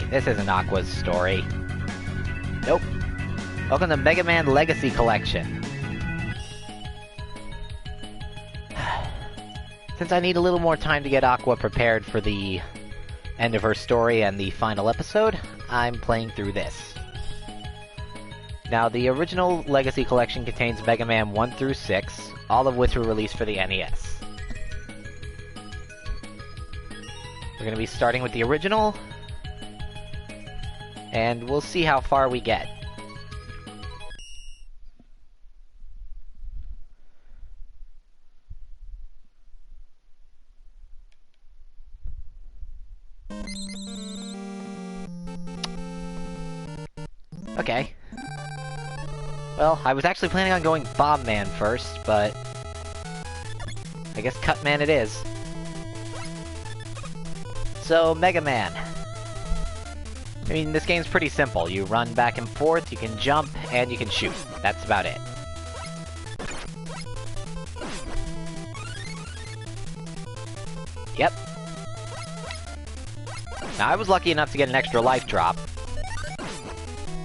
This isn't Aqua's story. Nope. Welcome to Mega Man Legacy Collection. Since I need a little more time to get Aqua prepared for the end of her story and the final episode, I'm playing through this. Now, the original Legacy Collection contains Mega Man 1 through 6, all of which were released for the NES. We're going to be starting with the original, and we'll see how far we get. Okay. Well, I was actually planning on going Bomb Man first, but I guess Cut Man it is. So, Mega Man. I mean, this game's pretty simple. You run back and forth, you can jump, and you can shoot. That's about it. Yep. Now, I was lucky enough to get an extra life drop.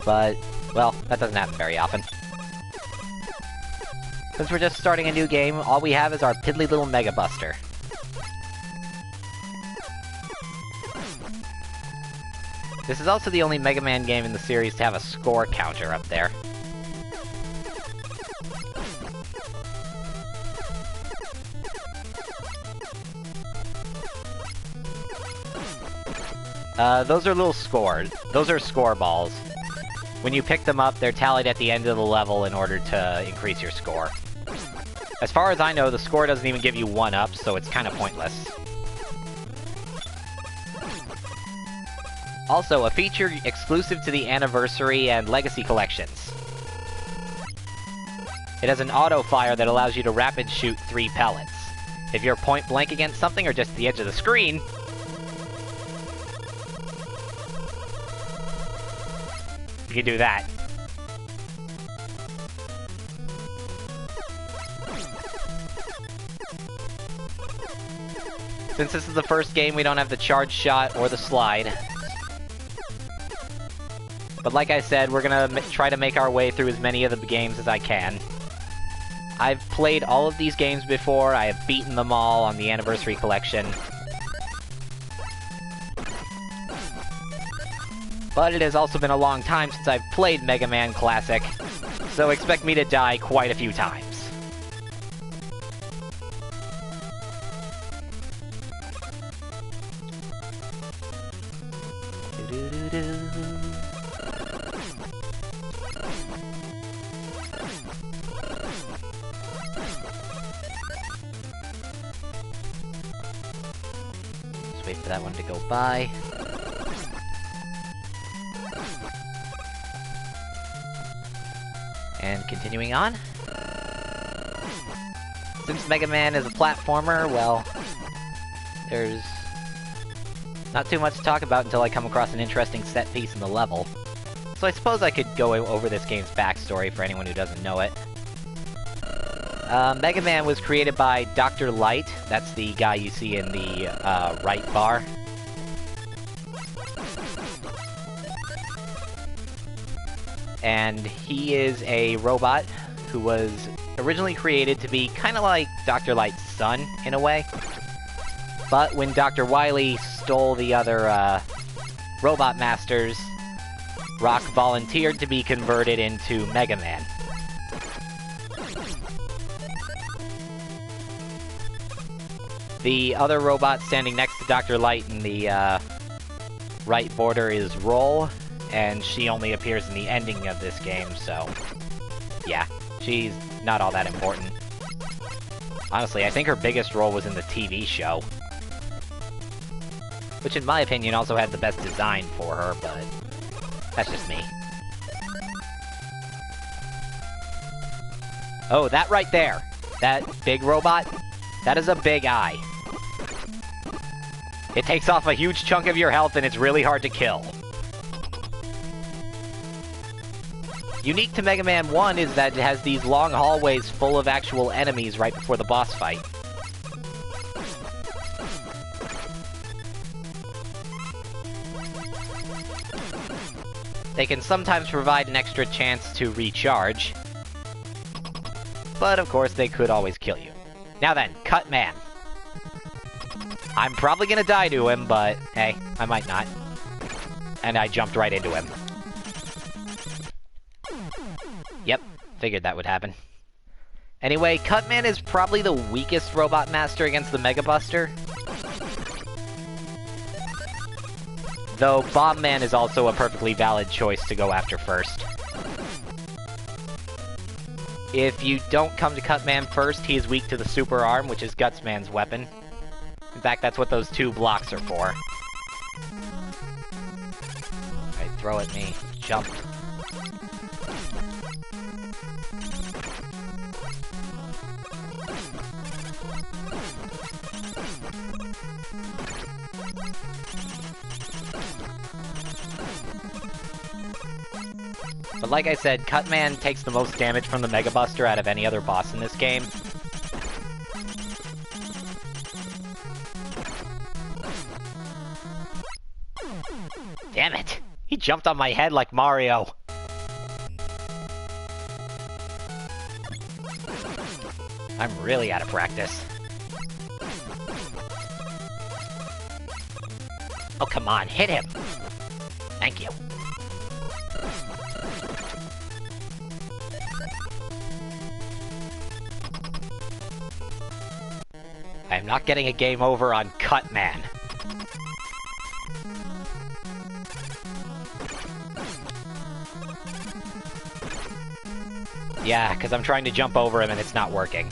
But, well, that doesn't happen very often. Since we're just starting a new game, all we have is our piddly little Mega Buster. This is also the only Mega Man game in the series to have a score counter up there. Those are little scores. Those are score balls. When you pick them up, they're tallied at the end of the level in order to increase your score. As far as I know, the score doesn't even give you 1-ups, so it's kind of pointless. Also, a feature exclusive to the Anniversary and Legacy collections. It has an auto-fire that allows you to rapid shoot 3 pellets. If you're point blank against something or just the edge of the screen, you can do that. Since this is the first game, we don't have the charge shot or the slide. But like I said, we're gonna try to make our way through as many of the games as I can. I've played all of these games before, I have beaten them all on the Anniversary Collection. But it has also been a long time since I've played Mega Man Classic, so expect me to die quite a few times. Just wait for that one to go by. And continuing on. Since Mega Man is a platformer, well, there's not too much to talk about until I come across an interesting set piece in the level. So I suppose I could go over this game's backstory for anyone who doesn't know it. Mega Man was created by Dr. Light. That's the guy you see in the right bar. And he is a robot who was originally created to be kind of like Dr. Light's son, in a way. But when Dr. Wily stole the other robot masters, Rock volunteered to be converted into Mega Man. The other robot standing next to Dr. Light in the right border is Roll, and she only appears in the ending of this game, so yeah, she's not all that important. Honestly, I think her biggest role was in the TV show, which in my opinion also had the best design for her, but that's just me. Oh, that right there, that big robot, that is a big eye. It takes off a huge chunk of your health and it's really hard to kill. Unique to Mega Man 1 is that it has these long hallways full of actual enemies right before the boss fight. They can sometimes provide an extra chance to recharge. But of course, they could always kill you. Now then, Cut Man. I'm probably gonna die to him, but hey, I might not. And I jumped right into him. Yep, figured that would happen. Anyway, Cut Man is probably the weakest Robot Master against the Mega Buster. Though Bomb Man is also a perfectly valid choice to go after first. If you don't come to Cut Man first, he is weak to the Super Arm, which is Guts Man's weapon. In fact, that's what those two blocks are for. Alright, throw at me. Jump. But like I said, Cut Man takes the most damage from the Mega Buster out of any other boss in this game. Damn it! He jumped on my head like Mario! I'm really out of practice. Oh, come on, hit him! Thank you. I am not getting a game over on Cut Man. Yeah, because I'm trying to jump over him and it's not working.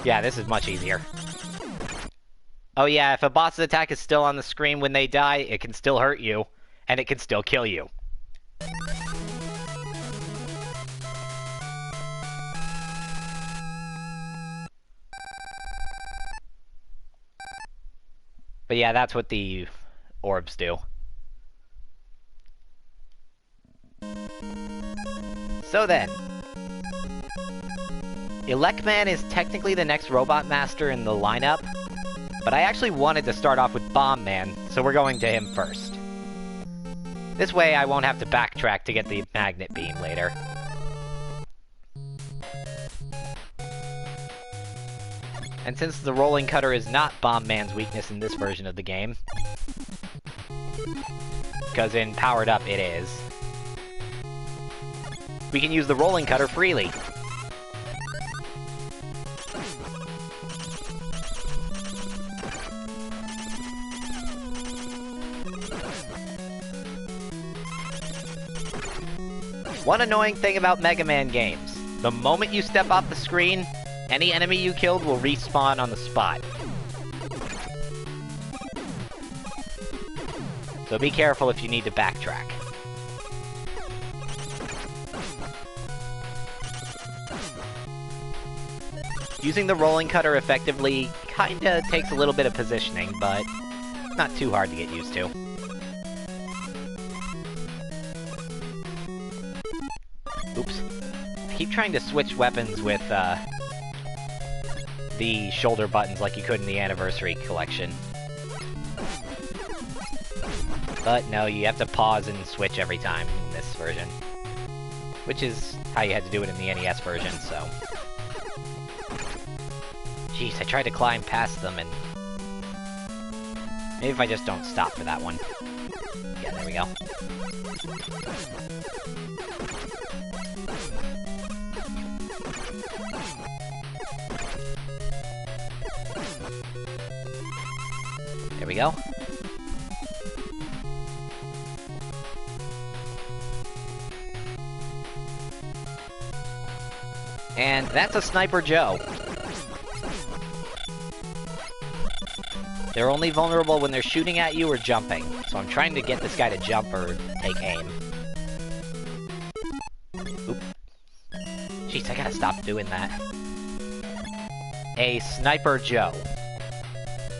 Yeah, this is much easier. Oh yeah, if a boss's attack is still on the screen when they die, it can still hurt you, and it can still kill you. But yeah, that's what the orbs do. So then, Elecman is technically the next Robot Master in the lineup, but I actually wanted to start off with Bomb Man, so we're going to him first. This way I won't have to backtrack to get the Magnet Beam later. And since the Rolling Cutter is not Bomb Man's weakness in this version of the game, because in Powered Up it is, we can use the Rolling Cutter freely. One annoying thing about Mega Man games: the moment you step off the screen, any enemy you killed will respawn on the spot. So be careful if you need to backtrack. Using the Rolling Cutter effectively kinda takes a little bit of positioning, but not too hard to get used to. Oops. I keep trying to switch weapons with, the shoulder buttons like you could in the Anniversary Collection. But no, you have to pause and switch every time in this version. Which is how you had to do it in the NES version, so... Jeez, I tried to climb past them and... Maybe if I just don't stop for that one. Yeah, there we go. There we go. And that's a Sniper Joe. They're only vulnerable when they're shooting at you or jumping, so I'm trying to get this guy to jump or take aim. Oop. Jeez, I gotta stop doing that. A Sniper Joe.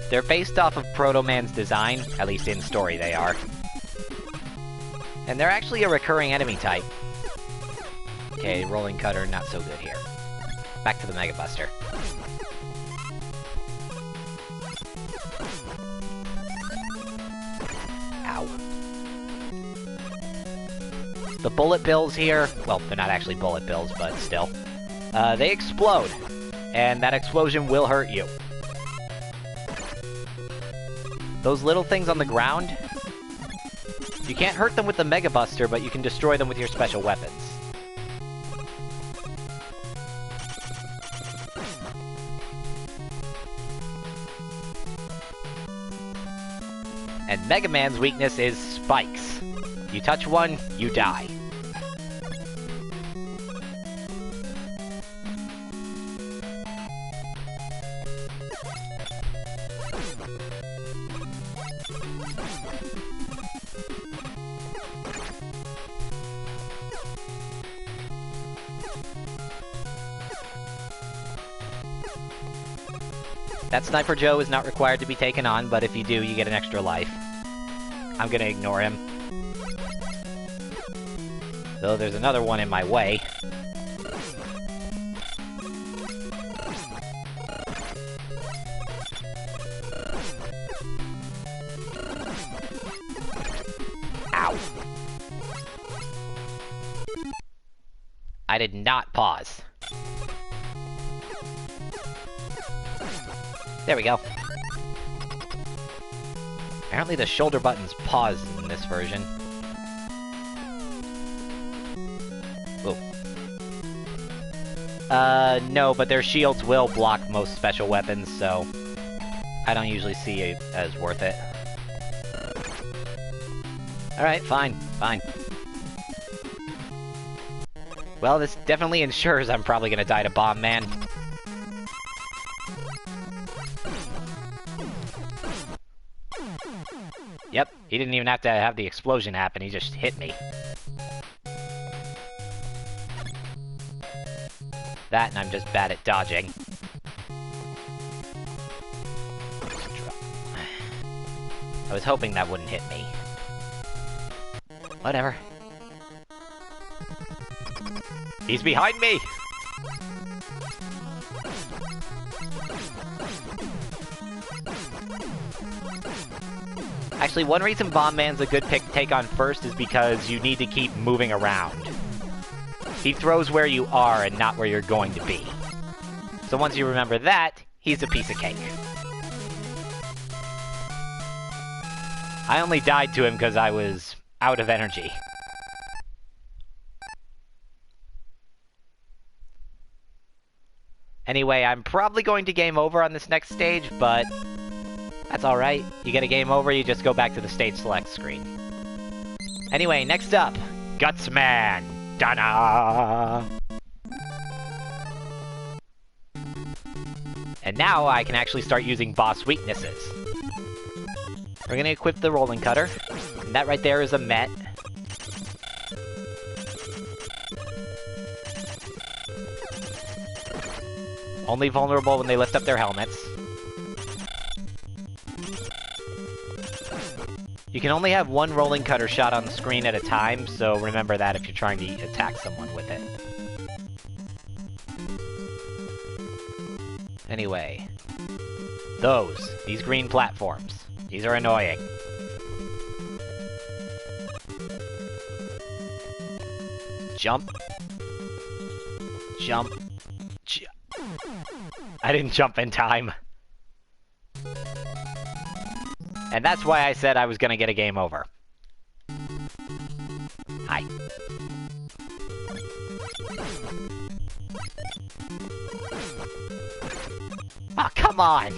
They're based off of Proto Man's design, at least in story they are. And they're actually a recurring enemy type. Okay, Rolling Cutter, not so good here. Back to the Mega Buster. Ow. The bullet bills here, well, they're not actually bullet bills, but still. They explode. And that explosion will hurt you. Those little things on the ground, you can't hurt them with the Mega Buster, but you can destroy them with your special weapons. And Mega Man's weakness is spikes. You touch one, you die. That Sniper Joe is not required to be taken on, but if you do, you get an extra life. I'm gonna ignore him. Though there's another one in my way. Ow. I did not pause. There we go. Apparently the shoulder buttons pause in this version. Ooh. No, but their shields will block most special weapons, so I don't usually see it as worth it. Alright, fine, fine. Well, this definitely ensures I'm probably gonna die to Bomb Man. Yep, he didn't even have to have the explosion happen, he just hit me. That, and I'm just bad at dodging. I was hoping that wouldn't hit me. Whatever. He's behind me! Actually, one reason Bomb Man's a good pick to take on first is because you need to keep moving around. He throws where you are and not where you're going to be. So once you remember that, he's a piece of cake. I only died to him because I was out of energy. Anyway, I'm probably going to game over on this next stage, but that's alright. You get a game over, you just go back to the stage select screen. Anyway, next up, Gutsman! Da-da! And now I can actually start using boss weaknesses. We're gonna equip the Rolling Cutter, and that right there is a Met. Only vulnerable when they lift up their helmets. You can only have one Rolling Cutter shot on the screen at a time, so remember that if you're trying to attack someone with it. Anyway. These green platforms. These are annoying. Jump. Jump. I didn't jump in time. And that's why I said I was gonna get a game over. Hi. Oh, come on!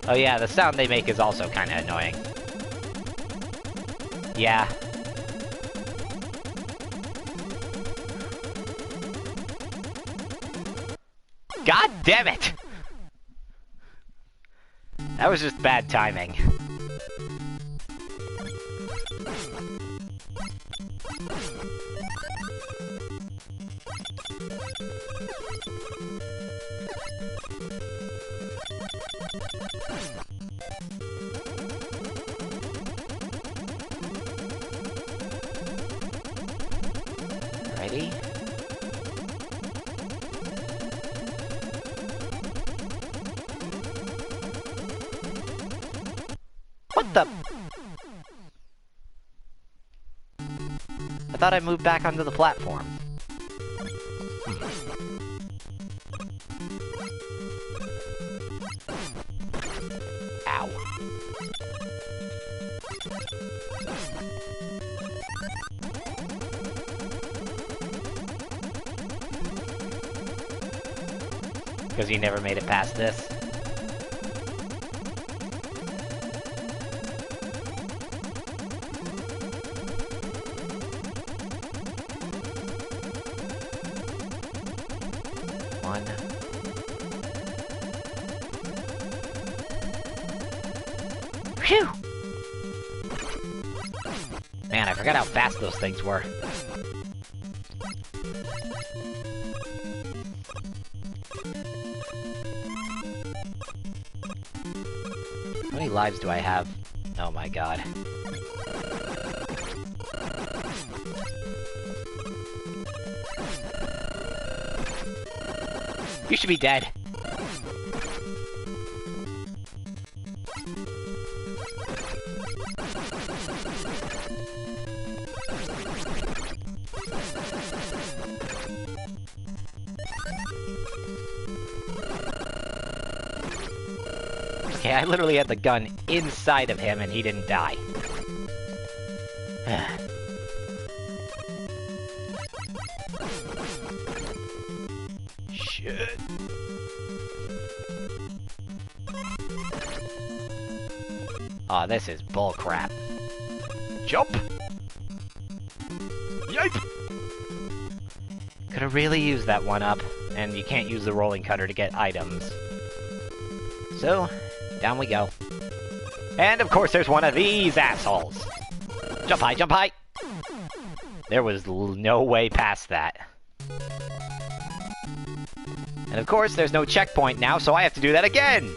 Oh yeah, the sound they make is also kinda annoying. Yeah. God damn it! That was just bad timing. Alright, Alrighty. What the? I thought I moved back onto the platform. Ow. Because you never made it past this. One. Phew! Man, I forgot how fast those things were. How many lives do I have? Oh my god. You should be dead. Okay, I literally had the gun inside of him and he didn't die. Shit. Aw, this is bullcrap. Jump! Yipe! Could've really used that one up, and you can't use the rolling cutter to get items. So, down we go. And of course there's one of these assholes! Jump high, jump high! There was no way past that. And of course there's no checkpoint now, so I have to do that again!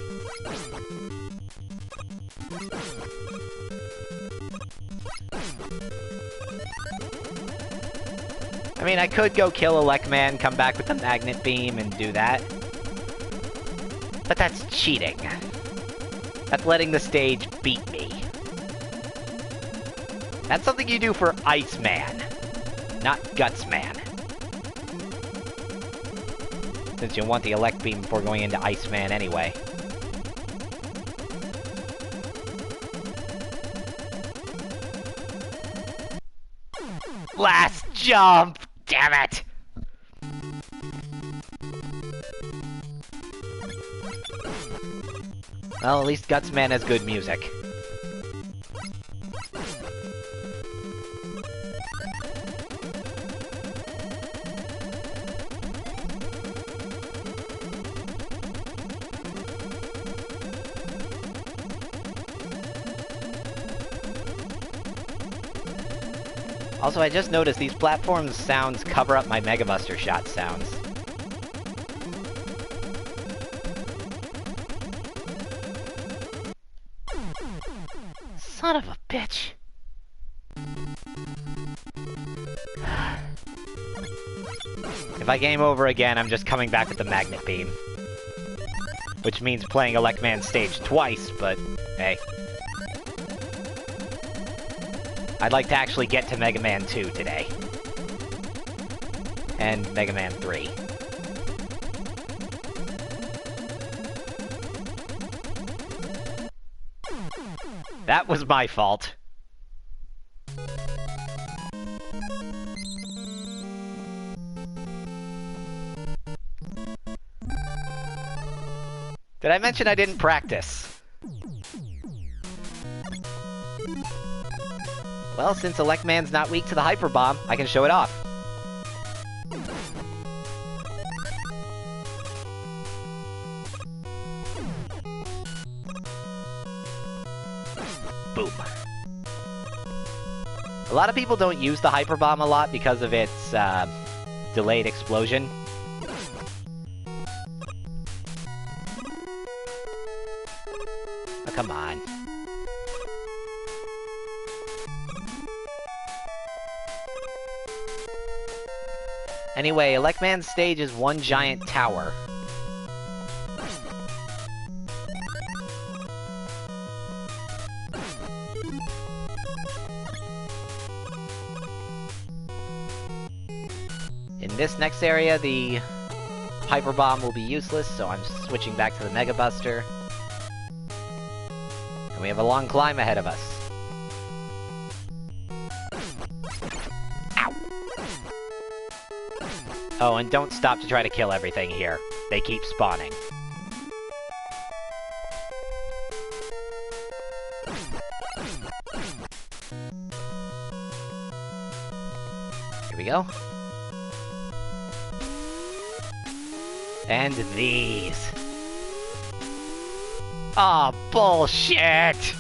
I mean, I could go kill Elecman, come back with the magnet beam, and do that. But that's cheating. That's letting the stage beat me. That's something you do for Iceman, not Gutsman. Since you want the Elect Beam before going into Iceman anyway. Last jump! Damn it! Well, at least Gutsman has good music. Also, I just noticed these platforms sounds cover up my Mega Buster shot sounds. Son of a bitch. If I game over again, I'm just coming back with the Magnet Beam. Which means playing Elecman stage twice, but hey. I'd like to actually get to Mega Man 2 today. And Mega Man 3. That was my fault. Did I mention I didn't practice? Well, since Elecman's not weak to the Hyper Bomb, I can show it off. Boom. A lot of people don't use the Hyper Bomb a lot because of its delayed explosion. Oh, come on. Anyway, Elecman's stage is one giant tower. In this next area, the Hyper Bomb will be useless, so I'm switching back to the Mega Buster. And we have a long climb ahead of us. Ow! Oh, and don't stop to try to kill everything here. They keep spawning. Here we go. And these. Aw, oh, bullshit!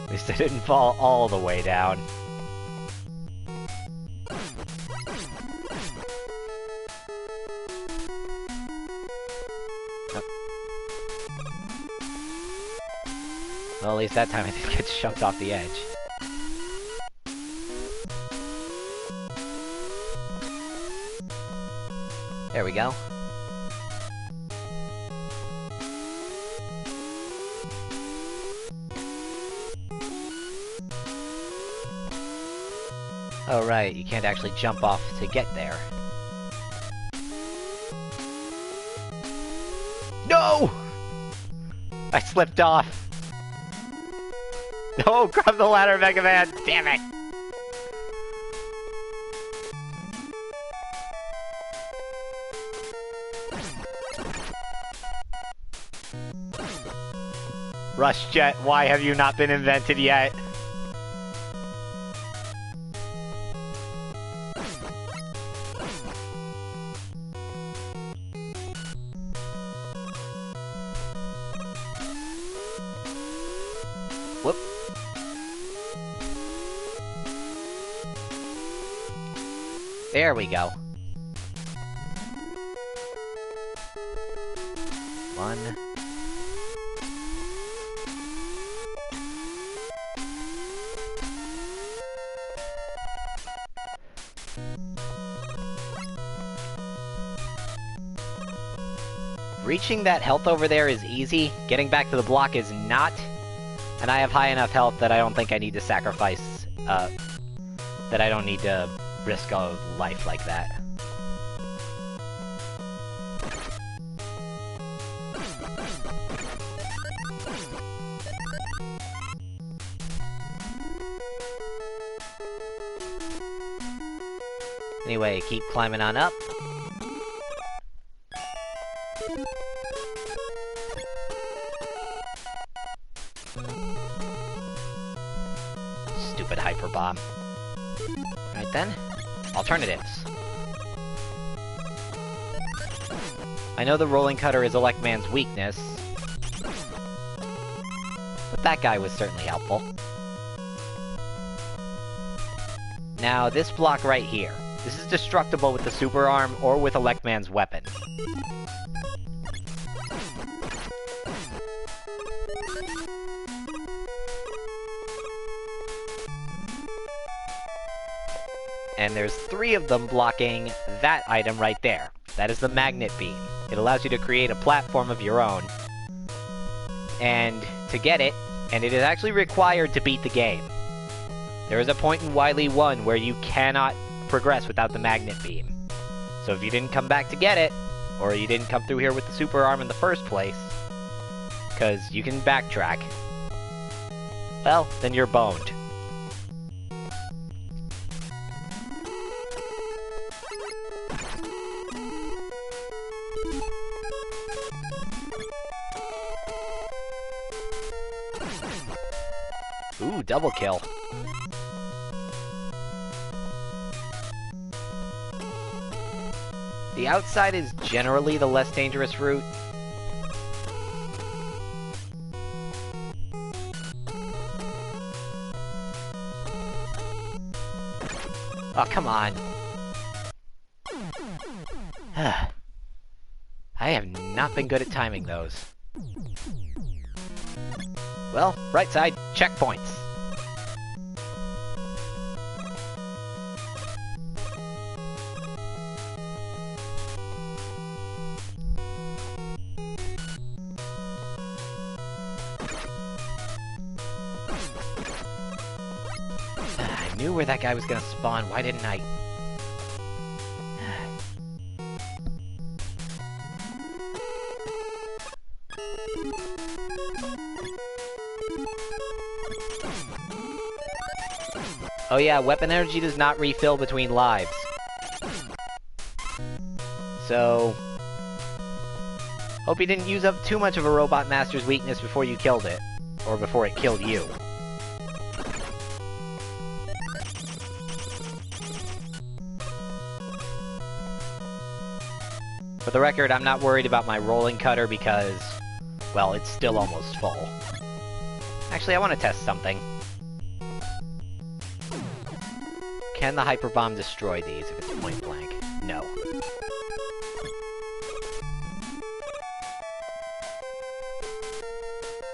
At least I didn't fall all the way down. Oh. Well, at least that time I didn't get shoved off the edge. There we go. Oh right, you can't actually jump off to get there. No! I slipped off. Oh, grab the ladder, Mega Man! Damn it! Rush Jet, why have you not been invented yet? Whoop. There we go. One. Reaching that health over there is easy, getting back to the block is not, and I have high enough health that I don't think I need to sacrifice, that I don't need to risk a life like that. Anyway, keep climbing on up. Stupid Hyper Bomb. Right then, alternatives. I know the Rolling Cutter is Elecman's weakness, but that guy was certainly helpful. Now, this block right here. This is destructible with the Super Arm or with Elecman's weapon. And there's 3 of them blocking that item right there. That is the Magnet Beam. It allows you to create a platform of your own. And to get it, and it is actually required to beat the game. There is a point in Wily 1 where you cannot progress without the Magnet Beam. So if you didn't come back to get it, or you didn't come through here with the Super Arm in the first place, because you can backtrack, well, then you're boned. Ooh, double kill. The outside is generally the less dangerous route. Oh, come on. I have not been good at timing those. Well, right side, checkpoints. I knew where that guy was gonna spawn. Why didn't I? Oh yeah, weapon energy does not refill between lives. So... hope you didn't use up too much of a Robot Master's weakness before you killed it. Or before it killed you. For the record, I'm not worried about my rolling cutter because, well, it's still almost full. Actually, I want to test something. Can the Hyper Bomb destroy these if it's point blank? No.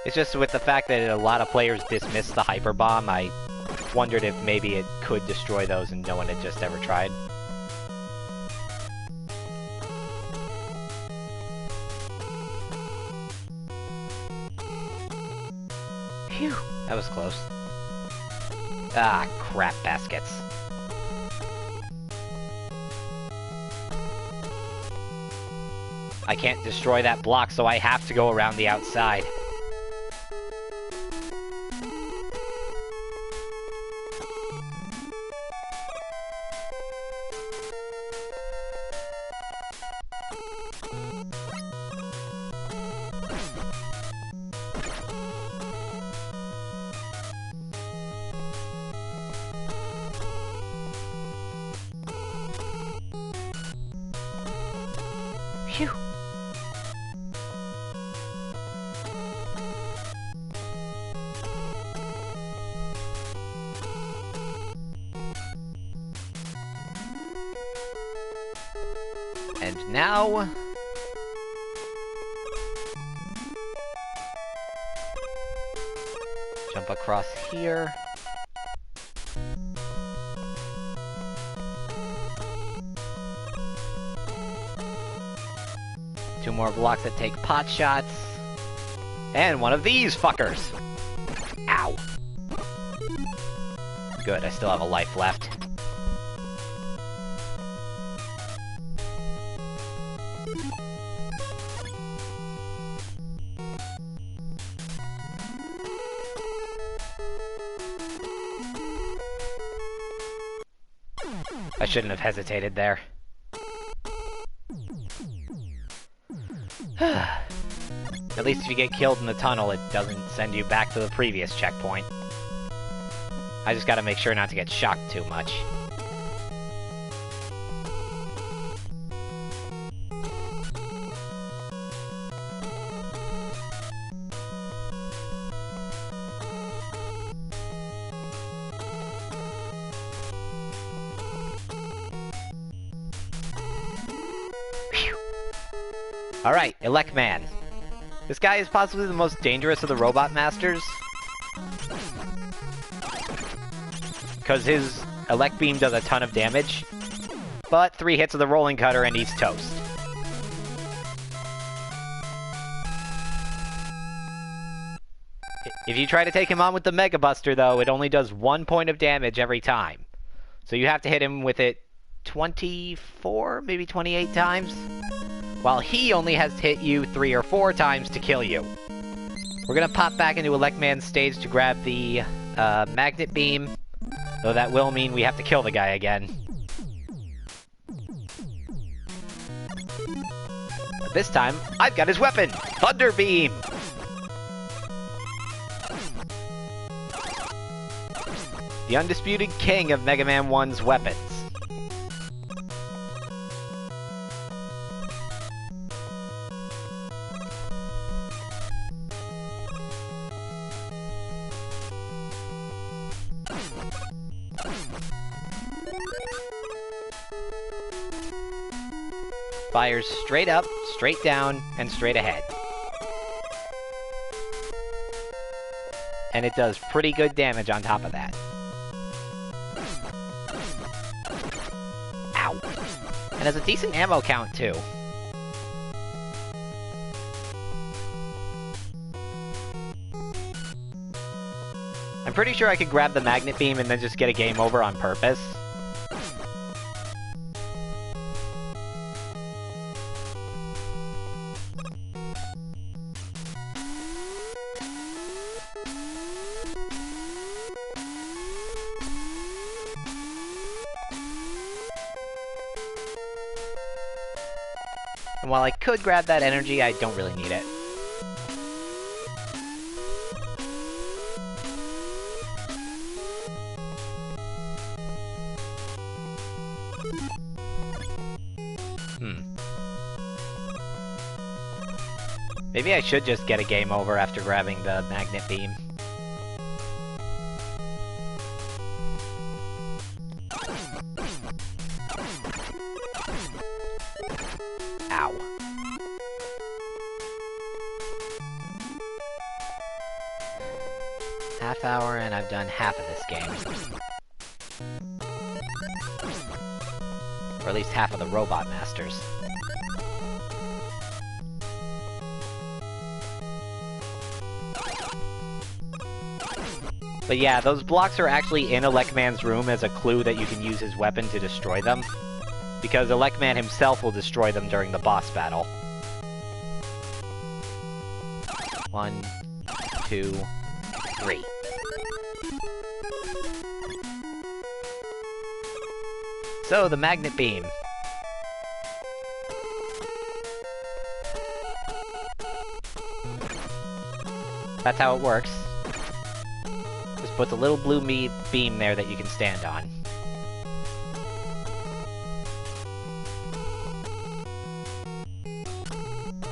It's just with the fact that a lot of players dismiss the Hyper Bomb, I wondered if maybe it could destroy those and no one had just ever tried. Phew, that was close. Ah, crap baskets. I can't destroy that block, so I have to go around the outside. Phew. And now... jump across here. Two more blocks that take pot shots. And one of these fuckers! Ow. Good, I still have a life left. I shouldn't have hesitated there. At least if you get killed in the tunnel, it doesn't send you back to the previous checkpoint. I just gotta make sure not to get shocked too much. Alright, Elecman. This guy is possibly the most dangerous of the Robot Masters. Because his Elect Beam does a ton of damage. But 3 hits of the Rolling Cutter and he's toast. If you try to take him on with the Mega Buster, though, it only does 1 point of damage every time. So you have to hit him with it 24, maybe 28 times. While he only has to hit you 3 or 4 times to kill you. We're gonna pop back into Elecman's stage to grab the Magnet Beam, though that will mean we have to kill the guy again. But this time, I've got his weapon! Thunder Beam! The undisputed king of Mega Man 1's weapons. Fires straight up, straight down, and straight ahead. and it does pretty good damage on top of that. Ow. And has a decent ammo count, too. I'm pretty sure I could grab the magnet beam and then just get a game over on purpose. And while I could grab that energy, I don't really need it. Maybe I should just get a game over after grabbing the magnet beam. Ow. Half hour and I've done half of this game. Or at least half of the Robot Masters. But yeah, those blocks are actually in Elecman's room as a clue that you can use his weapon to destroy them. Because Elecman himself will destroy them during the boss battle. 1, 2, 3. So, the magnet beam. That's how it works. Just puts a little blue beam there that you can stand on.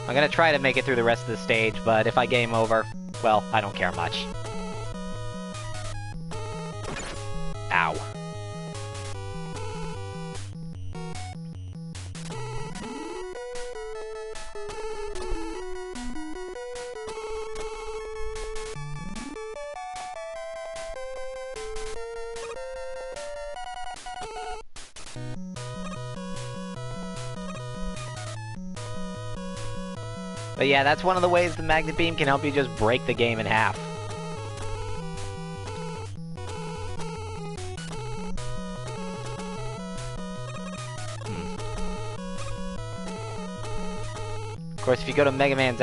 I'm gonna try to make it through the rest of the stage, but if I game over, well, I don't care much. Ow. But yeah, that's one of the ways the magnet beam can help you just break the game in half. Of course, if you go to Mega Man's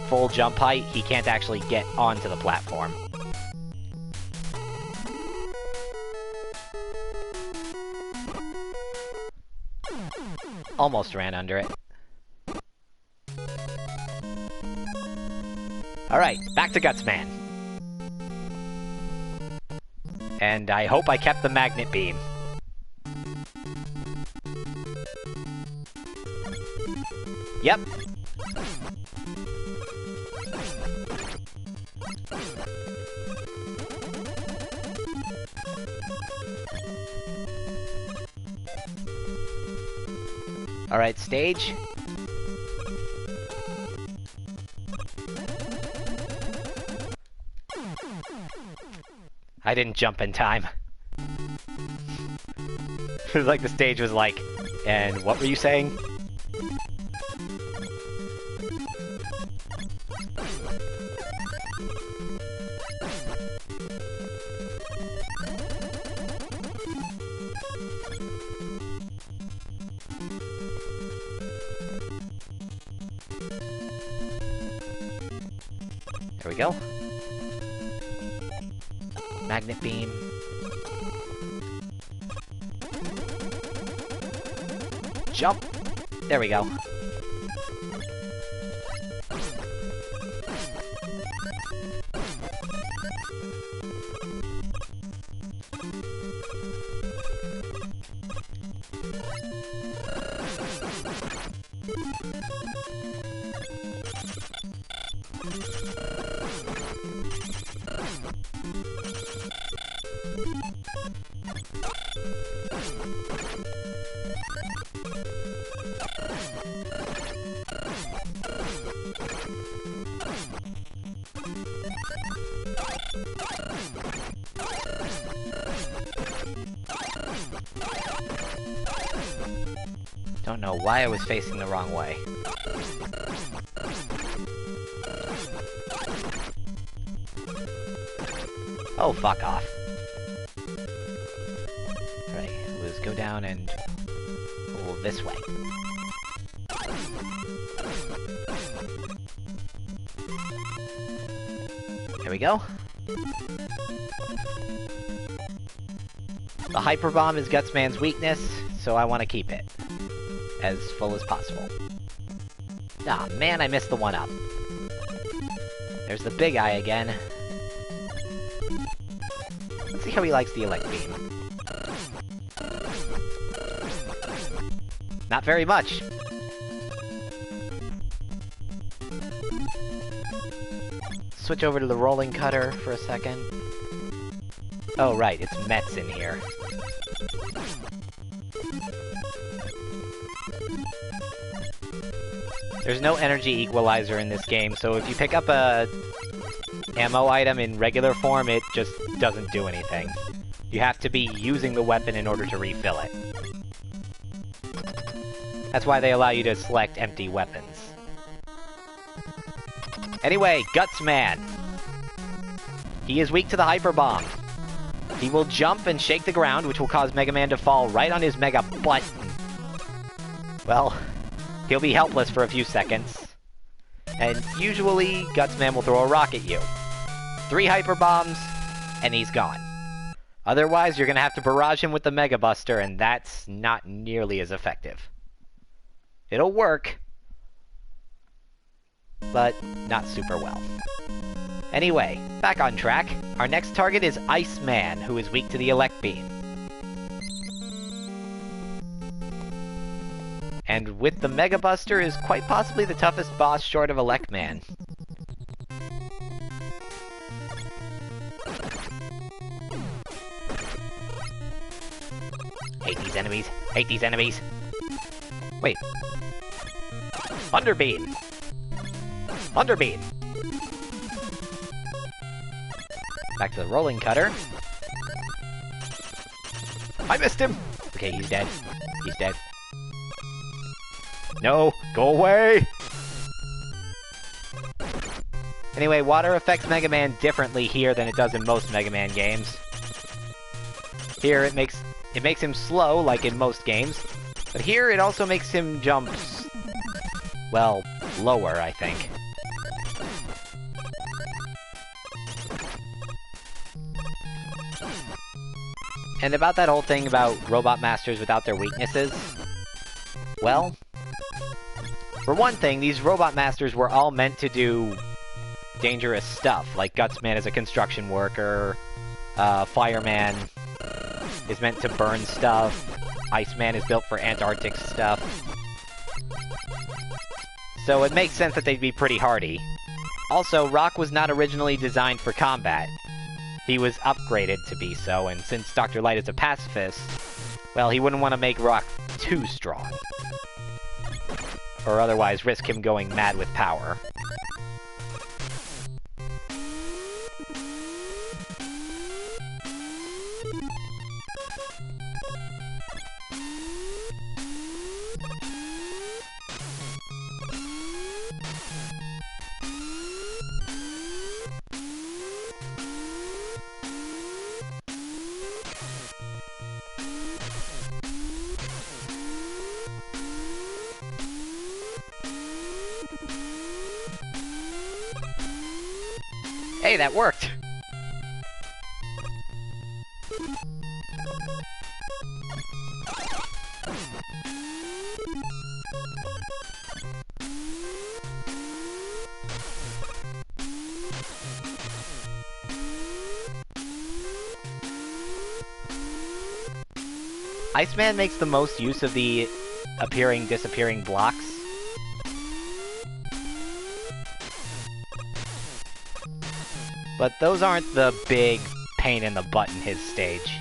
full jump height, he can't actually get onto the platform. Almost ran under it. Alright, back to Gutsman. And I hope I kept the magnet beam. Yep. Alright, stage. I didn't jump in time. It was like the stage was like, and what were you saying? There we go. Magnet beam. Jump! There we go. Don't know why I was facing the wrong way. Oh, fuck off. Alright, let's go down and pull this way. There we go. The Hyper Bomb is Gutsman's weakness, so I want to keep it as full as possible. Ah, man, I missed the one-up. There's the big eye again. Let's see how he likes the Elect Beam. Not very much. Switch over to the Rolling Cutter for a second. Oh, right, it's Mets in here. There's no energy equalizer in this game, so if you pick up a ammo item in regular form, it just doesn't do anything. You have to be using the weapon in order to refill it. That's why they allow you to select empty weapons. Anyway, Gutsman. He is weak to the Hyper Bomb. He will jump and shake the ground, which will cause Mega Man to fall right on his Mega butt. Well, he'll be helpless for a few seconds. And usually, Gutsman will throw a rock at you. 3 Hyper Bombs, and he's gone. Otherwise, you're gonna have to barrage him with the Mega Buster, and that's not nearly as effective. It'll work, but not super well. Anyway, back on track. Our next target is Iceman, who is weak to the Elect Beam. And with the Mega Buster is quite possibly the toughest boss short of Elect Man. Hate these enemies. Hate these enemies. Wait. Thunderbeam! Thunderbeam! Back to the Rolling Cutter. I missed him! Okay, he's dead. He's dead. No! Go away! Anyway, water affects Mega Man differently here than it does in most Mega Man games. Here, it makes him slow, like in most games. But here, it also makes him jump... well, lower, I think. And about that whole thing about Robot Masters without their weaknesses... well... for one thing, these Robot Masters were all meant to do dangerous stuff, like Gutsman is a construction worker, Fireman is meant to burn stuff, Iceman is built for Antarctic stuff. So it makes sense that they'd be pretty hardy. Also, Rock was not originally designed for combat. He was upgraded to be so, and since Dr. Light is a pacifist, well, he wouldn't want to make Rock too strong. Or otherwise risk him going mad with power. Hey, that worked! Iceman makes the most use of the appearing-disappearing blocks. But those aren't the big pain in the butt in his stage.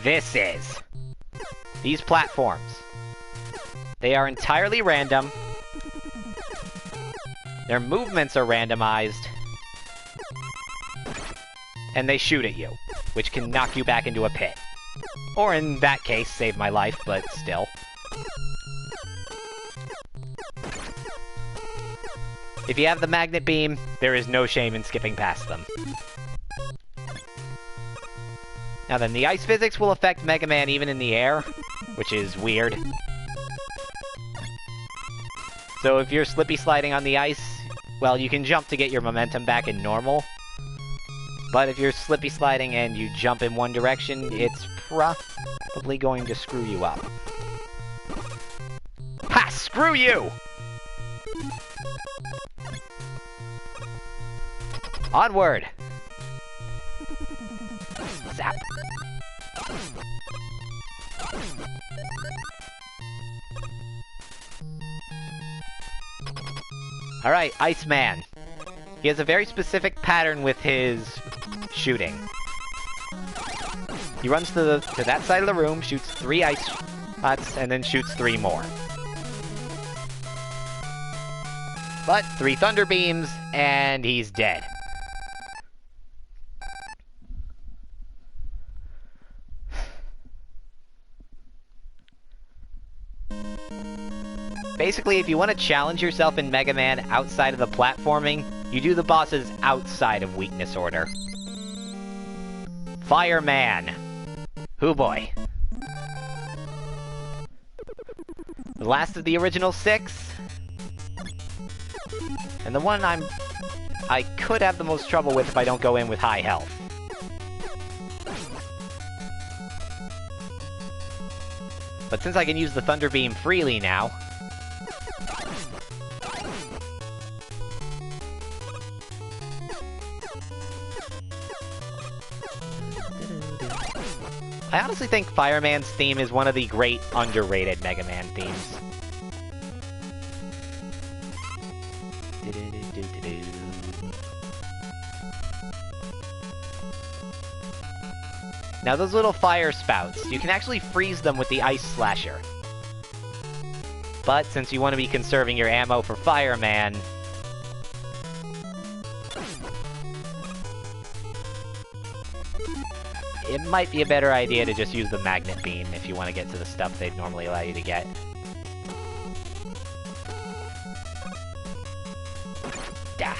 This is. These platforms. They are entirely random. Their movements are randomized. and they shoot at you, which can knock you back into a pit. Or in that case, save my life, but still. If you have the magnet beam, there is no shame in skipping past them. Now then, the ice physics will affect Mega Man even in the air, which is weird. So if you're slippy sliding on the ice, well, you can jump to get your momentum back in normal. But if you're slippy sliding and you jump in one direction, it's probably going to screw you up. Ha! Screw you! Onward! Zap! Alright, Iceman. He has a very specific pattern with his shooting. He runs to that side of the room, shoots 3 ice shots, and then shoots 3 more. But 3 thunder beams, and he's dead. Basically, if you want to challenge yourself in Mega Man outside of the platforming, you do the bosses outside of weakness order. Fireman. Hoo boy. The last of the original 6. And the one I could have the most trouble with if I don't go in with high health. But since I can use the Thunder Beam freely now... I honestly think Fireman's theme is one of the great underrated Mega Man themes. Now those little fire spouts, you can actually freeze them with the Ice Slasher. But since you want to be conserving your ammo for Fireman... it might be a better idea to just use the Magnet Beam if you want to get to the stuff they'd normally allow you to get. Dah.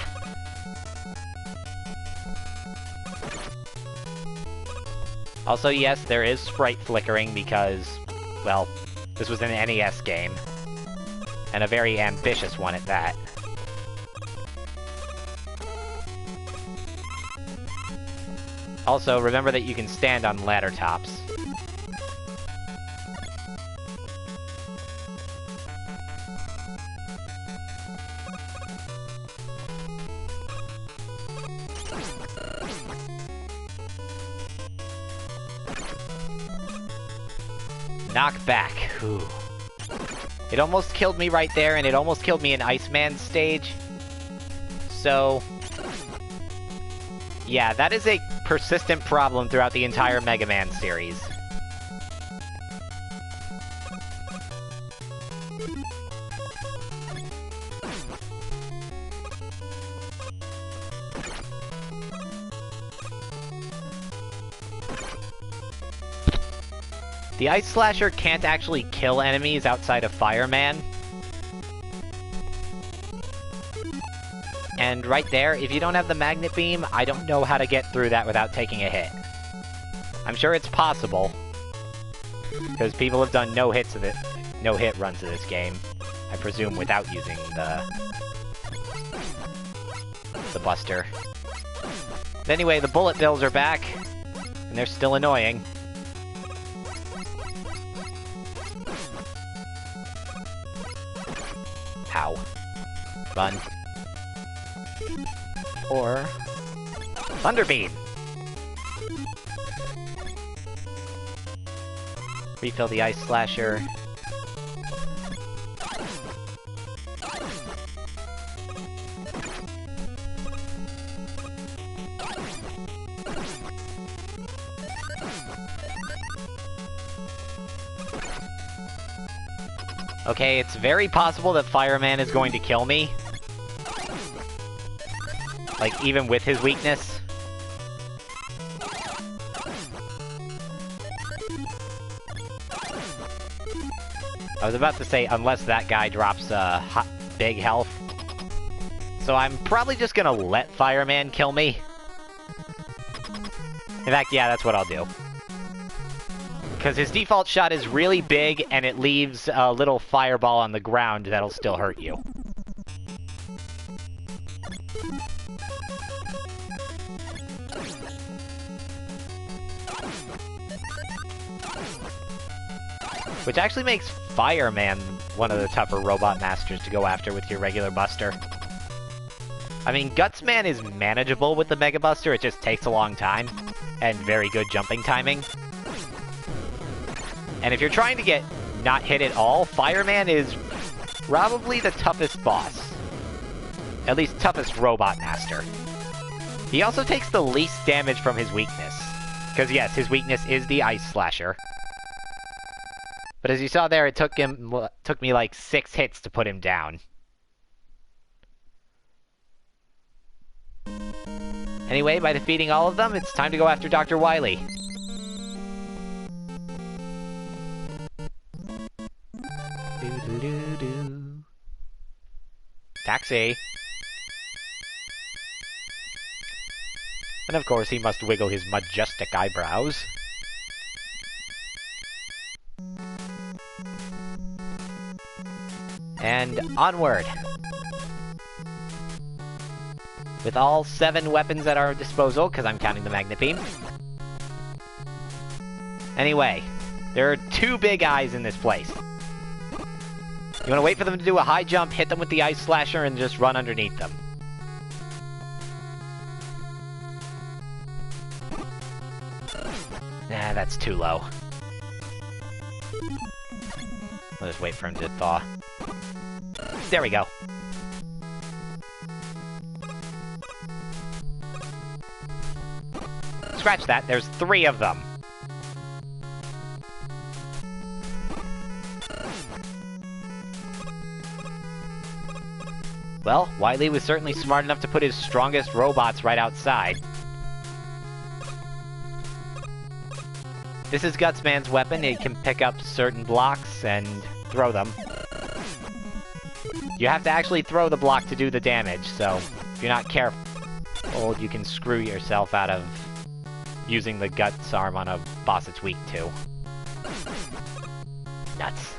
Also, yes, there is sprite flickering because, well, this was an NES game. And a very ambitious one at that. Also, remember that you can stand on ladder tops. Knock back. Ooh. It almost killed me right there, and it almost killed me in Iceman's stage. So... yeah, that is a persistent problem throughout the entire Mega Man series. The Ice Slasher can't actually kill enemies outside of Fireman. And right there, if you don't have the Magnet Beam, I don't know how to get through that without taking a hit. I'm sure it's possible, because people have done no-hit runs of this game. I presume without using the Buster. But anyway, the bullet bills are back, and they're still annoying. Ow. Run. Or... Thunder Beam! Refill the Ice Slasher. Okay, it's very possible that Fireman is going to kill me. Like, even with his weakness. I was about to say, unless that guy drops big health. So I'm probably just gonna let Fireman kill me. In fact, yeah, that's what I'll do. Because his default shot is really big, and it leaves a little fireball on the ground that'll still hurt you. Which actually makes Fireman one of the tougher Robot Masters to go after with your regular Buster. I mean, Gutsman is manageable with the Mega Buster, it just takes a long time, and very good jumping timing. And if you're trying to get not hit at all, Fireman is probably the toughest boss. At least toughest Robot Master. He also takes the least damage from his weakness. Because yes, his weakness is the Ice Slasher. But as you saw there, it took me like 6 hits to put him down. Anyway, by defeating all of them, it's time to go after Dr. Wily. Doo-doo-doo-doo. Taxi! And of course, he must wiggle his majestic eyebrows. And onward! With all 7 weapons at our disposal, because I'm counting the Magnet Beam. Anyway, there are 2 big eyes in this place. You want to wait for them to do a high jump, hit them with the Ice Slasher, and just run underneath them. Nah, that's too low. I'll just wait for him to thaw. There we go. Scratch that, there's 3 of them. Well, Wily was certainly smart enough to put his strongest robots right outside. This is Gutsman's weapon. It can pick up certain blocks and throw them. You have to actually throw the block to do the damage, so if you're not careful, you can screw yourself out of using the Guts arm on a boss it's weak to. Nuts.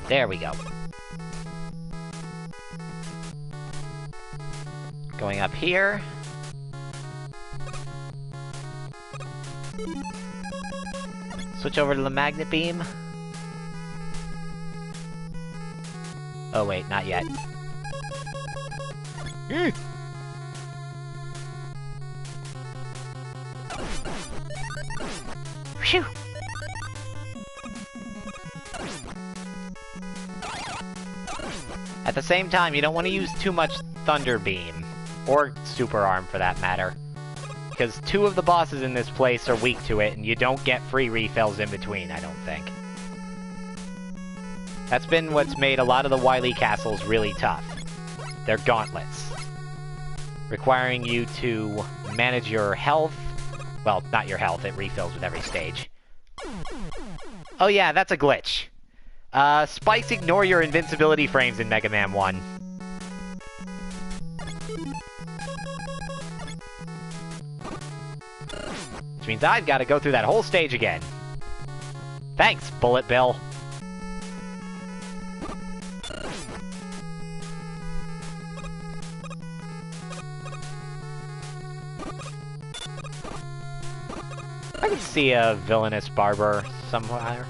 There we go. Going up here. Switch over to the Magnet Beam. Oh wait, not yet. Phew! At the same time, you don't want to use too much Thunder Beam, or Super Arm for that matter, because 2 of the bosses in this place are weak to it, and you don't get free refills in between, I don't think. That's been what's made a lot of the Wily castles really tough. They're gauntlets, requiring you to manage your health. Well, not your health, it refills with every stage. Oh yeah, that's a glitch. Spikes ignore your invincibility frames in Mega Man 1. Which means I've got to go through that whole stage again. Thanks, Bullet Bill. I can see a villainous barber somewhere.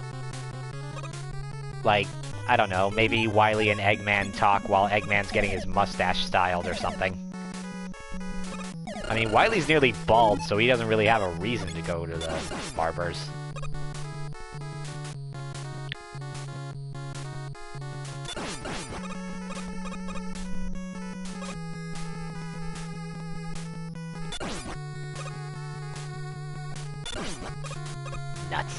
Like, I don't know, maybe Wily and Eggman talk while Eggman's getting his mustache styled or something. I mean, Wily's nearly bald, so he doesn't really have a reason to go to the barber's. Nuts.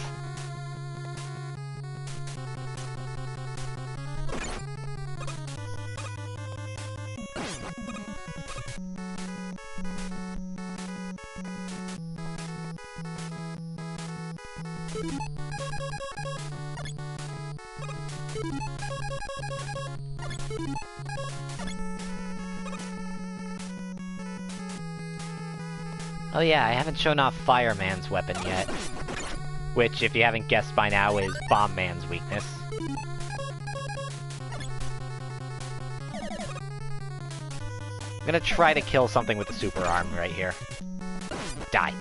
Oh yeah, I haven't shown off Fireman's weapon yet. Which, if you haven't guessed by now, is Bomb Man's weakness. I'm gonna try to kill something with the super arm right here. Die.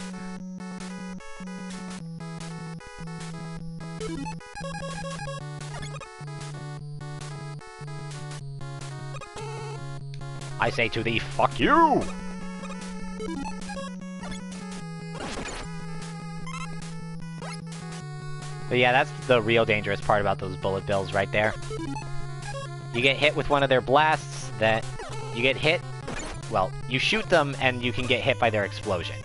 I say to thee, fuck you! But yeah, that's the real dangerous part about those bullet bills right there. You get hit with one of their blasts, that you get hit, well, you shoot them and you can get hit by their explosion.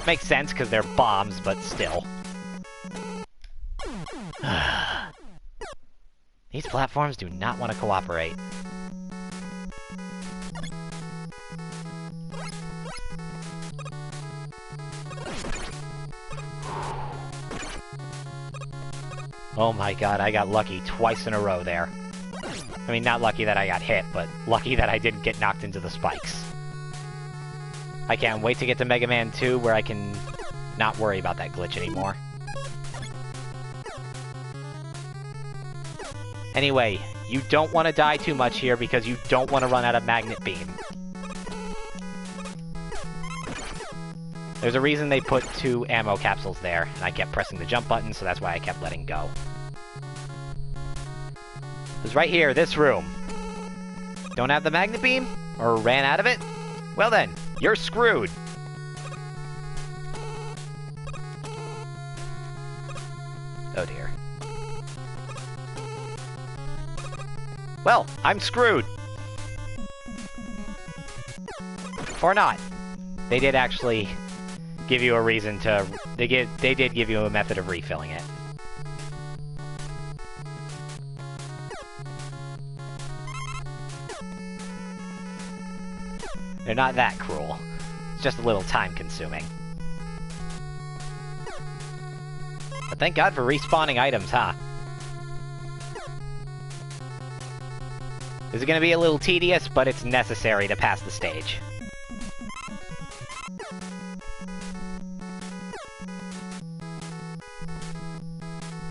Makes sense because they're bombs, but still. These platforms do not want to cooperate. Oh my god, I got lucky twice in a row there. I mean, not lucky that I got hit, but lucky that I didn't get knocked into the spikes. I can't wait to get to Mega Man 2 where I can not worry about that glitch anymore. Anyway, you don't want to die too much here because you don't want to run out of Magnet Beam. There's a reason they put 2 ammo capsules there, and I kept pressing the jump button, so that's why I kept letting go. Because right here, this room. Don't have the Magnet Beam? Or ran out of it? Well then, you're screwed! Oh dear. Well, I'm screwed! Or not. They did actually give you a reason to... They did give you a method of refilling it. They're not that cruel. It's just a little time-consuming. But thank God for respawning items, huh? This is gonna be a little tedious, but it's necessary to pass the stage.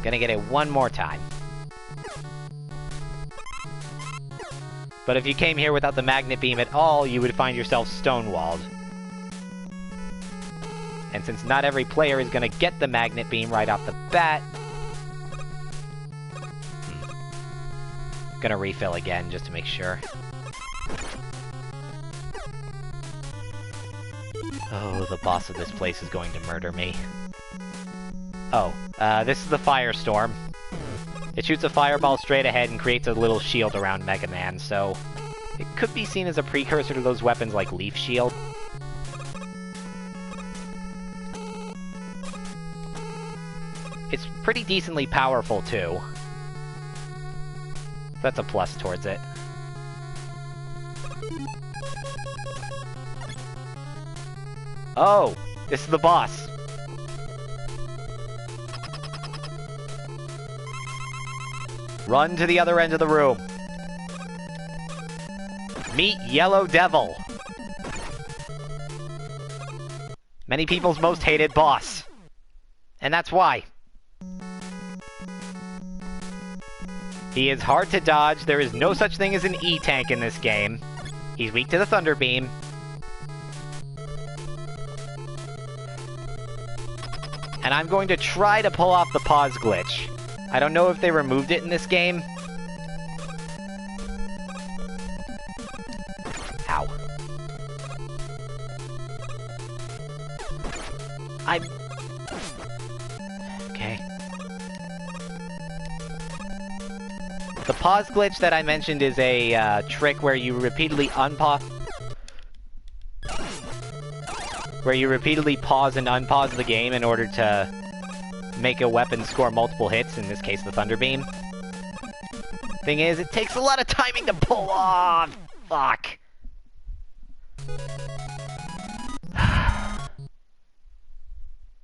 Gonna get it one more time. But if you came here without the Magnet Beam at all, you would find yourself stonewalled. And since not every player is gonna get the Magnet Beam right off the bat... Gonna refill again, just to make sure. Oh, the boss of this place is going to murder me. Oh, this is the Firestorm. It shoots a fireball straight ahead and creates a little shield around Mega Man, so... It could be seen as a precursor to those weapons like Leaf Shield. It's pretty decently powerful, too. That's a plus towards it. Oh! This is the boss! Run to the other end of the room. Meet Yellow Devil. Many people's most hated boss. And that's why. He is hard to dodge. There is no such thing as an E-Tank in this game. He's weak to the Thunder Beam. And I'm going to try to pull off the pause glitch. I don't know if they removed it in this game. Ow. Okay. The pause glitch that I mentioned is a trick where you repeatedly unpause where you repeatedly pause and unpause the game in order to make a weapon score multiple hits, in this case the Thunder Beam. Thing is, it takes a lot of timing to pull off! Fuck.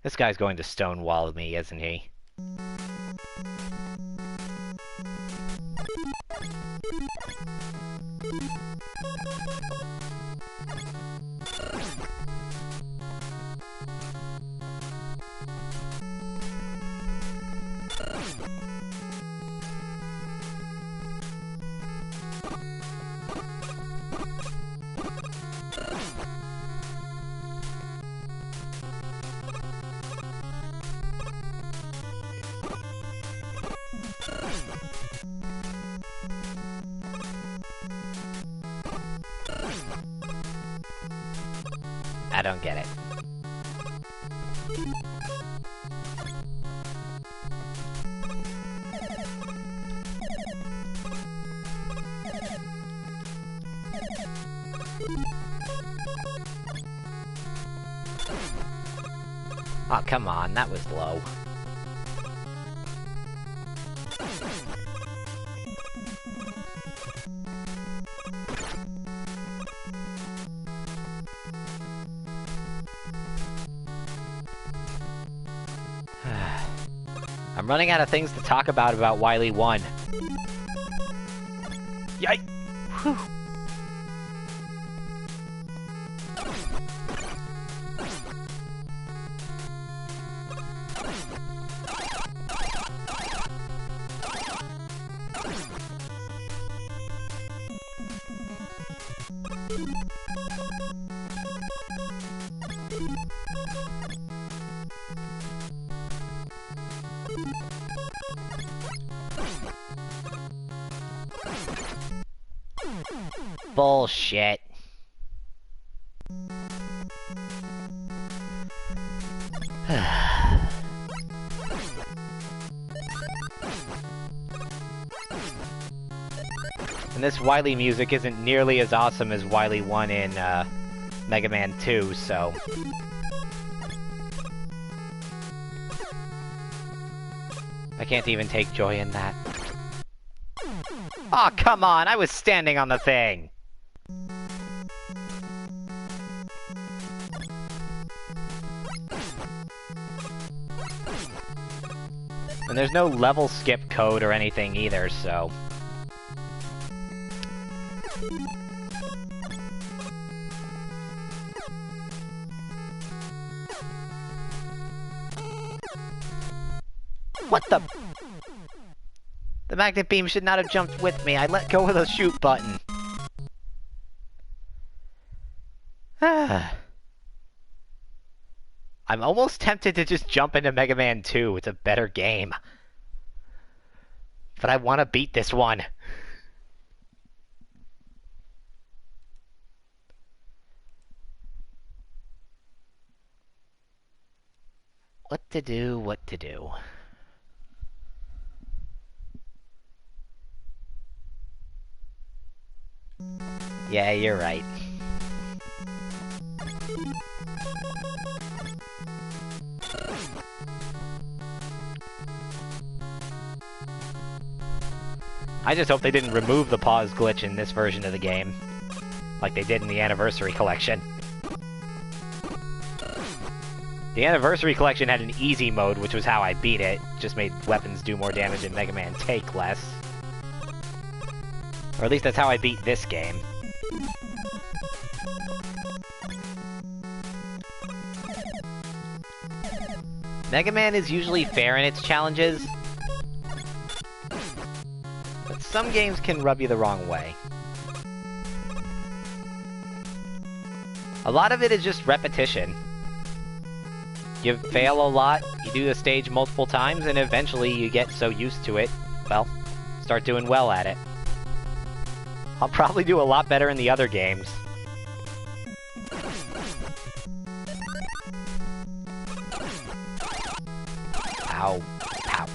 This guy's going to stonewall me, isn't he? I don't get it. Oh, come on, that was low. I'm running out of things to talk about Wily 1. Yike! Whew. Bullshit. And this Wily music isn't nearly as awesome as Wily 1 in Mega Man 2, so... I can't even take joy in that. Aw, oh, come on! I was standing on the thing! And there's no level skip code or anything either, so... What the... The magnet beam should not have jumped with me. I let go of the shoot button. I'm almost tempted to just jump into Mega Man 2. It's a better game. But I want to beat this one. What to do, what to do. Yeah, you're right. I just hope they didn't remove the pause glitch in this version of the game, like they did in the Anniversary Collection. The Anniversary Collection had an easy mode, which was how I beat it. Just made weapons do more damage and Mega Man take less. Or at least that's how I beat this game. Mega Man is usually fair in its challenges, but some games can rub you the wrong way. A lot of it is just repetition. You fail a lot, you do the stage multiple times, and eventually you get so used to it, well, start doing well at it. I'll probably do a lot better in the other games. Ow. Ow.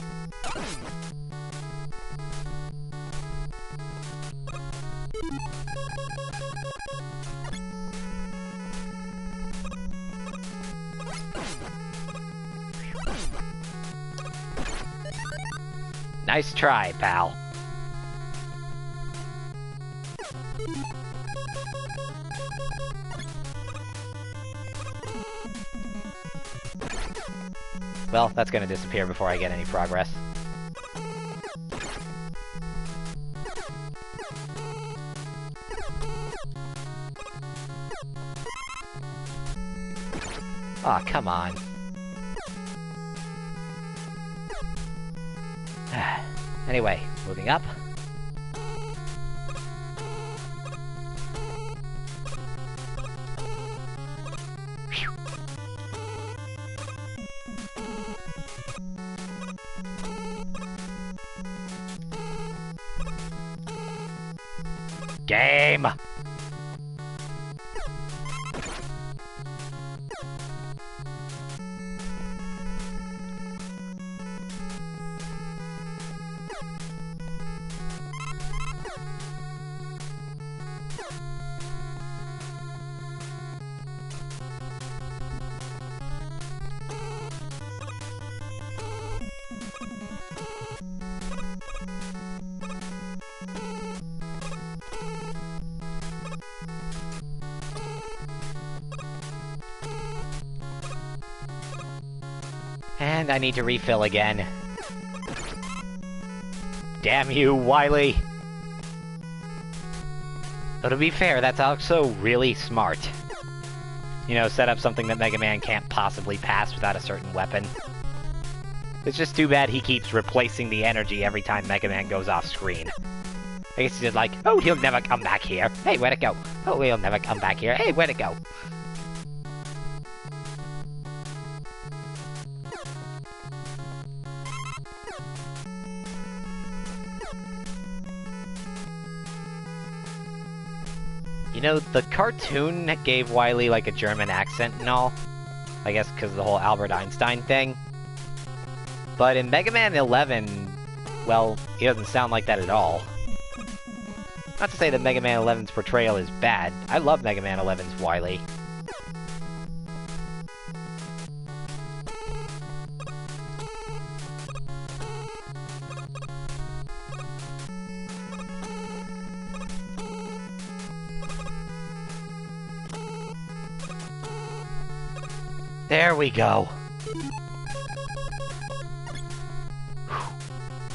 Nice try, pal. Well, that's gonna disappear before I get any progress. Aw, oh, come on. Anyway, moving up. Phew. Game! And I need to refill again. Damn you, Wily! Though to be fair, that's also really smart. You know, set up something that Mega Man can't possibly pass without a certain weapon. It's just too bad he keeps replacing the energy every time Mega Man goes off screen. I guess he's just like, oh, he'll never come back here. Hey, where'd it go? Oh, he'll never come back here. Hey, where'd it go? You know, the cartoon gave Wily, like, a German accent and all. I guess because of the whole Albert Einstein thing. But in Mega Man 11, well, he doesn't sound like that at all. Not to say that Mega Man 11's portrayal is bad. I love Mega Man 11's Wily. There we go.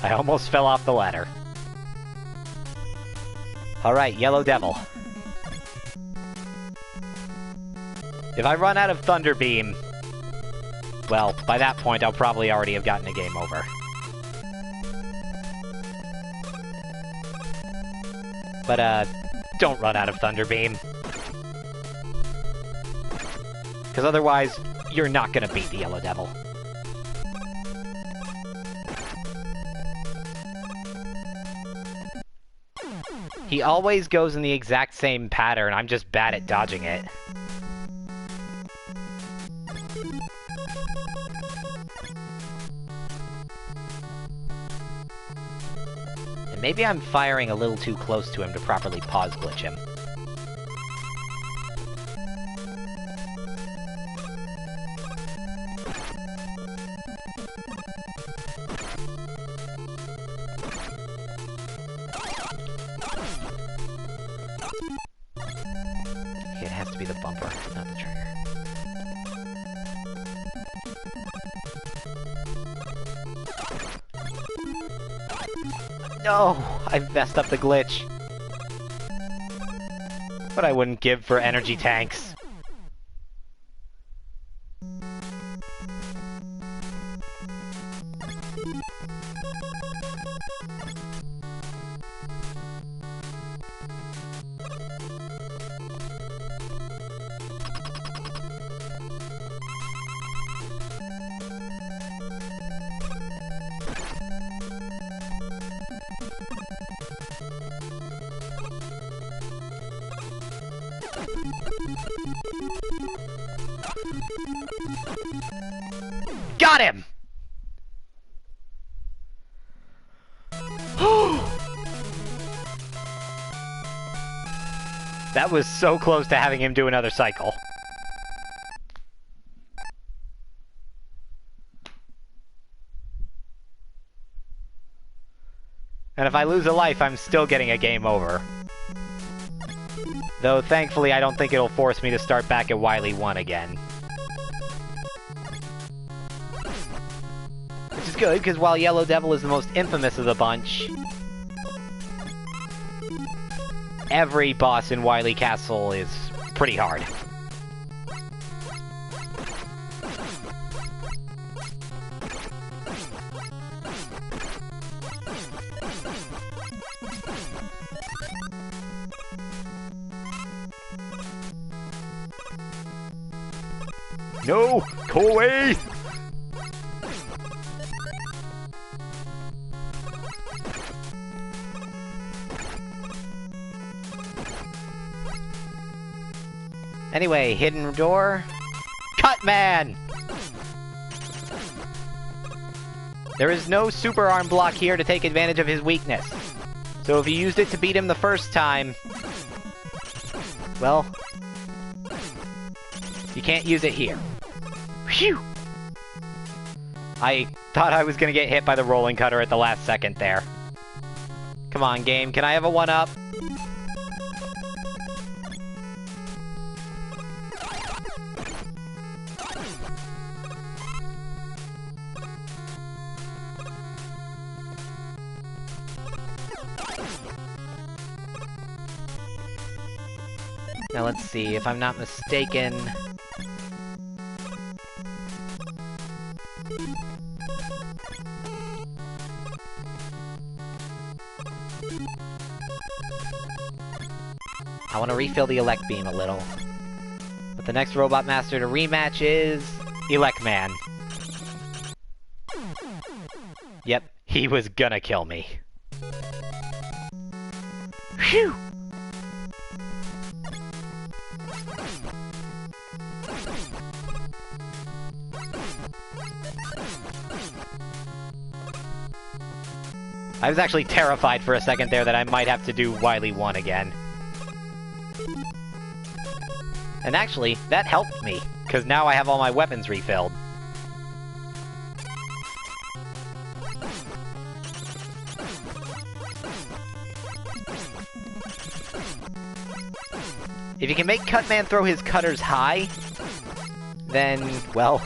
I almost fell off the ladder. Alright, Yellow Devil. If I run out of Thunder Beam, well, by that point I'll probably already have gotten a game over. But, don't run out of Thunder Beam. Because otherwise, you're not gonna beat the Yellow Devil. He always goes in the exact same pattern, I'm just bad at dodging it. And maybe I'm firing a little too close to him to properly pause glitch him. It has to be the bumper, not the trigger. No! I messed up the glitch. What I wouldn't give for energy tanks. Got him! That was so close to having him do another cycle. And if I lose a life, I'm still getting a game over. Though, thankfully, I don't think it'll force me to start back at Wily 1 again. Which is good, because while Yellow Devil is the most infamous of the bunch, every boss in Wily Castle is pretty hard. No! Go away! Anyway, hidden door... Cutman! There is no super arm block here to take advantage of his weakness. So if you used it to beat him the first time... well... you can't use it here. Phew! I thought I was gonna get hit by the rolling cutter at the last second there. Come on, game, can I have a 1-up? Now let's see, if I'm not mistaken... I want to refill the Elect Beam a little. But the next Robot Master to rematch is... Electman. Yep, he was gonna kill me. Phew! I was actually terrified for a second there that I might have to do Wily 1 again. And actually, that helped me, because now I have all my weapons refilled. If you can make Cutman throw his cutters high, then, well...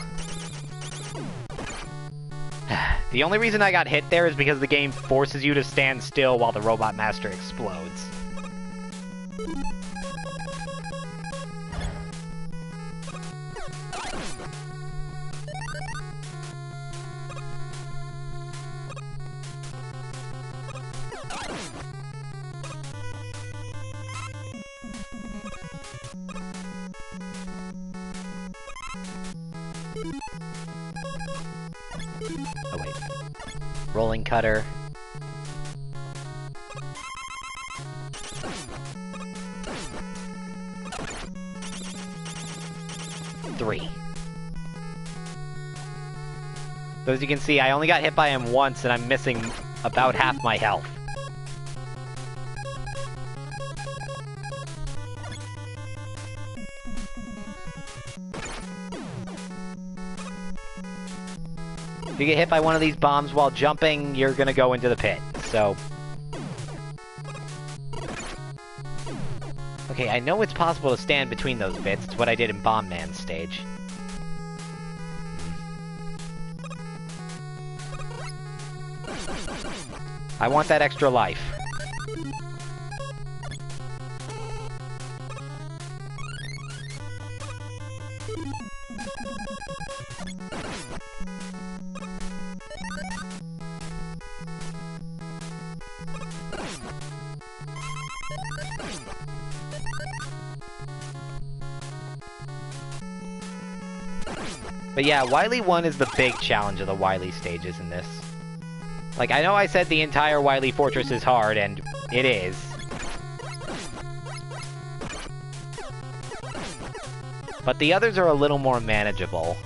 the only reason I got hit there is because the game forces you to stand still while the Robot Master explodes. Oh wait. Rolling cutter. Three. So as you can see, I only got hit by him once and I'm missing about half my health. If you get hit by one of these bombs while jumping, you're gonna go into the pit, so... Okay, I know it's possible to stand between those bits. It's what I did in Bomb Man's stage. I want that extra life. But yeah, Wily 1 is the big challenge of the Wily stages in this. Like, I know I said the entire Wily Fortress is hard, and it is. But the others are a little more manageable.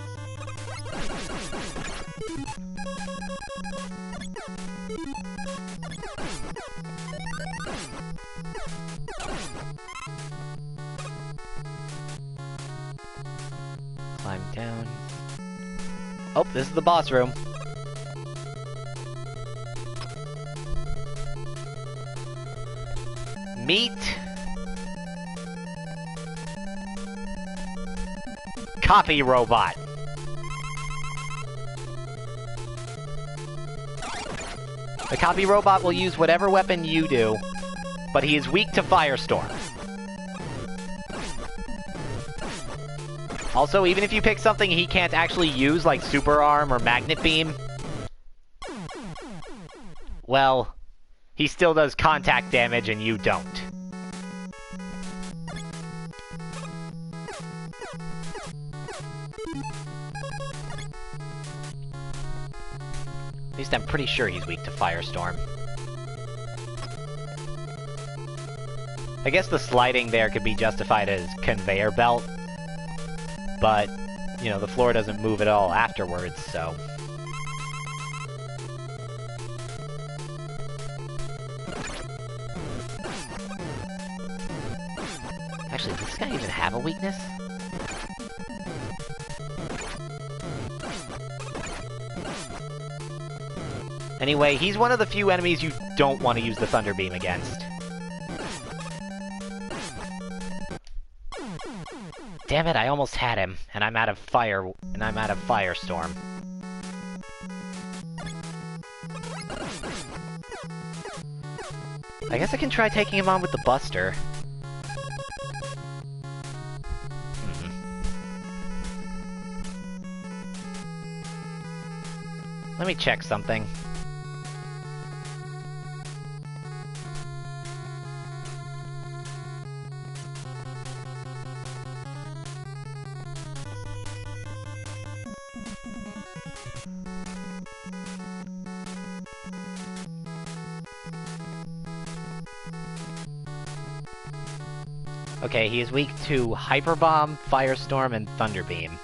Climb down. Oh, this is the boss room. Meet... Copy Robot. The Copy Robot will use whatever weapon you do, but he is weak to Firestorm. Also, even if you pick something he can't actually use, like Super Arm or Magnet Beam, well, he still does contact damage and you don't. At least I'm pretty sure he's weak to Firestorm. I guess the sliding there could be justified as conveyor belt, but, you know, the floor doesn't move at all afterwards, so... Actually, does this guy even have a weakness? Anyway, he's one of the few enemies you don't want to use the Thunder Beam against. Damn it, I almost had him, and I'm out of fire, and I'm out of Firestorm. I guess I can try taking him on with the Buster. Let me check something. Okay, he is weak to Hyper Bomb, Firestorm, and Thunder Beam.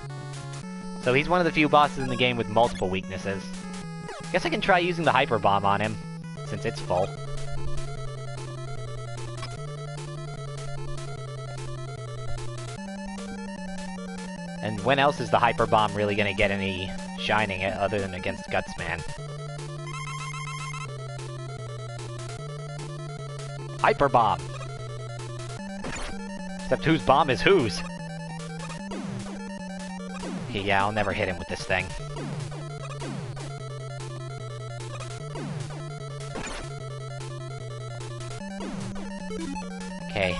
So he's one of the few bosses in the game with multiple weaknesses. Guess I can try using the Hyper Bomb on him, since it's full. And when else is the Hyper Bomb really gonna get any shining other than against Gutsman? Hyper Bomb! Except whose bomb is whose? Yeah, I'll never hit him with this thing. Okay.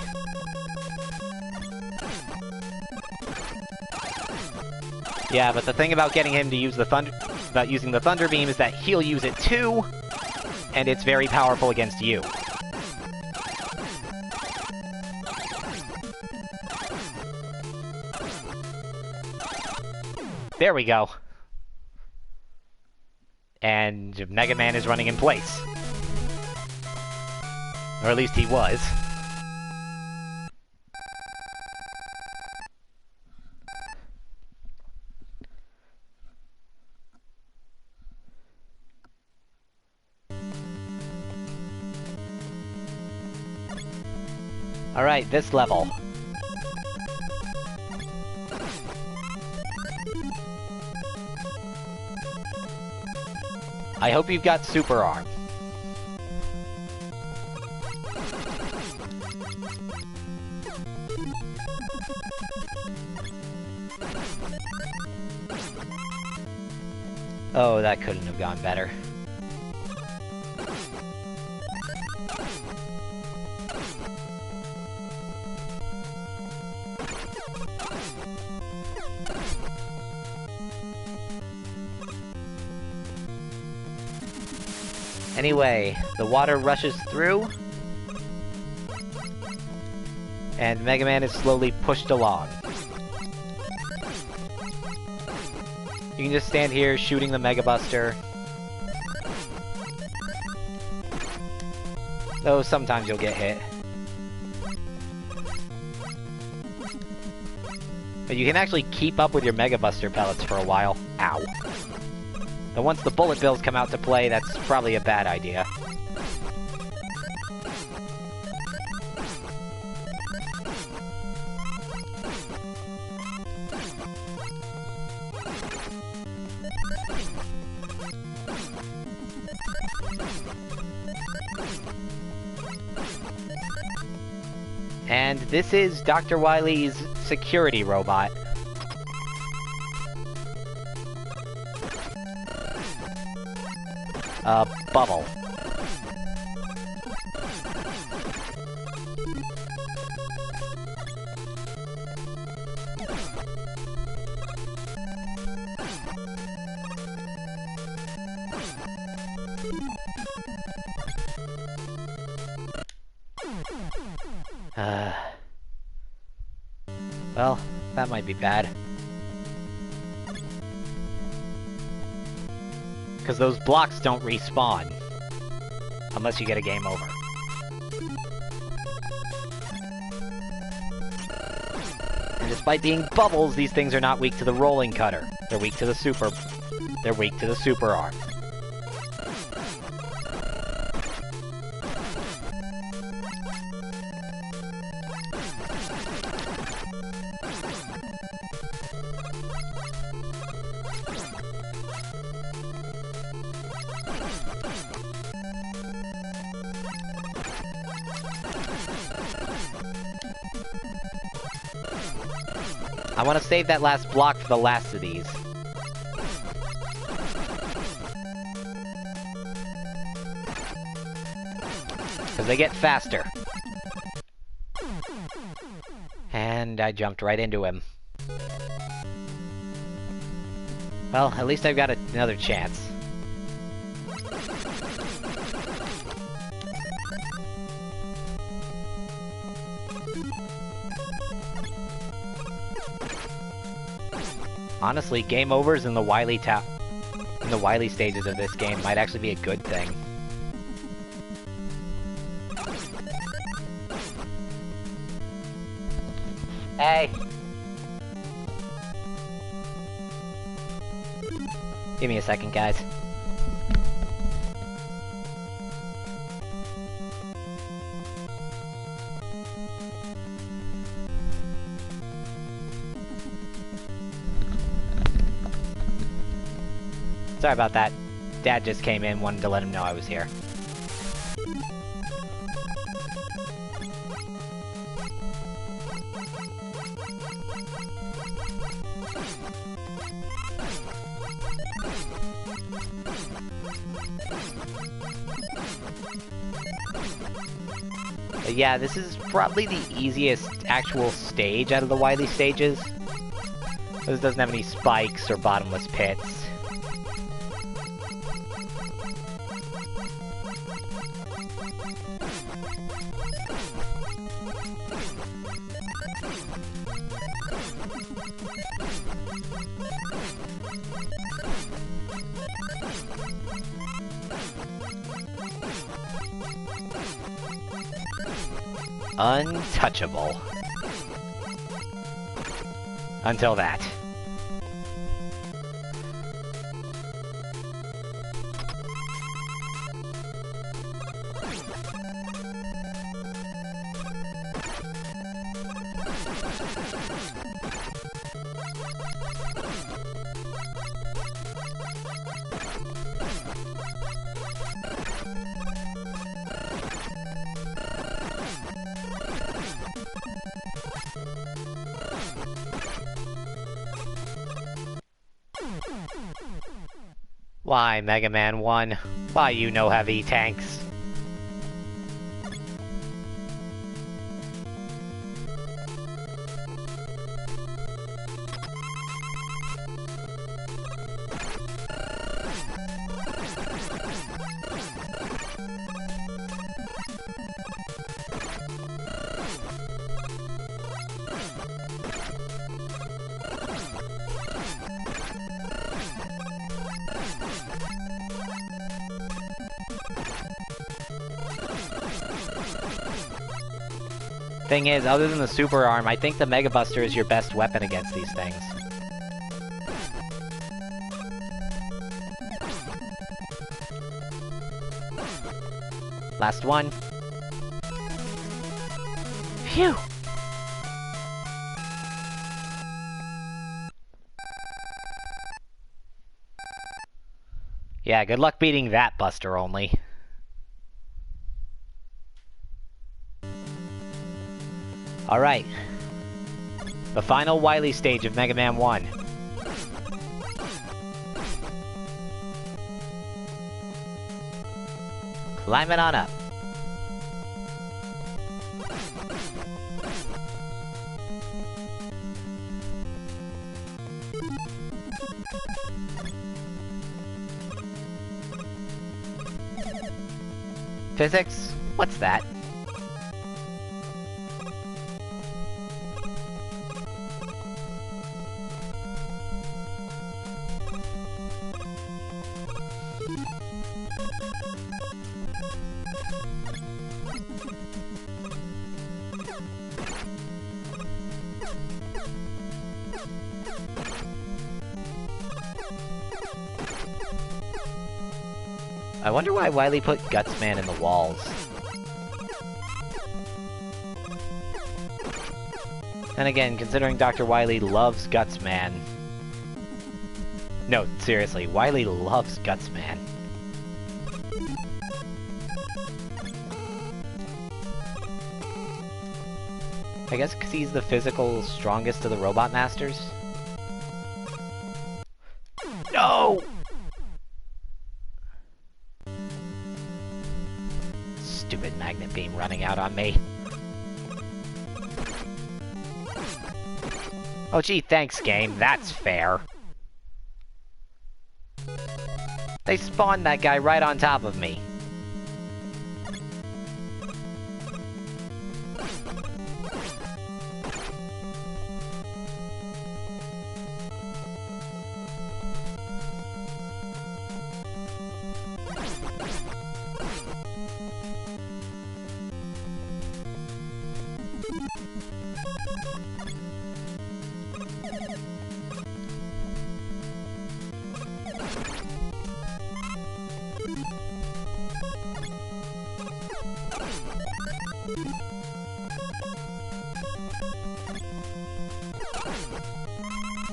Yeah, but the thing about getting him to use the using the Thunder Beam is that he'll use it too, and it's very powerful against you. There we go. And Mega Man is running in place. Or at least he was. Alright, this level. I hope you've got Super Arm. Oh, that couldn't have gone better. Anyway, the water rushes through, and Mega Man is slowly pushed along. You can just stand here shooting the Mega Buster. Though sometimes you'll get hit. But you can actually keep up with your Mega Buster pellets for a while. Ow. But once the bullet bills come out to play, that's probably a bad idea. And this is Dr. Wily's security robot. Bubble. Well, that might be bad. Because those blocks don't respawn. Unless you get a game over. And despite being bubbles, these things are not weak to the rolling cutter. They're weak to the super... They're weak to the super arm. I want to save that last block for the last of these. Because they get faster. And I jumped right into him. Well, at least I've got another chance. Honestly, game overs in the Wily stages of this game might actually be a good thing. Hey! Give me a second, guys. Sorry about that. Dad just came in, wanted to let him know I was here. But yeah, this is probably the easiest actual stage out of the Wily stages. This doesn't have any spikes or bottomless pits. Untouchable. Until that. Why, Mega Man 1? Why you no heavy tanks? Thing is, other than the super arm, I think the Mega Buster is your best weapon against these things. Last one. Phew! Yeah, good luck beating that Buster only. Alright. The final Wily stage of Mega Man 1. Climbing on up. Physics? What's that? I wonder why Wily put Gutsman in the walls. And again, considering Dr. Wily loves Gutsman... No, seriously, Wily loves Gutsman. I guess because he's the physical strongest of the Robot Masters? No! Stupid magnet beam running out on me. Oh gee, thanks game, that's fair. They spawned that guy right on top of me.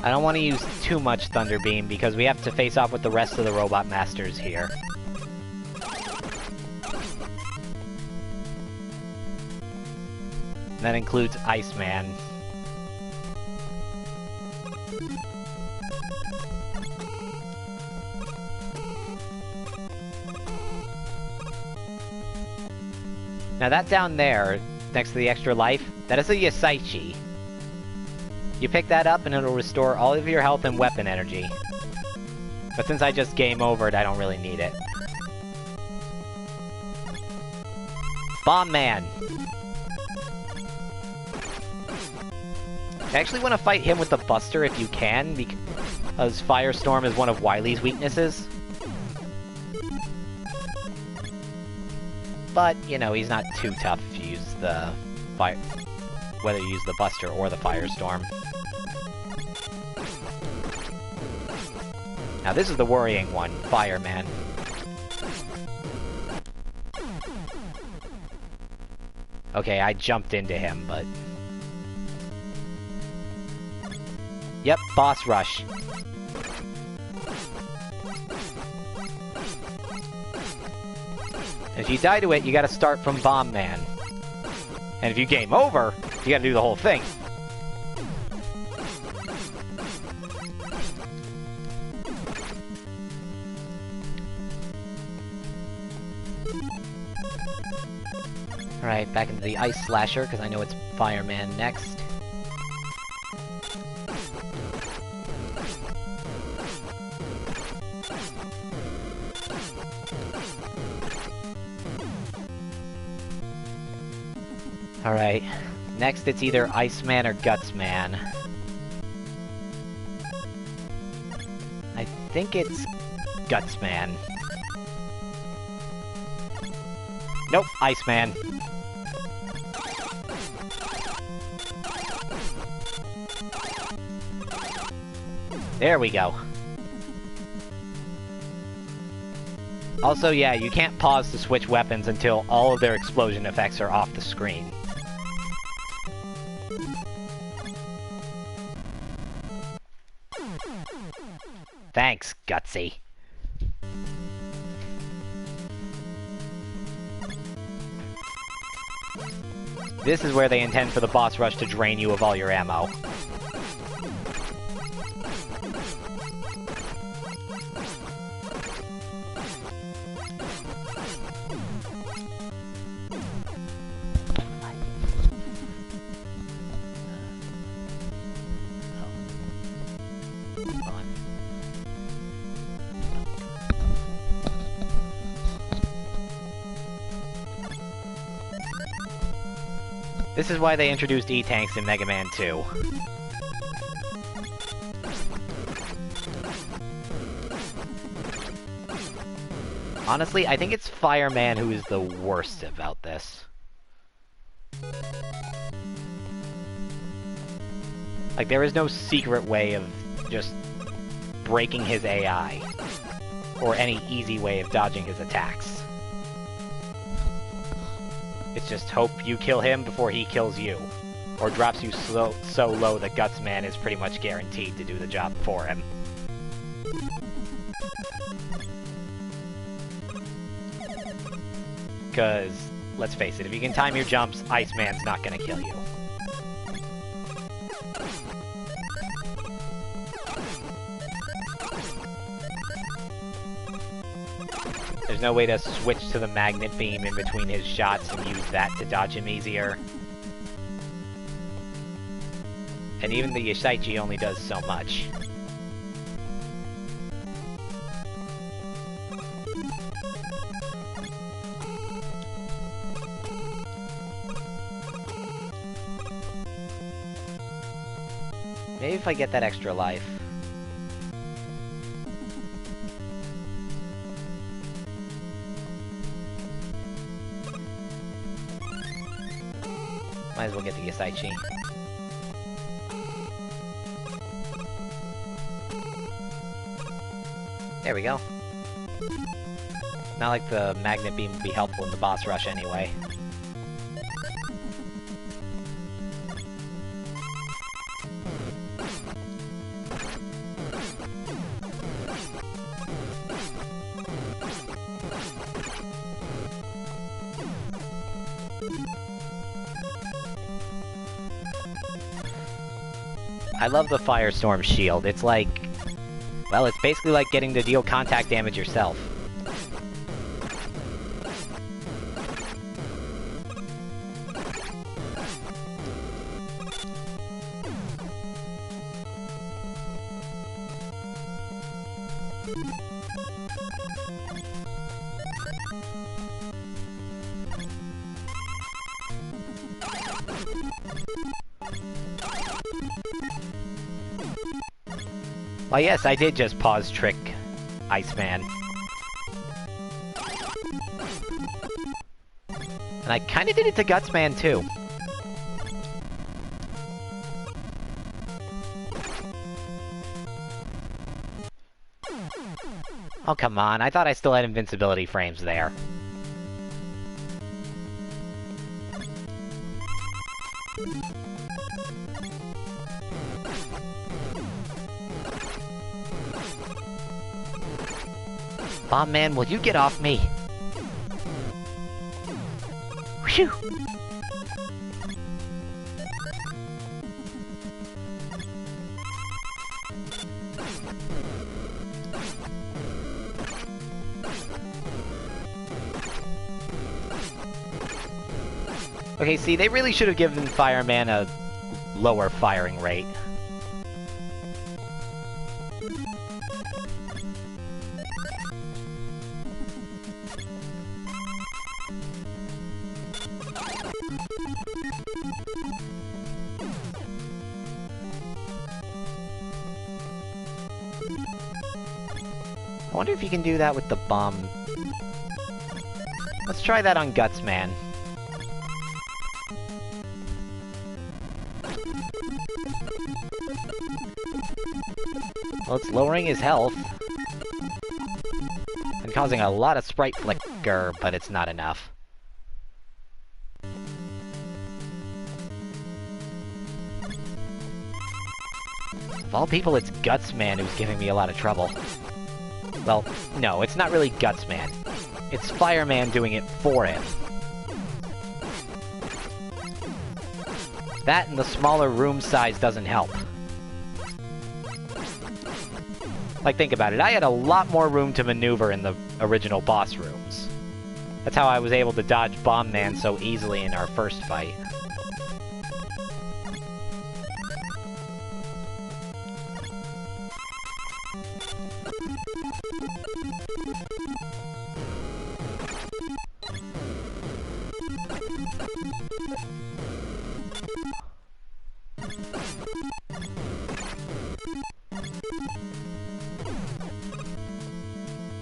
I don't want to use too much Thunder Beam because we have to face off with the rest of the Robot Masters here. That includes Iceman. Now that down there, next to the extra life, that is a Yasaichi. You pick that up and it'll restore all of your health and weapon energy. But since I just game overed, I don't really need it. Bomb Man! I actually want to fight him with the Buster if you can, because Firestorm is one of Wily's weaknesses. But, you know, he's not too tough if you use the whether you use the Buster or the Firestorm. Now this is the worrying one, Fireman. Okay, I jumped into him, but... Yep, boss rush. If you die to it, you gotta start from Bomb Man. And if you game over, you gotta do the whole thing. Alright, back into the Ice Slasher, because I know it's Fireman next. Alright, next it's either Iceman or Gutsman. I think it's Gutsman. Nope, Iceman. There we go. Also, yeah, you can't pause to switch weapons until all of their explosion effects are off the screen. Thanks, Gutsy. This is where they intend for the boss rush to drain you of all your ammo. This is why they introduced E-Tanks in Mega Man 2. Honestly, I think it's Fireman who is the worst about this. Like, there is no secret way of just breaking his AI, or any easy way of dodging his attacks. It's just hope you kill him before he kills you. Or drops you so low that Gutsman is pretty much guaranteed to do the job for him. Because, let's face it, if you can time your jumps, Iceman's not gonna kill you. There's no way to switch to the magnet beam in between his shots and use that to dodge him easier. And even the Yoshichi only does so much. Maybe if I get that extra life. Might as well get the Yoshichi. There we go. Not like the magnet beam would be helpful in the boss rush anyway. I love the Firestorm shield. It's like... well, it's basically like getting to deal contact damage yourself. Well, yes, I did just pause trick Iceman. And I kinda did it to Gutsman, too. Oh, come on, I thought I still had invincibility frames there. Bomb Man, will you get off me? Whew! Okay, see, they really should have given Fireman a lower firing rate. I wonder if you can do that with the bomb. Let's try that on Gutsman. Well, it's lowering his health. And causing a lot of sprite flicker, but it's not enough. Of all people, it's Gutsman who's giving me a lot of trouble. Well, no, it's not really Gutsman. It's Fireman doing it for him. That and the smaller room size doesn't help. Like, think about it. I had a lot more room to maneuver in the original boss rooms. That's how I was able to dodge Bomb Man so easily in our first fight.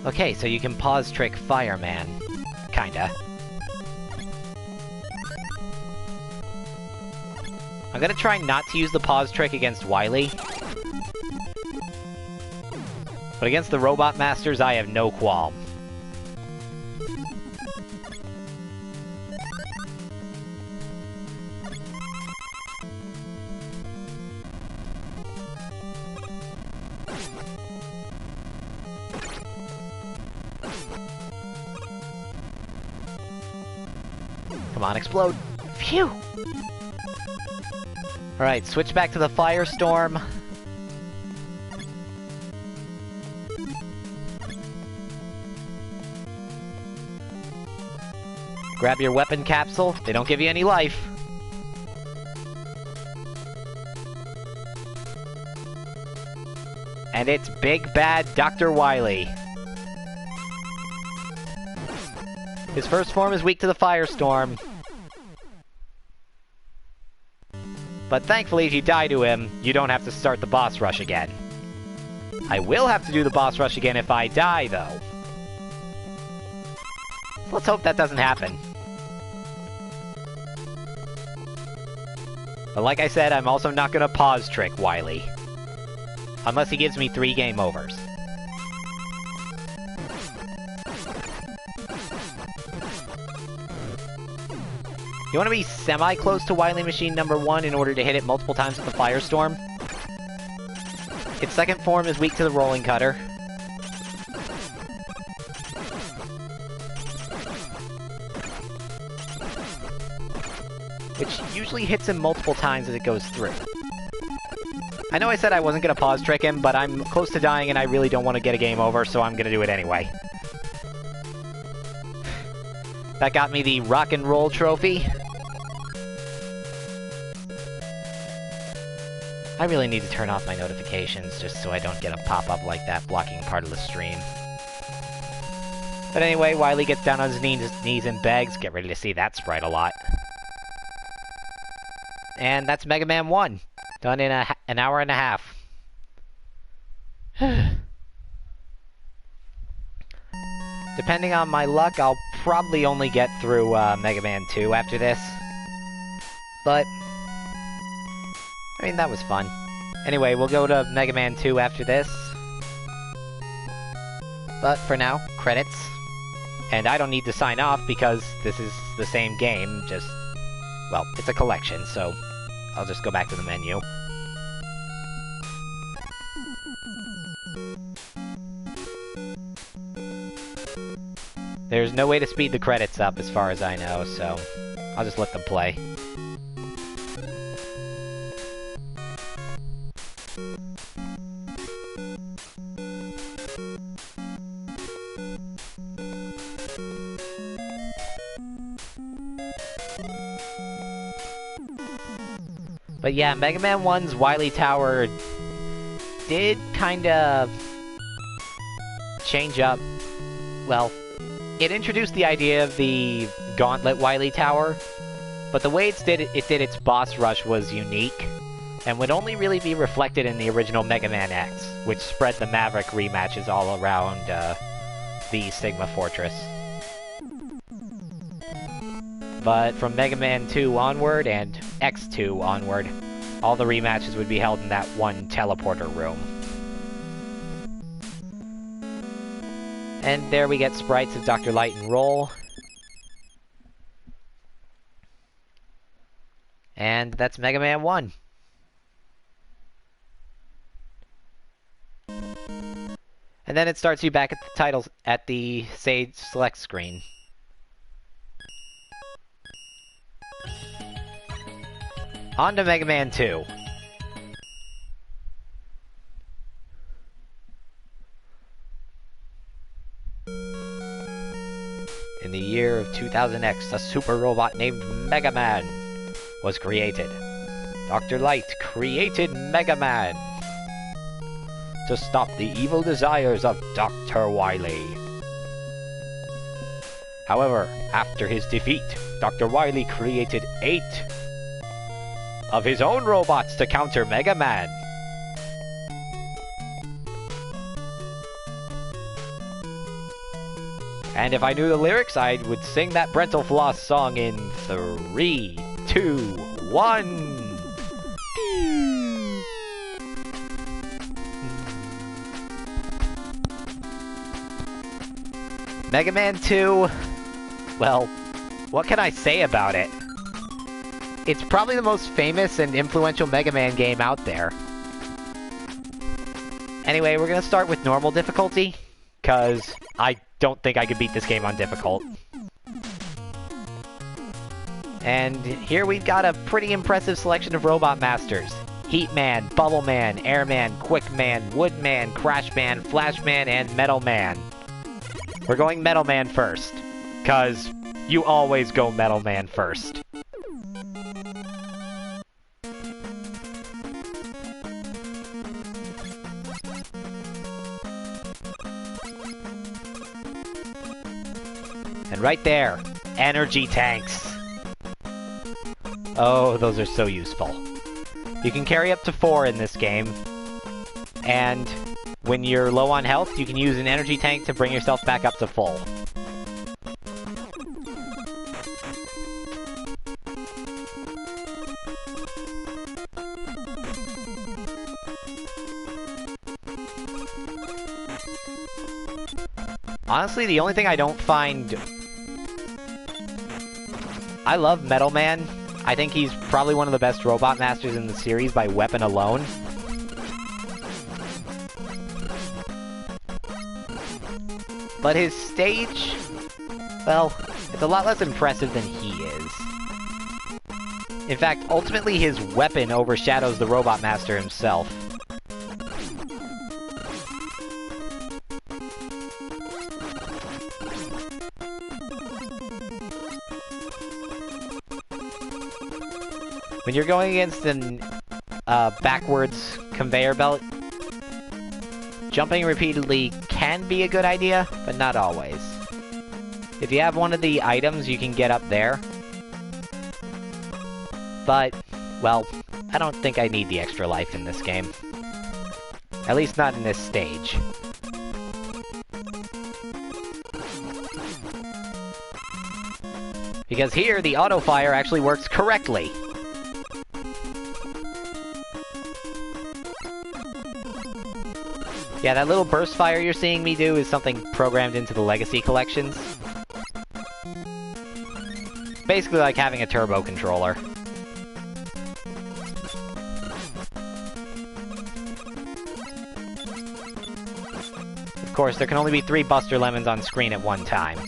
Okay, so you can pause trick Fireman. Kinda. I'm gonna try not to use the pause trick against Wily. But against the Robot Masters, I have no qualm. Come on, explode. Phew! Alright, switch back to the Firestorm. Grab your weapon capsule. They don't give you any life. And it's Big Bad Dr. Wily. His first form is weak to the Firestorm. But thankfully, if you die to him, you don't have to start the boss rush again. I will have to do the boss rush again if I die, though. Let's hope that doesn't happen. But like I said, I'm also not gonna pause trick Wily. Unless he gives me 3 game overs. You want to be semi-close to Wily Machine number 1 in order to hit it multiple times with the Firestorm. Its second form is weak to the Rolling Cutter. Which usually hits him multiple times as it goes through. I know I said I wasn't going to pause trick him, but I'm close to dying and I really don't want to get a game over, so I'm going to do it anyway. That got me the Rock and Roll trophy. I really need to turn off my notifications just so I don't get a pop-up like that blocking part of the stream. But anyway, Wily gets down on his knees and begs. Get ready to see that sprite a lot. And that's Mega Man 1. Done in an hour and a half. Depending on my luck, I'll probably only get through Mega Man 2 after this. But I mean, that was fun. Anyway, we'll go to Mega Man 2 after this. But for now, credits. And I don't need to sign off because this is the same game, just... well, it's a collection, so I'll just go back to the menu. There's no way to speed the credits up as far as I know, so I'll just let them play. But yeah, Mega Man 1's Wily Tower did kinda change up, well, it introduced the idea of the Gauntlet Wily Tower, but the way it did its boss rush was unique, and would only really be reflected in the original Mega Man X, which spread the Maverick rematches all around the Sigma Fortress. But from Mega Man 2 onward, and X2 onward, all the rematches would be held in that one teleporter room. And there we get sprites of Dr. Light and Roll. And that's Mega Man 1. And then it starts you back at the titles at the Sage Select screen. On to Mega Man 2. In the year of 2000X, a super robot named Mega Man was created. Dr. Light created Mega Man to stop the evil desires of Dr. Wily. However, after his defeat, Dr. Wily created 8 of his own robots to counter Mega Man. And if I knew the lyrics, I would sing that Brental Floss song in 3, 2, 1. Mega Man 2, well, what can I say about it? It's probably the most famous and influential Mega Man game out there. Anyway, we're gonna start with normal difficulty, because I don't think I could beat this game on difficult. And here we've got a pretty impressive selection of Robot Masters. Heat Man, Bubble Man, Air Man, Quick Man, Wood Man, Crash Man, Flash Man, and Metal Man. We're going Metal Man first, because you always go Metal Man first. And right there, energy tanks. Oh, those are so useful. You can carry up to 4 in this game, and when you're low on health, you can use an energy tank to bring yourself back up to full. Honestly, the only thing I don't find... I love Metal Man. I think he's probably one of the best Robot Masters in the series by weapon alone. But his stage... well, it's a lot less impressive than he is. In fact, ultimately his weapon overshadows the Robot Master himself. When you're going against an backwards conveyor belt, jumping repeatedly can be a good idea, but not always. If you have one of the items, you can get up there. But, well, I don't think I need the extra life in this game. At least not in this stage. Because here, the auto-fire actually works correctly. Yeah, that little burst fire you're seeing me do is something programmed into the Legacy collections. Basically like having a turbo controller. Of course, there can only be 3 Buster Lemons on screen at one time.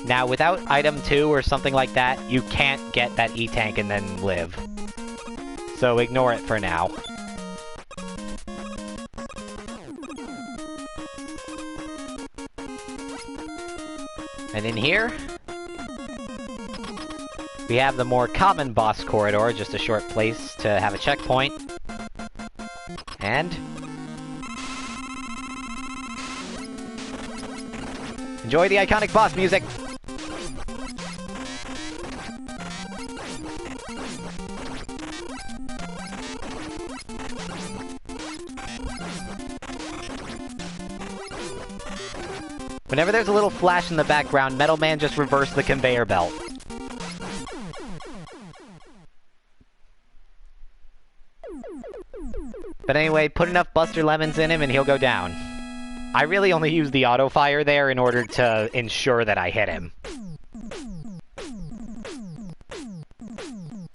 Now, without item 2 or something like that, you can't get that E-Tank and then live. So ignore it for now. And in here, we have the more common boss corridor, just a short place to have a checkpoint. And enjoy the iconic boss music! Whenever there's a little flash in the background, Metal Man just reversed the conveyor belt. But anyway, put enough Buster Lemons in him and he'll go down. I really only used the auto-fire there in order to ensure that I hit him.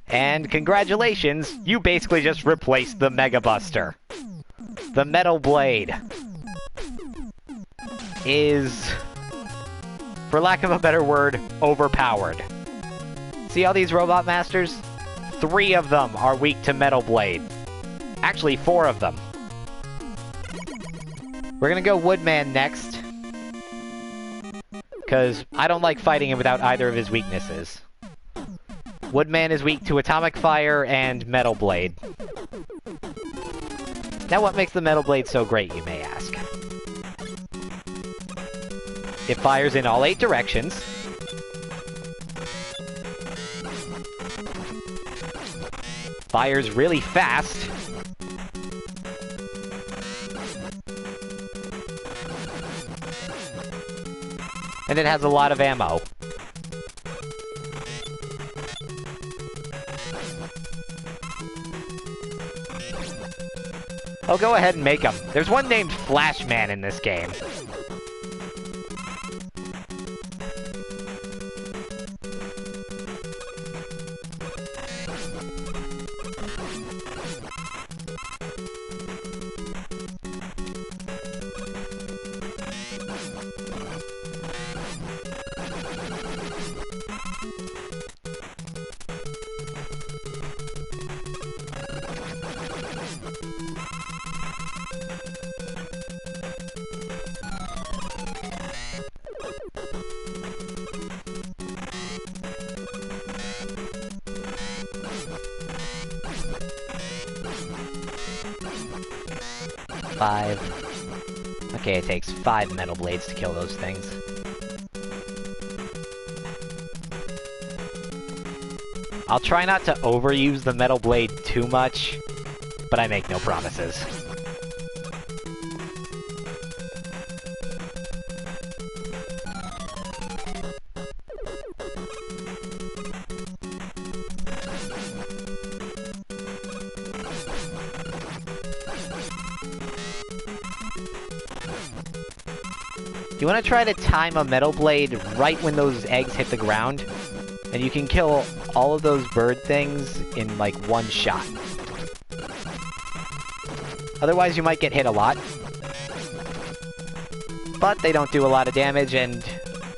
And congratulations, you basically just replaced the Mega Buster. The Metal Blade is, for lack of a better word, overpowered. See all these Robot Masters? 3 of them are weak to Metal Blade. Actually, 4 of them. We're gonna go Woodman next. Because I don't like fighting him without either of his weaknesses. Woodman is weak to Atomic Fire and Metal Blade. Now what makes the Metal Blade so great, you may ask? It fires in all 8 directions. Fires really fast. And it has a lot of ammo. Oh, go ahead and make him. There's one named Flashman in this game. Okay, it takes 5 Metal Blades to kill those things. I'll try not to overuse the Metal Blade too much, but I make no promises. You want to try to time a Metal Blade right when those eggs hit the ground, and you can kill all of those bird things in, like, one shot. Otherwise, you might get hit a lot. But they don't do a lot of damage, and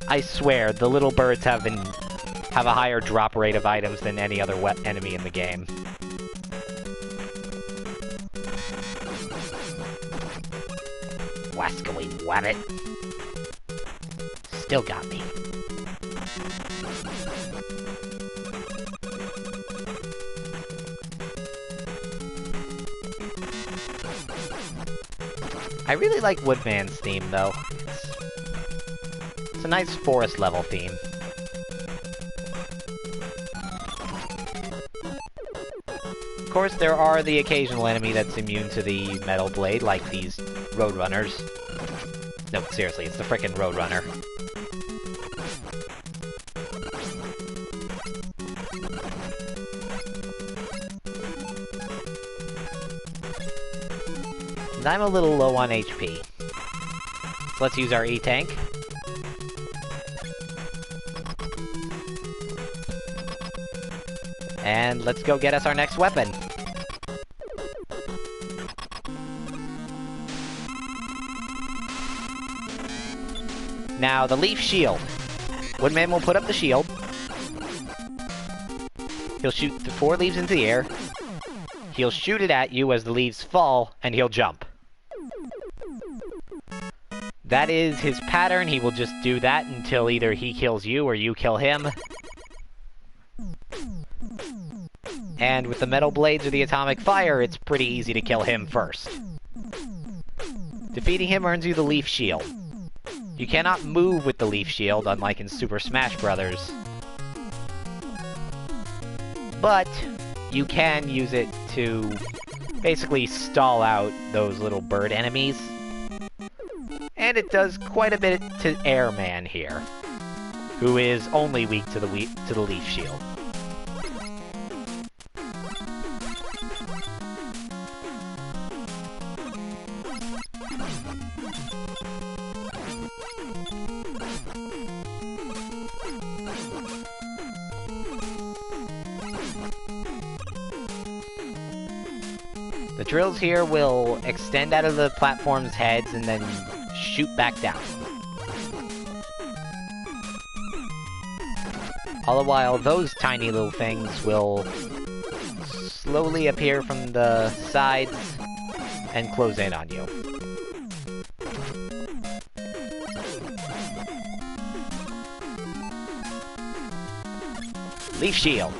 I swear, the little birds have a higher drop rate of items than any other enemy in the game. Wascally Wabbit. Still got me. I really like Woodman's theme, though. It's a nice forest level theme. Of course, there are the occasional enemy that's immune to the Metal Blade, like these Roadrunners. No, seriously, it's the frickin' Roadrunner. And I'm a little low on HP. So let's use our E-Tank. And let's go get us our next weapon. Now, the Leaf Shield. Woodman will put up the shield. He'll shoot the 4 leaves into the air. He'll shoot it at you as the leaves fall, and he'll jump. That is his pattern. He will just do that until either he kills you or you kill him. And with the Metal Blades or the Atomic Fire, it's pretty easy to kill him first. Defeating him earns you the Leaf Shield. You cannot move with the Leaf Shield, unlike in Super Smash Bros. But you can use it to basically stall out those little bird enemies. And it does quite a bit to Airman here, who is only weak to the Leaf Shield. The drills here will extend out of the platform's heads and then shoot back down. All the while, those tiny little things will slowly appear from the sides and close in on you. Leaf Shield.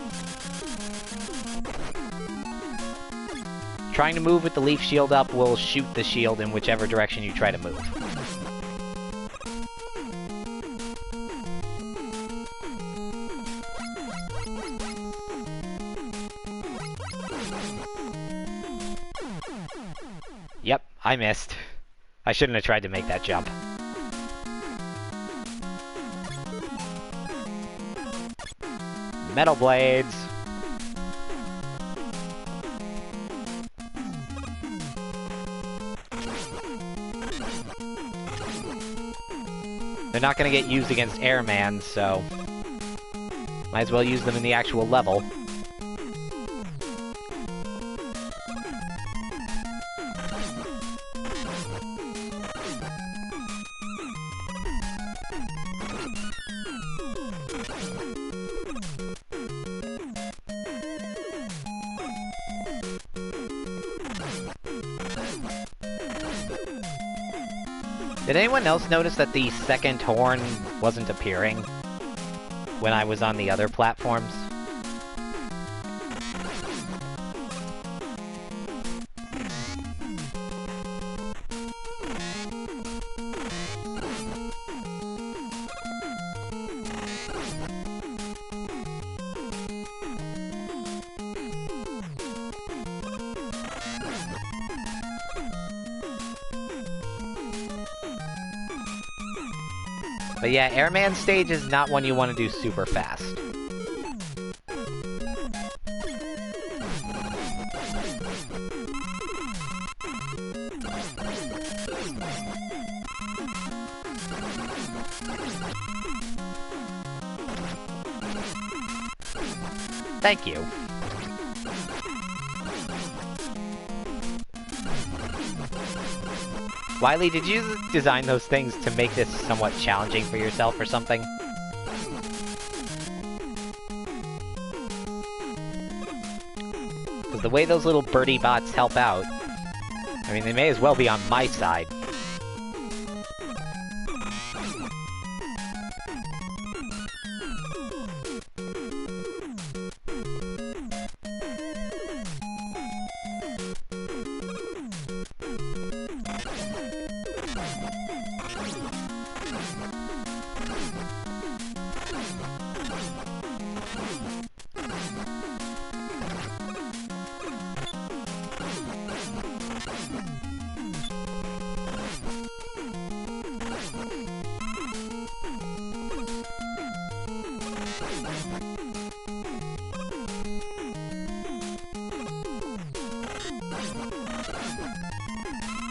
Trying to move with the Leaf Shield up will shoot the shield in whichever direction you try to move. Yep, I missed. I shouldn't have tried to make that jump. Metal Blades. They're not going to get used against Airman, so might as well use them in the actual level. Did anyone else notice that the second horn wasn't appearing when I was on the other platforms? But yeah, Airman stage is not one you want to do super fast. Thank you. Wily, did you design those things to make this somewhat challenging for yourself or something? Because the way those little birdie bots help out, I mean, they may as well be on my side.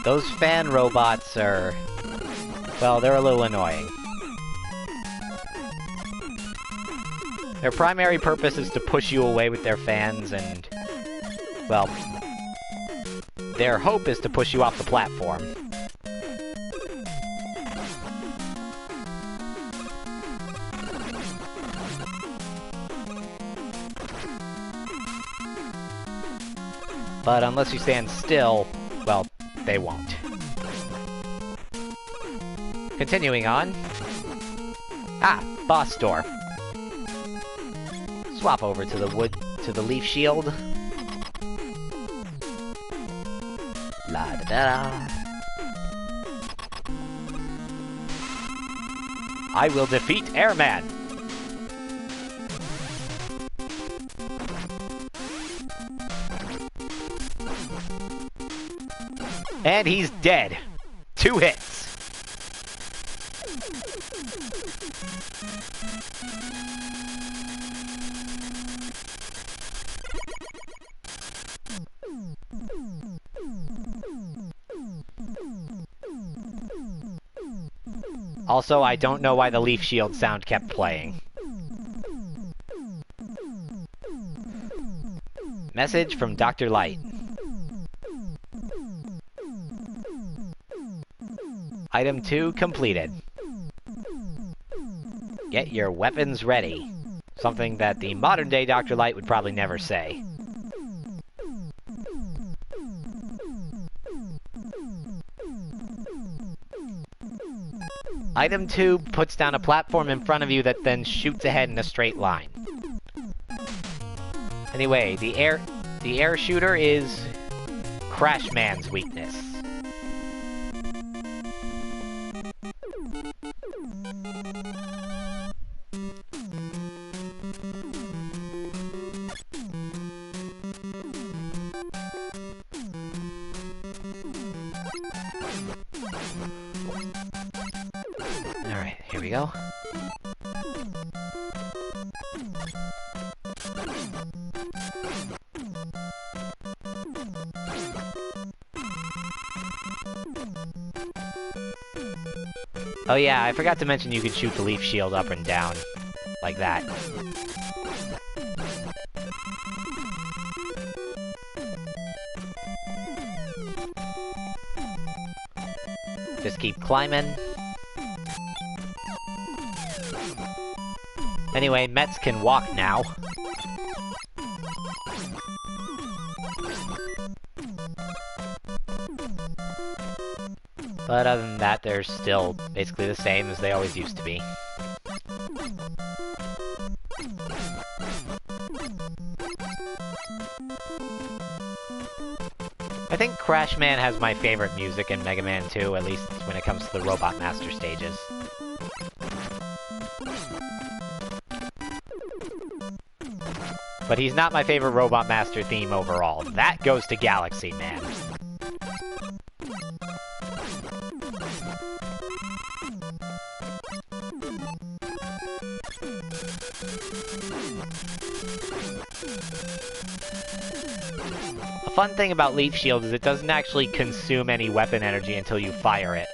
Those fan robots are... well, they're a little annoying. Their primary purpose is to push you away with their fans and... well... their hope is to push you off the platform. But unless you stand still, well, they won't. Continuing on. Ah, boss door. Swap over to the Leaf Shield. La da da. I will defeat Airman. And he's dead. 2 hits. Also, I don't know why the Leaf Shield sound kept playing. Message from Dr. Light. Item 2 completed. Get your weapons ready. Something that the modern-day Dr. Light would probably never say. Item 2 puts down a platform in front of you that then shoots ahead in a straight line. Anyway, the air shooter is Crash Man's weakness. Alright, here we go. Oh yeah, I forgot to mention you could shoot the leaf shield up and down, like that. Just keep climbing. Anyway, Mets can walk now. But other than that, they're still basically the same as they always used to be. I think Crash Man has my favorite music in Mega Man 2, at least when it comes to the Robot Master stages. But he's not my favorite Robot Master theme overall. That goes to Galaxy Man. A fun thing about Leaf Shield is it doesn't actually consume any weapon energy until you fire it.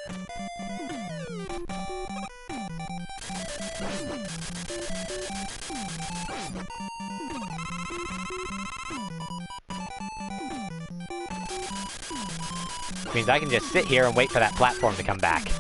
Which means I can just sit here and wait for that platform to come back.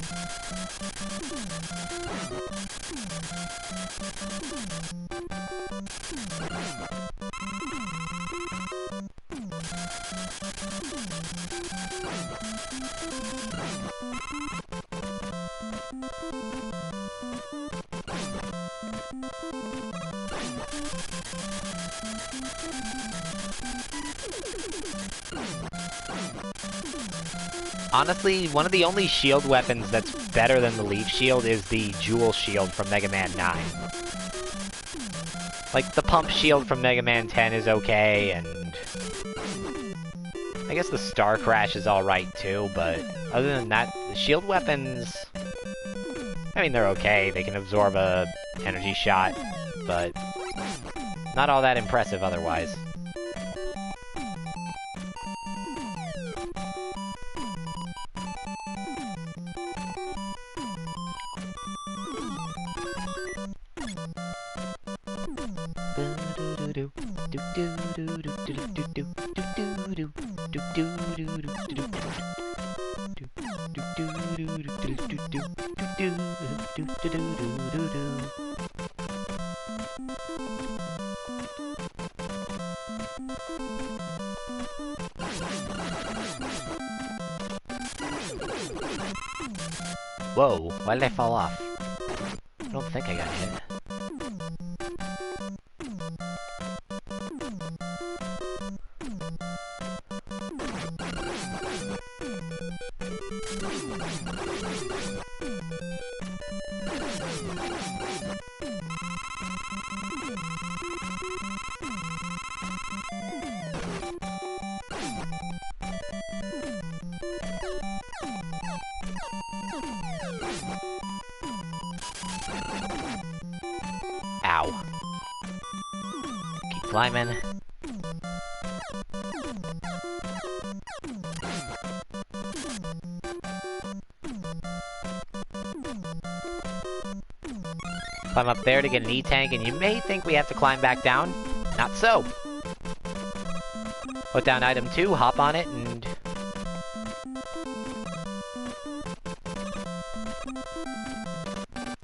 Honestly, one of the only shield weapons that's better than the Leaf Shield is the Jewel Shield from Mega Man 9. Like, the Pump Shield from Mega Man 10 is okay, and I guess the Star Crash is alright too, but other than that, the shield weapons, I mean, they're okay. They can absorb a energy shot, but not all that impressive otherwise. Whoa, why did I fall off? I don't think I got hit. Ow. Keep climbing. Climb up there to get an E-Tank, and you may think we have to climb back down. Not so. Put down item 2, hop on it, and...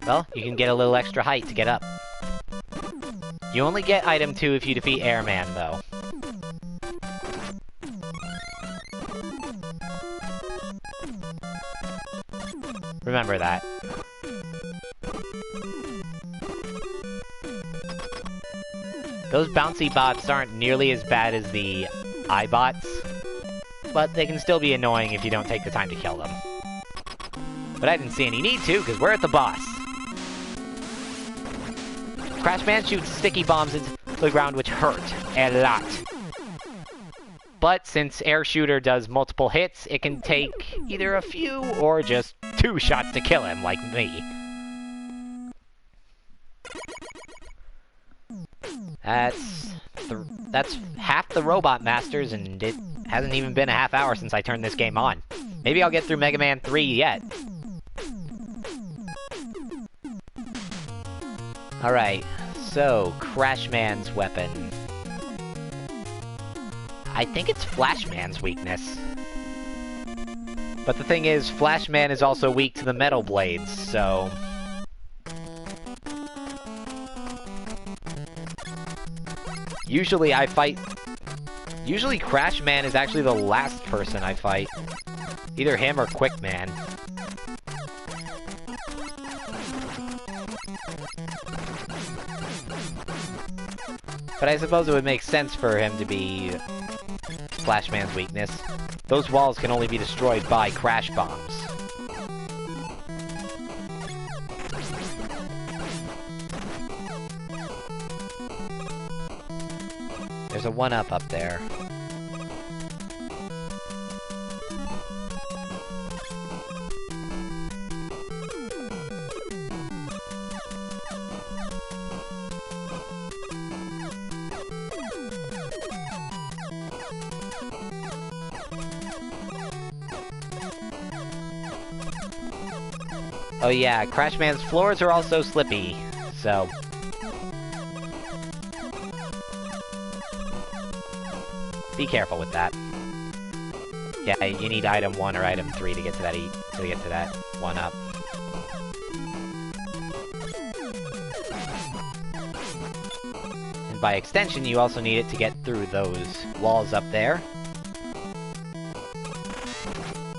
well, you can get a little extra height to get up. You only get item 2 if you defeat Airman, though. Remember that. Those bouncy bots aren't nearly as bad as the iBots, but they can still be annoying if you don't take the time to kill them. But I didn't see any need to, because we're at the boss. Crashman shoots sticky bombs into the ground, which hurt a lot. But since Air Shooter does multiple hits, it can take either a few or just 2 shots to kill him, like me. That's half the Robot Masters, and it hasn't even been a half hour since I turned this game on. Maybe I'll get through Mega Man 3 yet. Alright, so, Crashman's weapon. I think it's Flashman's weakness. But the thing is, Flashman is also weak to the metal blades, so... Usually Crashman is actually the last person I fight. Either him or Quickman. But I suppose it would make sense for him to be Flashman's weakness. Those walls can only be destroyed by crash bombs. There's a 1-up up there. Oh yeah, Crashman's floors are also slippy, so... be careful with that. Yeah, you need item 1 or item 3 to get to that 1-up. And by extension, you also need it to get through those walls up there.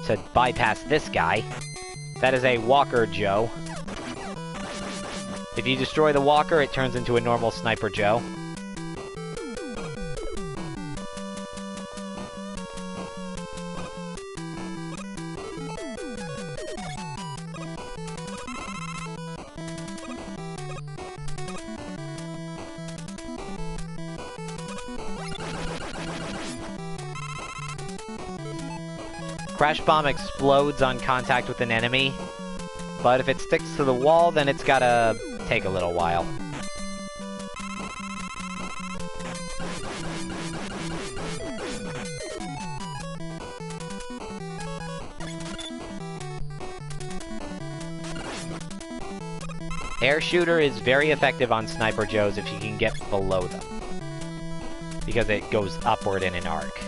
To bypass this guy. That is a Walker Joe. If you destroy the Walker, it turns into a normal Sniper Joe. Crash Bomb explodes on contact with an enemy, but if it sticks to the wall, then it's gotta take a little while. Air Shooter is very effective on Sniper Joes if you can get below them, because it goes upward in an arc.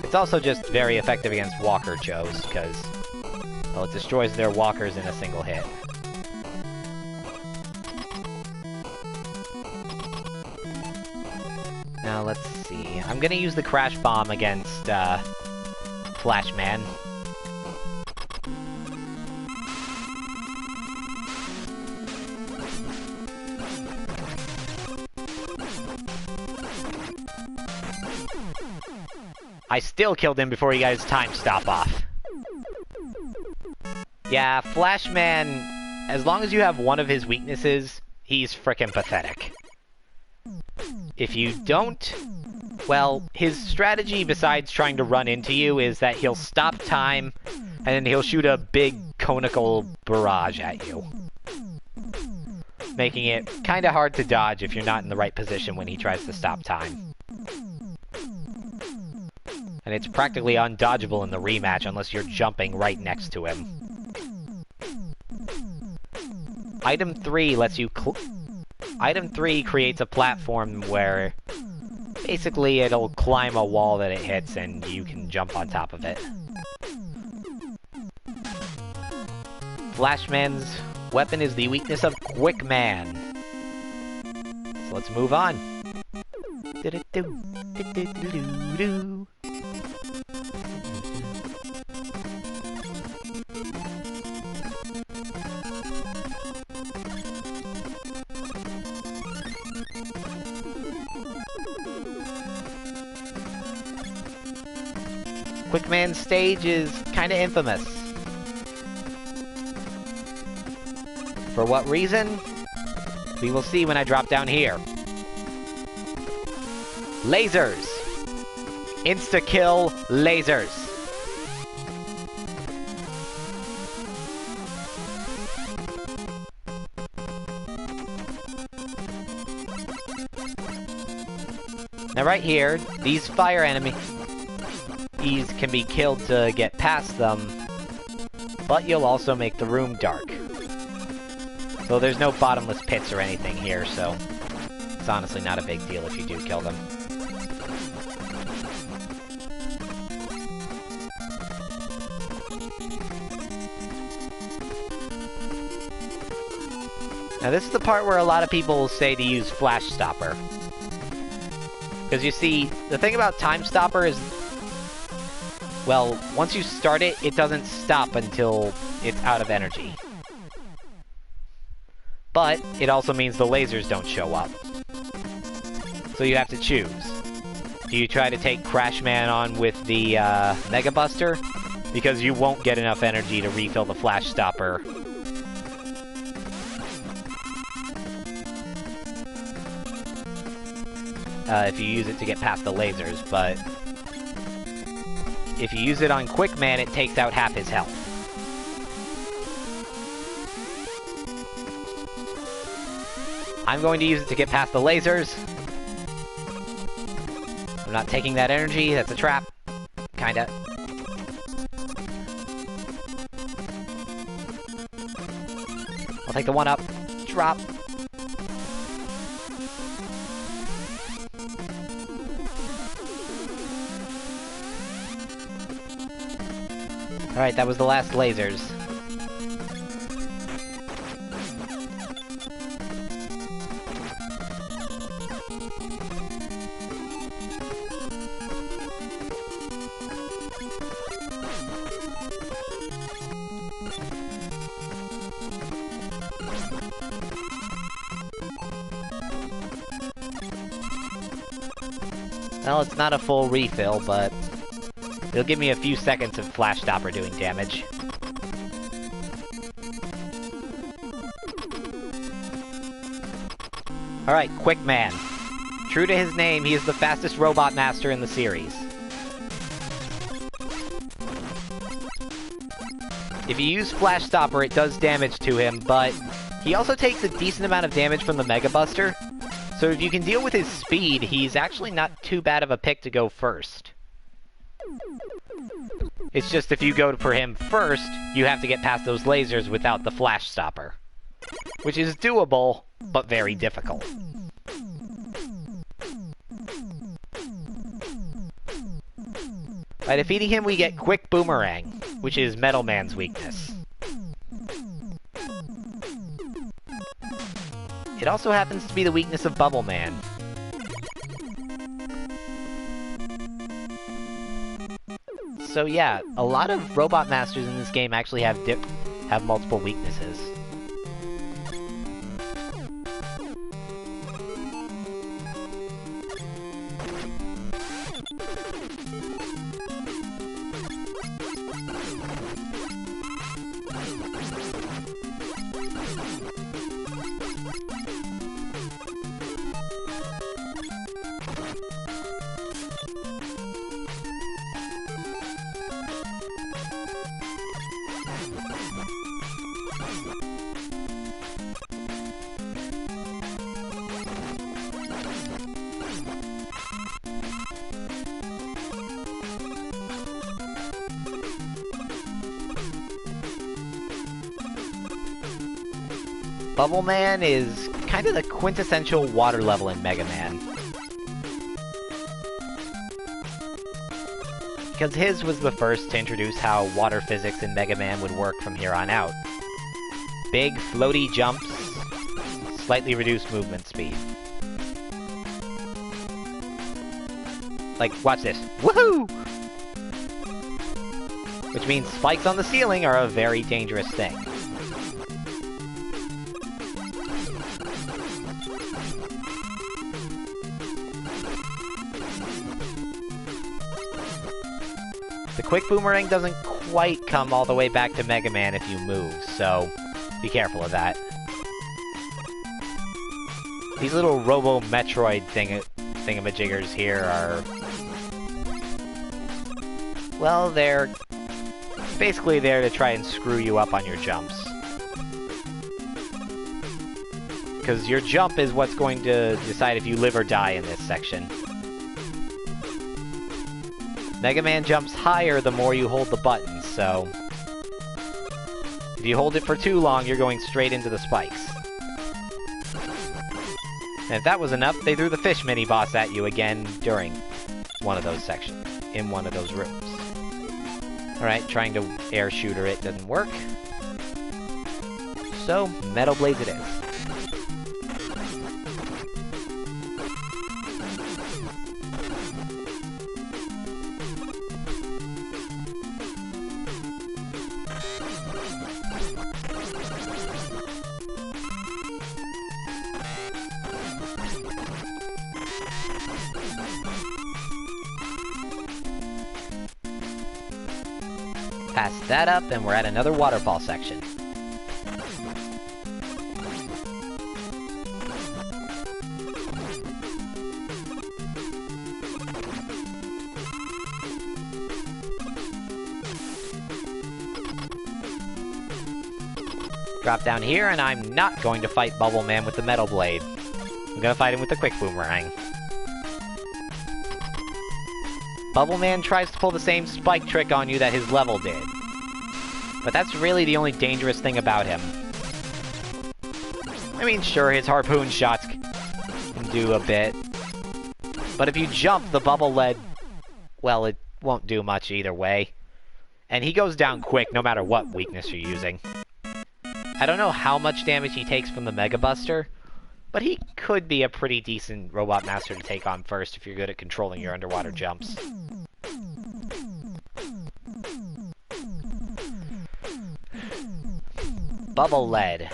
It's also just very effective against Walker Joes, because, well, it destroys their walkers in a single hit. Now, let's see. I'm gonna use the Crash Bomb against, Flashman. I still killed him before he got his time stop off. Yeah, Flashman, as long as you have one of his weaknesses, he's frickin' pathetic. If you don't, well, his strategy besides trying to run into you is that he'll stop time, and then he'll shoot a big conical barrage at you. Making it kinda hard to dodge if you're not in the right position when he tries to stop time. And it's practically undodgeable in the rematch unless you're jumping right next to him. Item 3 lets you Item 3 creates a platform where basically it'll climb a wall that it hits and you can jump on top of it. Flashman's weapon is the weakness of Quickman. So let's move on. Quickman's stage is kinda infamous. For what reason? We will see when I drop down here. Lasers! Insta-kill lasers! Now right here, these fire enemies can be killed to get past them, but you'll also make the room dark. So there's no bottomless pits or anything here, so it's honestly not a big deal if you do kill them. Now this is the part where a lot of people say to use Flash Stopper. Because you see, the thing about Time Stopper is, well, once you start it, it doesn't stop until it's out of energy. But it also means the lasers don't show up. So you have to choose. Do you try to take Crashman on with the Mega Buster? Because you won't get enough energy to refill the Flash Stopper. If you use it to get past the lasers, but if you use it on Quickman, it takes out half his health. I'm going to use it to get past the lasers. I'm not taking that energy, that's a trap. Kinda. I'll take the one up. Drop. Alright, that was the last lasers. Well, it's not a full refill, but it'll give me a few seconds of Flash Stopper doing damage. Alright, Quickman. True to his name, he is the fastest robot master in the series. If you use Flash Stopper, it does damage to him, but he also takes a decent amount of damage from the Mega Buster. So if you can deal with his speed, he's actually not too bad of a pick to go first. It's just if you go for him first, you have to get past those lasers without the Flash Stopper. Which is doable, but very difficult. By defeating him, we get Quick Boomerang, which is Metal Man's weakness. It also happens to be the weakness of Bubble Man. So yeah, a lot of Robot Masters in this game actually have multiple weaknesses. Bubble Man is kind of the quintessential water level in Mega Man. Because his was the first to introduce how water physics in Mega Man would work from here on out. Big, floaty jumps, slightly reduced movement speed. Like, watch this. Woohoo! Which means spikes on the ceiling are a very dangerous thing. The quick boomerang doesn't quite come all the way back to Mega Man if you move, so be careful of that. These little Robo-Metroid thingamajiggers here are... well, they're basically there to try and screw you up on your jumps. Because your jump is what's going to decide if you live or die in this section. Mega Man jumps higher the more you hold the button, so... if you hold it for too long, you're going straight into the spikes. And if that was enough, they threw the fish mini-boss at you again during one of those sections, in one of those rooms. Alright, trying to air shooter it doesn't work. So, Metal Blades it is. Pass that up, and we're at another waterfall section. Drop down here, and I'm not going to fight Bubble Man with the Metal Blade. I'm gonna fight him with the Quick Boomerang. Bubble Man tries to pull the same spike trick on you that his level did. But that's really the only dangerous thing about him. I mean, sure, his harpoon shots can do a bit. But if you jump, the bubble lead, well, it won't do much either way. And he goes down quick no matter what weakness you're using. I don't know how much damage he takes from the Mega Buster, but he could be a pretty decent Robot Master to take on first if you're good at controlling your underwater jumps. Bubble Lead.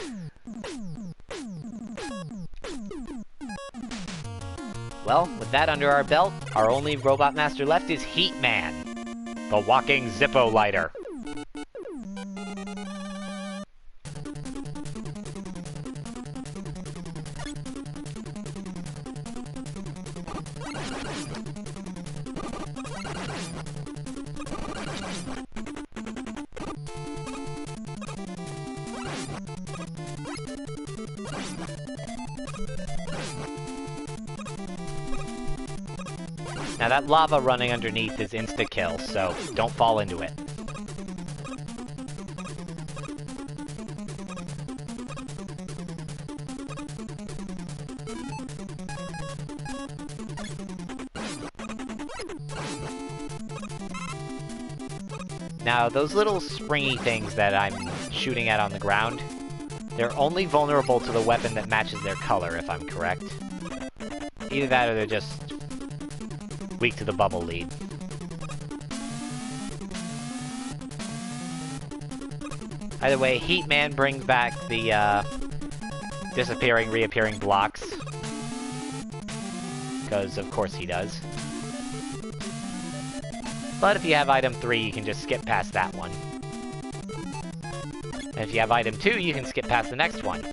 Well, with that under our belt, our only Robot Master left is Heat Man, the walking Zippo lighter. Now that lava running underneath is insta-kill, so don't fall into it. Now, those little springy things that I'm shooting at on the ground, they're only vulnerable to the weapon that matches their color, if I'm correct. Either that or they're just weak to the bubble lead. Either way, Heat Man brings back the disappearing, reappearing blocks. Because of course he does. But if you have item 3, you can just skip past that one. And if you have item 2, you can skip past the next one.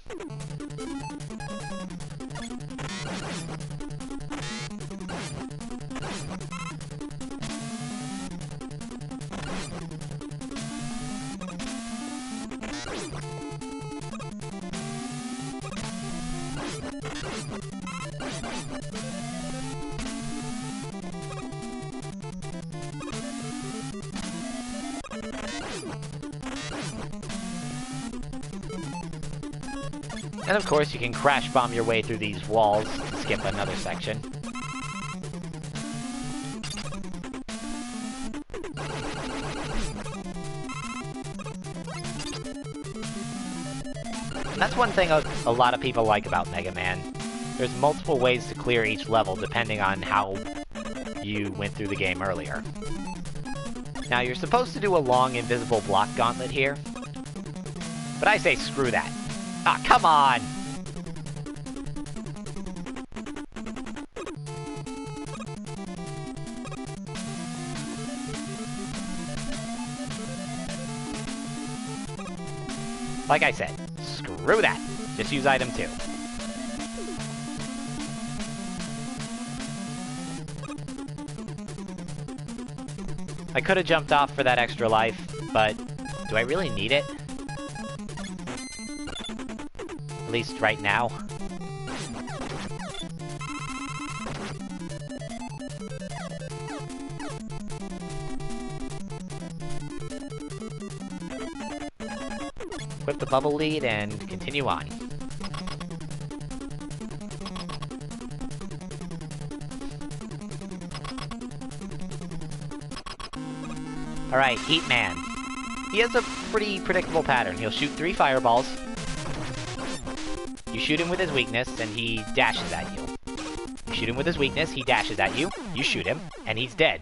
And of course, you can crash bomb your way through these walls to skip another section. And that's one thing a lot of people like about Mega Man. There's multiple ways to clear each level depending on how you went through the game earlier. Now, you're supposed to do a long invisible block gauntlet here, but I say screw that. Ah, come on! Like I said, screw that. Just use item 2. I could have jumped off for that extra life, but do I really need it? At least right now. Equip the bubble lead and continue on. Alright, Heat Man. He has a pretty predictable pattern. He'll shoot 3 fireballs. You shoot him with his weakness, and he dashes at you. You shoot him with his weakness, he dashes at you, you shoot him, and he's dead.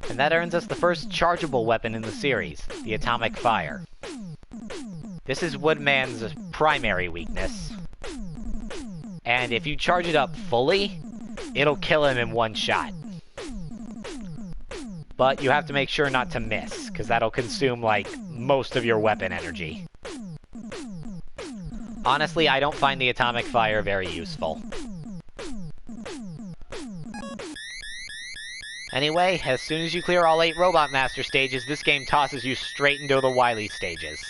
And that earns us the first chargeable weapon in the series, the Atomic Fire. This is Woodman's primary weakness. And if you charge it up fully, it'll kill him in one shot. But you have to make sure not to miss, because that'll consume, like, most of your weapon energy. Honestly, I don't find the Atomic Fire very useful. Anyway, as soon as you clear all 8 Robot Master stages, this game tosses you straight into the Wily stages.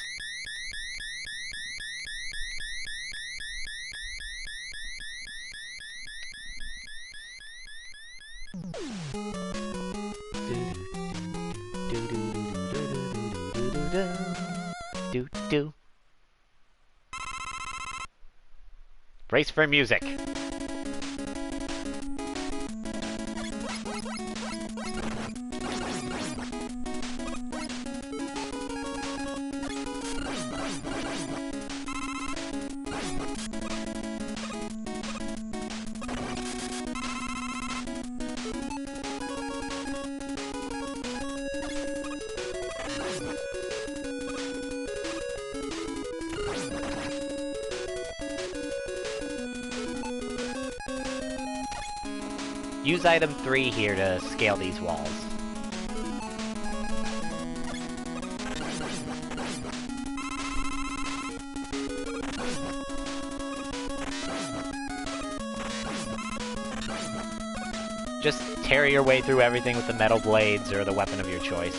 Brace for music. Use item 3 here to scale these walls. Just tear your way through everything with the metal blades or the weapon of your choice.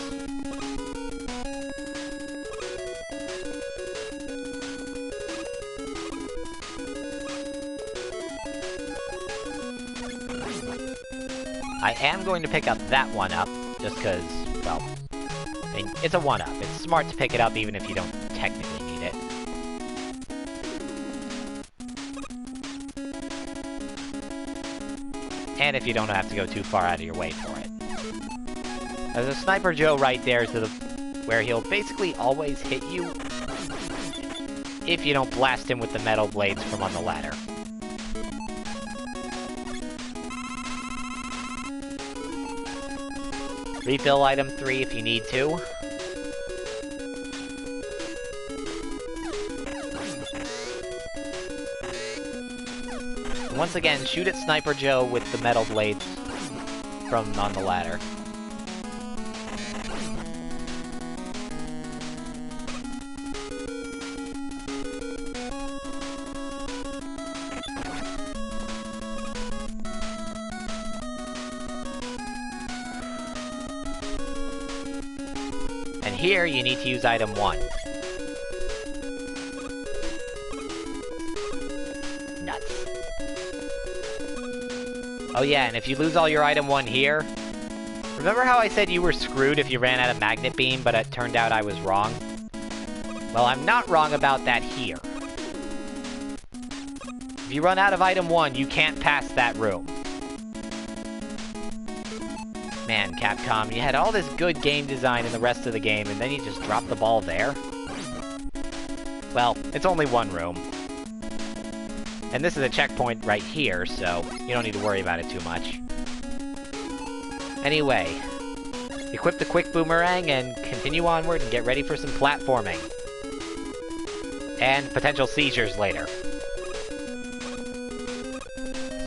I am going to pick up that 1-up, just because, well, I mean, it's a 1-up. It's smart to pick it up even if you don't technically need it. And if you don't have to go too far out of your way for it. There's a Sniper Joe right there where he'll basically always hit you if you don't blast him with the metal blades from on the ladder. Refill item 3 if you need to. And once again, shoot at Sniper Joe with the metal blades from on the ladder. And here, you need to use item 1. Nuts. Oh yeah, and if you lose all your item 1 here, remember how I said you were screwed if you ran out of Magnet Beam, but it turned out I was wrong? Well, I'm not wrong about that here. If you run out of item 1, you can't pass that room. Man, Capcom, you had all this good game design in the rest of the game, and then you just dropped the ball there? Well, it's only one room. And this is a checkpoint right here, so you don't need to worry about it too much. Anyway, Equip the quick boomerang and continue onward and get ready for some platforming. And potential seizures later.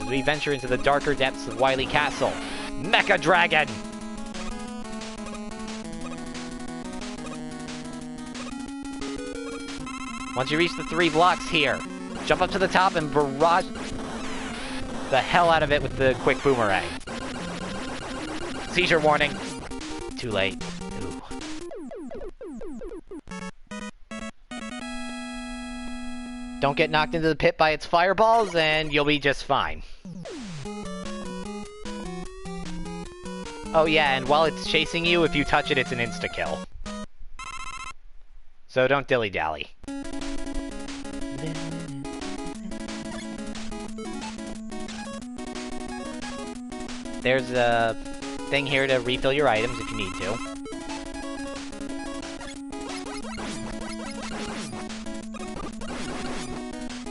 As we venture into the darker depths of Wily Castle. Mecha Dragon! Once you reach the 3 blocks here, jump up to the top and barrage the hell out of it with the quick boomerang. Seizure warning. Too late. Ooh. Don't get knocked into the pit by its fireballs, and you'll be just fine. Oh yeah, and while it's chasing you, if you touch it, it's an insta-kill. So don't dilly-dally. There's a thing here to refill your items if you need to.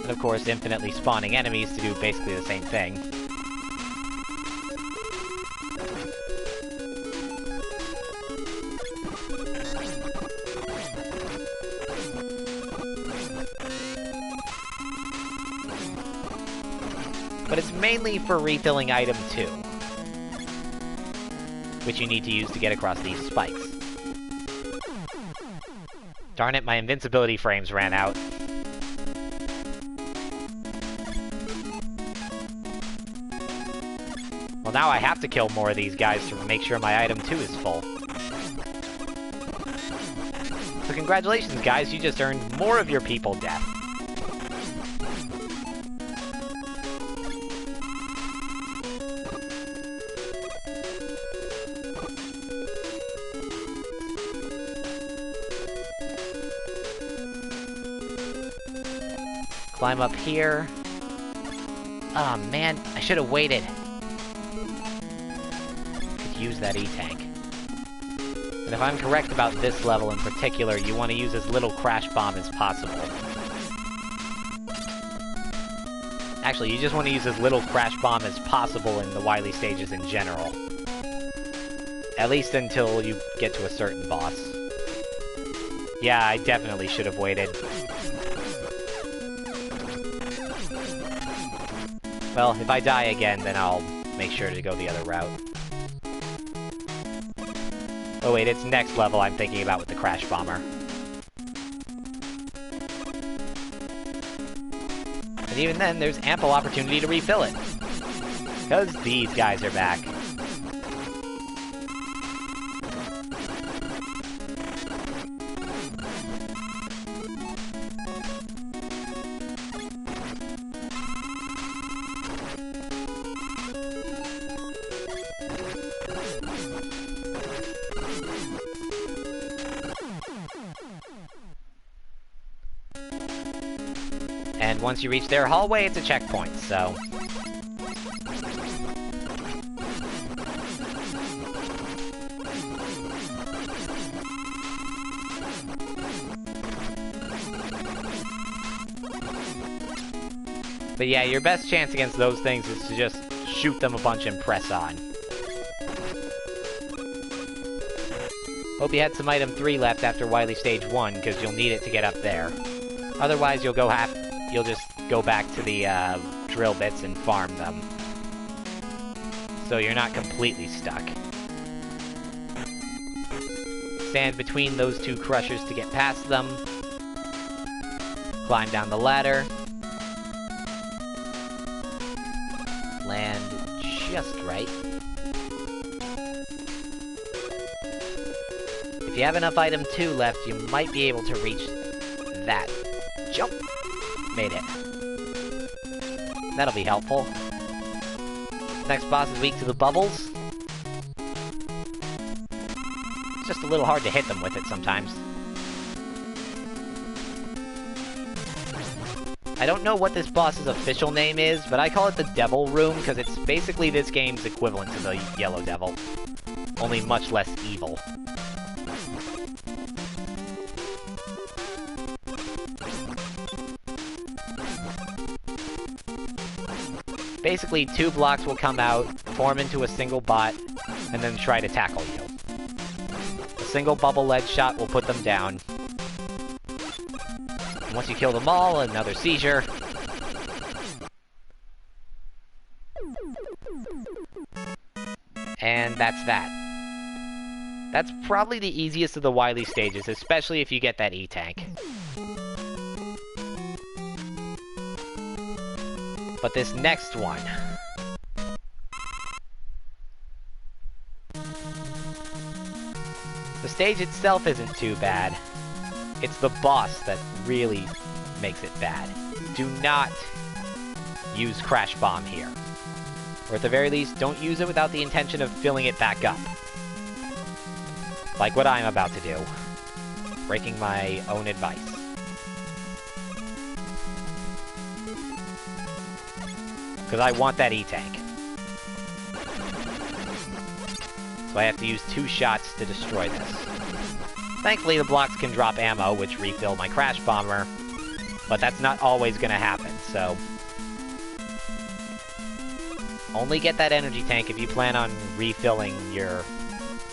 And of course, infinitely spawning enemies to do basically the same thing. But it's mainly for refilling item 2. Which you need to use to get across these spikes. Darn it, my invincibility frames ran out. Well, now I have to kill more of these guys to make sure my item 2 is full. So congratulations, guys, you just earned more of your people death. Climb up here. Oh man, I should have waited. Could use that E-Tank. And if I'm correct about this level in particular, you want to use as little Crash Bomb as possible. Actually, you just want to use as little Crash Bomb as possible in the Wily stages in general. At least until you get to a certain boss. Yeah, I definitely should have waited. Well, if I die again, then I'll make sure to go the other route. Oh wait, it's next level I'm thinking about with the Crash Bomber. And even then, there's ample opportunity to refill it. Because these guys are back. And once you reach their hallway, it's a checkpoint, so... But yeah, your best chance against those things is to just shoot them a bunch and press on. Hope you had some item 3 left after Wily Stage 1, because you'll need it to get up there. Otherwise, you'll just go back to the drill bits and farm them. So you're not completely stuck. Stand between those two crushers to get past them. Climb down the ladder. Land just right. If you have enough item 2 left, you might be able to reach that. Jump! Made it. That'll be helpful. Next boss is weak to the bubbles. It's just a little hard to hit them with it sometimes. I don't know what this boss's official name is, but I call it the Devil Room because it's basically this game's equivalent to the Yellow Devil. Only much less evil. Basically, 2 blocks will come out, form into a single bot, and then try to tackle you. single bubble lead shot will put them down. And once you kill them all, another seizure. And that's that. That's probably the easiest of the Wily stages, especially if you get that E-Tank. But this next one... The stage itself isn't too bad. It's the boss that really makes it bad. Do not use Crash Bomb here. Or at the very least, don't use it without the intention of filling it back up. Like what I'm about to do. Breaking my own advice. Because I want that E-Tank. So I have to use 2 shots to destroy this. Thankfully, the blocks can drop ammo, which refill my Crash Bomber. But that's not always gonna happen, so... Only get that energy tank if you plan on refilling your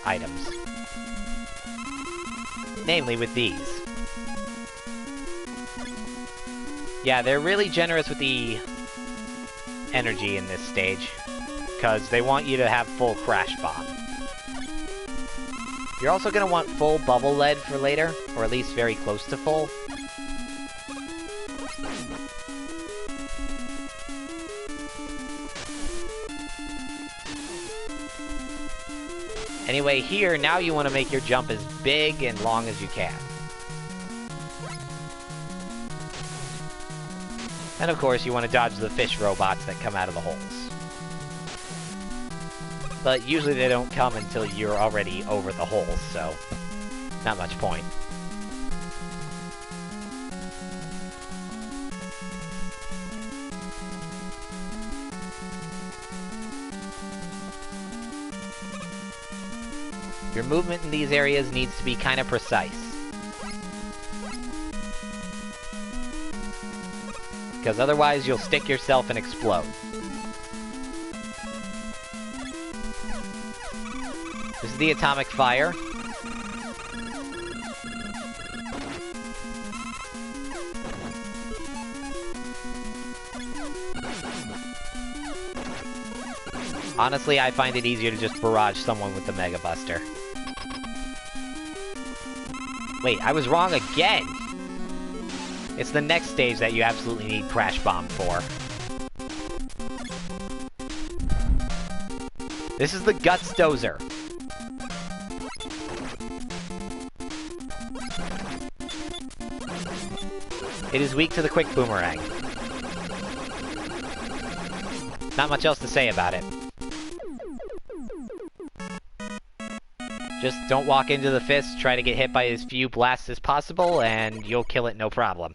items. Namely with these. Yeah, they're really generous with the energy in this stage, because they want you to have full Crash Bomb. You're also going to want full Bubble Lead for later, or at least very close to full. Anyway, here, now you want to make your jump as big and long as you can. And of course, you want to dodge the fish robots that come out of the holes. But usually they don't come until you're already over the holes, so not much point. Your movement in these areas needs to be kind of precise. Because otherwise you'll stick yourself and explode. This is the atomic fire. Honestly, I find it easier to just barrage someone with the Mega Buster. Wait, I was wrong again! It's the next stage that you absolutely need Crash Bomb for. This is the Guts Dozer. It is weak to the Quick Boomerang. Not much else to say about it. Just don't walk into the fist, try to get hit by as few blasts as possible, and you'll kill it no problem.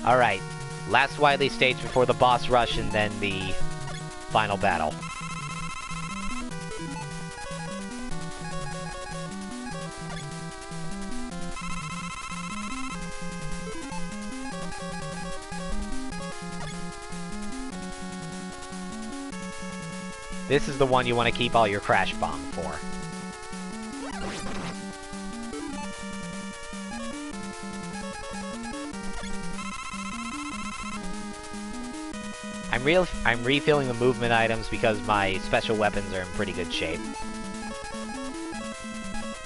Alright, last Wily stage before the boss rush and then the final battle. This is the one you want to keep all your Crash Bomb for. I'm refilling the movement items because my special weapons are in pretty good shape.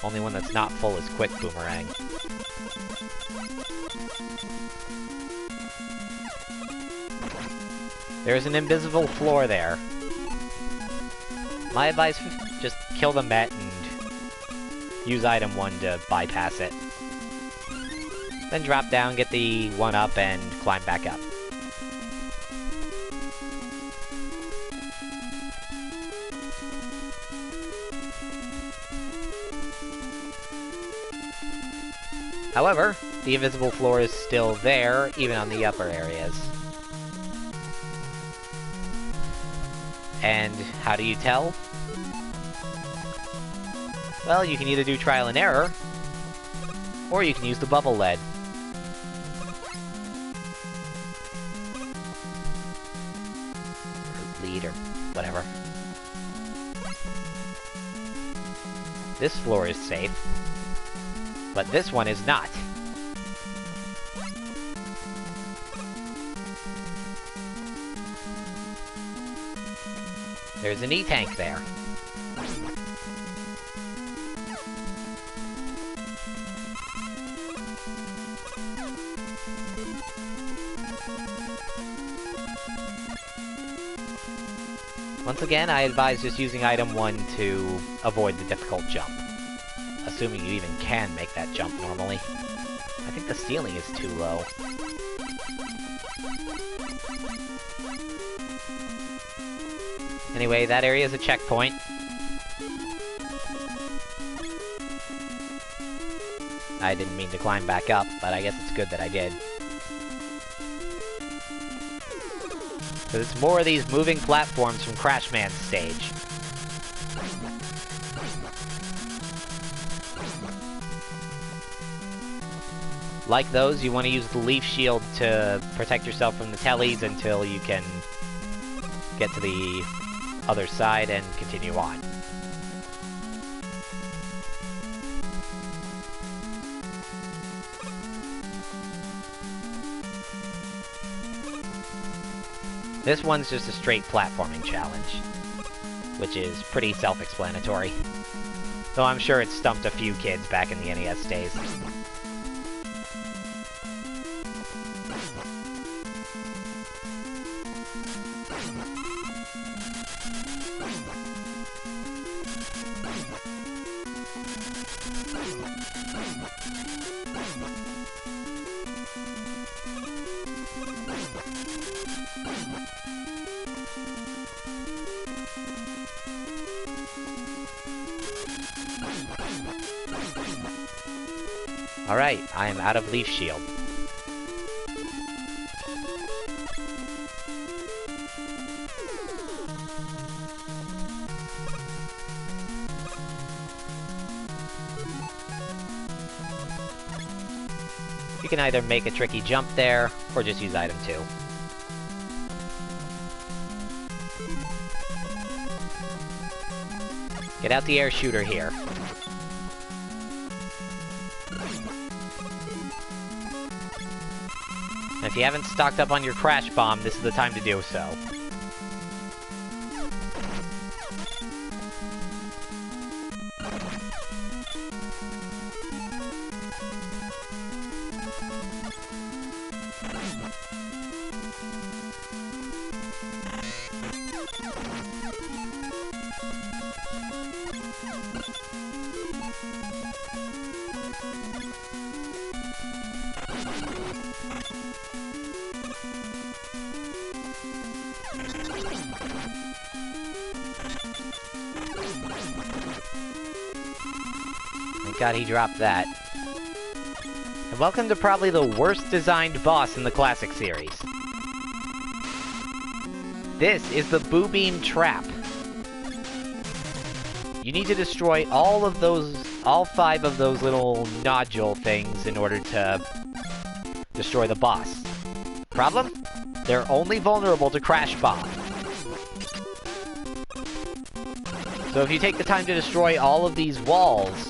Only one that's not full is Quick Boomerang. There's an invisible floor there. My advice, just kill the Met and use item 1 to bypass it. Then drop down, get the 1-up, and climb back up. However, the invisible floor is still there, even on the upper areas. And how do you tell? Well, you can either do trial and error, or you can use the bubble lead. This floor is safe. But this one is not. There's an E-tank there. Once again, I advise just using item 1 to avoid the difficult jump. Assuming you even can make that jump normally. I think the ceiling is too low. Anyway, that area is a checkpoint. I didn't mean to climb back up, but I guess it's good that I did. Because it's more of these moving platforms from Crash Man's stage. Like those, you want to use the leaf shield to protect yourself from the tellies until you can get to the other side and continue on. This one's just a straight platforming challenge, which is pretty self-explanatory. Though I'm sure it stumped a few kids back in the NES days. Alright, I am out of Leaf Shield. You can either make a tricky jump there, or just use item 2. Get out the air shooter here. And if you haven't stocked up on your Crash Bomb, this is the time to do so. Thank God he dropped that. And welcome to probably the worst designed boss in the classic series. This is the Boo Beam Trap. You need to destroy all 5 of those little nodule things in order to destroy the boss. Problem? They're only vulnerable to Crash Bomb. So if you take the time to destroy all of these walls,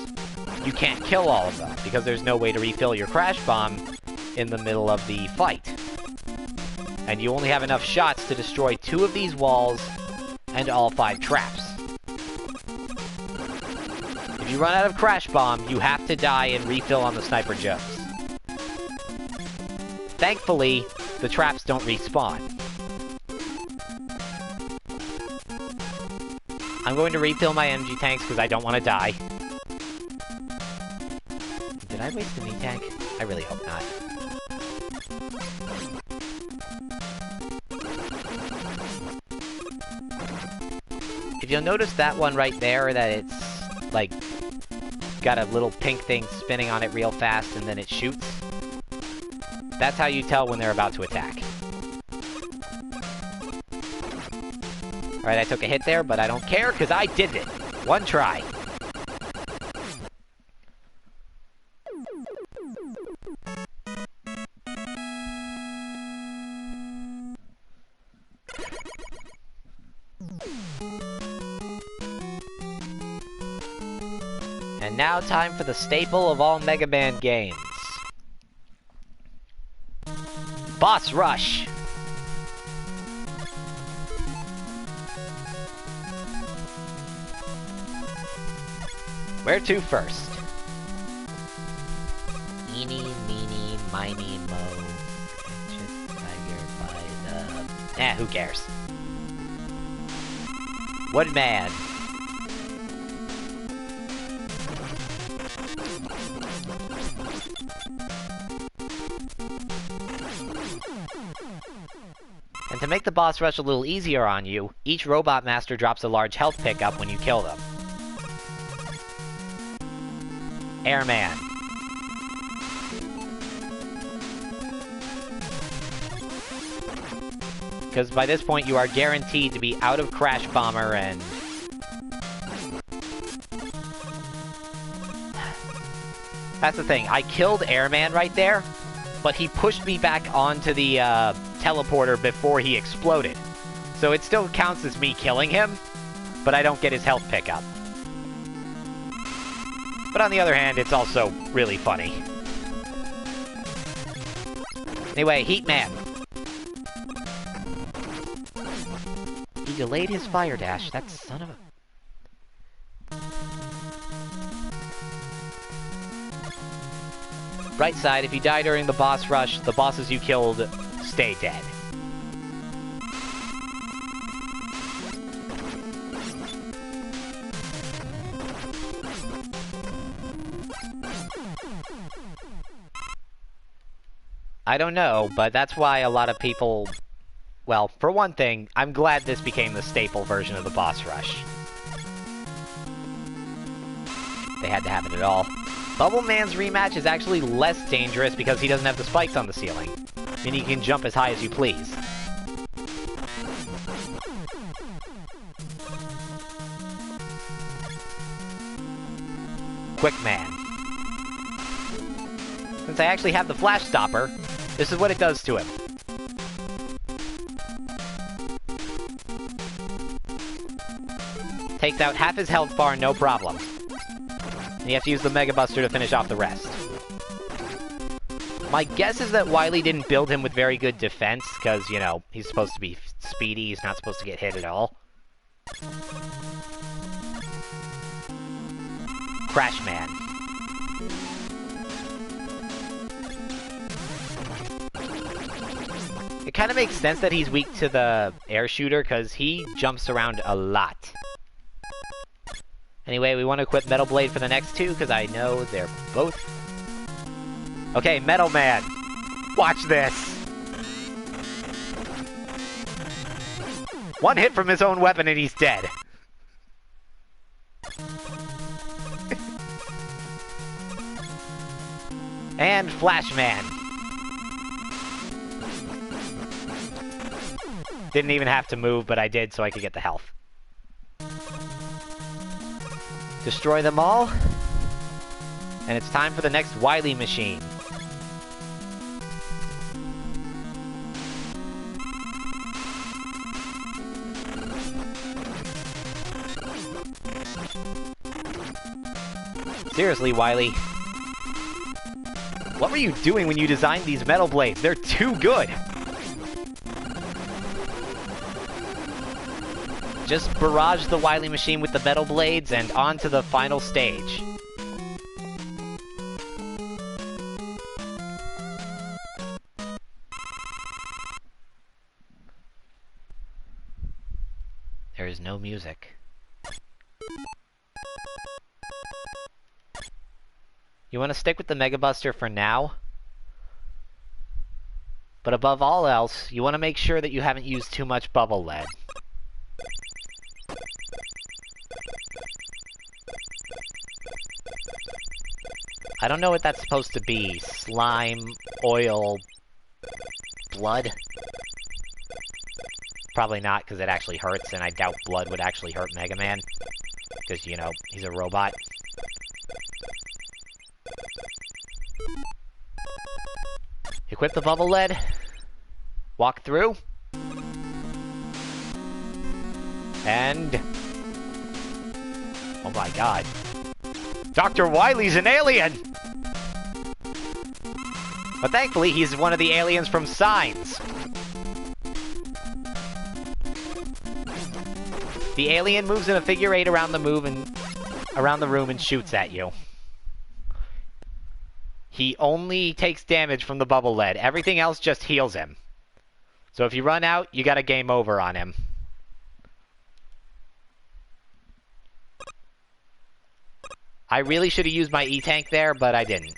you can't kill all of them, because there's no way to refill your Crash Bomb in the middle of the fight. And you only have enough shots to destroy 2 of these walls and all 5 traps. If you run out of Crash Bomb, you have to die and refill on the Sniper Joes. Thankfully, the traps don't respawn. I'm going to refill my MG tanks because I don't want to die. Did I waste an E-tank? I really hope not. If you'll notice that one right there, that it's, like, got a little pink thing spinning on it real fast and then it shoots. That's how you tell when they're about to attack. Alright, I took a hit there, but I don't care, because I did it! One try. And now time for the staple of all Mega Man games. Boss Rush! Where to first? Eeny, meeny, miny, mo. Tiger by the... who cares? Woodman. And to make the boss rush a little easier on you, each Robot Master drops a large health pickup when you kill them. Airman. Because by this point you are guaranteed to be out of Crash Bomber and... That's the thing, I killed Airman right there, but he pushed me back onto the teleporter before he exploded. So it still counts as me killing him, but I don't get his health pickup. But on the other hand, it's also really funny. Anyway, Heatman. He delayed his fire dash, that son of a... Right side, if you die during the boss rush, the bosses you killed stay dead. I don't know, but that's why a lot of people... Well, for one thing, I'm glad this became the staple version of the boss rush. They had to have it at all. Bubble Man's rematch is actually less dangerous because he doesn't have the spikes on the ceiling. And you can jump as high as you please. Quick Man. Since I actually have the Flash Stopper, this is what it does to him. Takes out half his health bar, no problem. And you have to use the Mega Buster to finish off the rest. My guess is that Wily didn't build him with very good defense, because, you know, he's supposed to be speedy, he's not supposed to get hit at all. Crash Man. It kind of makes sense that he's weak to the air shooter, because he jumps around a lot. Anyway, we want to equip Metal Blade for the next two, because I know they're both... Okay, Metal Man! Watch this! One hit from his own weapon and he's dead. And Flash Man. Didn't even have to move, but I did so I could get the health. Destroy them all. And it's time for the next Wily machine. Seriously, Wily. What were you doing when you designed these Metal Blades? They're too good! Just barrage the Wily machine with the Metal Blades and on to the final stage. There is no music. You want to stick with the Mega Buster for now? But above all else, you want to make sure that you haven't used too much bubble lead. I don't know what that's supposed to be. Slime, oil, blood? Probably not, because it actually hurts, and I doubt blood would actually hurt Mega Man. Because, you know, he's a robot. Equip the bubble lead. Walk through. And... oh my god. Dr. Wily's an alien! But thankfully, he's one of the aliens from Signs. The alien moves in a figure 8 around the room and shoots at you. He only takes damage from the bubble lead. Everything else just heals him. So if you run out, you got a game over on him. I really should have used my E-Tank there, but I didn't.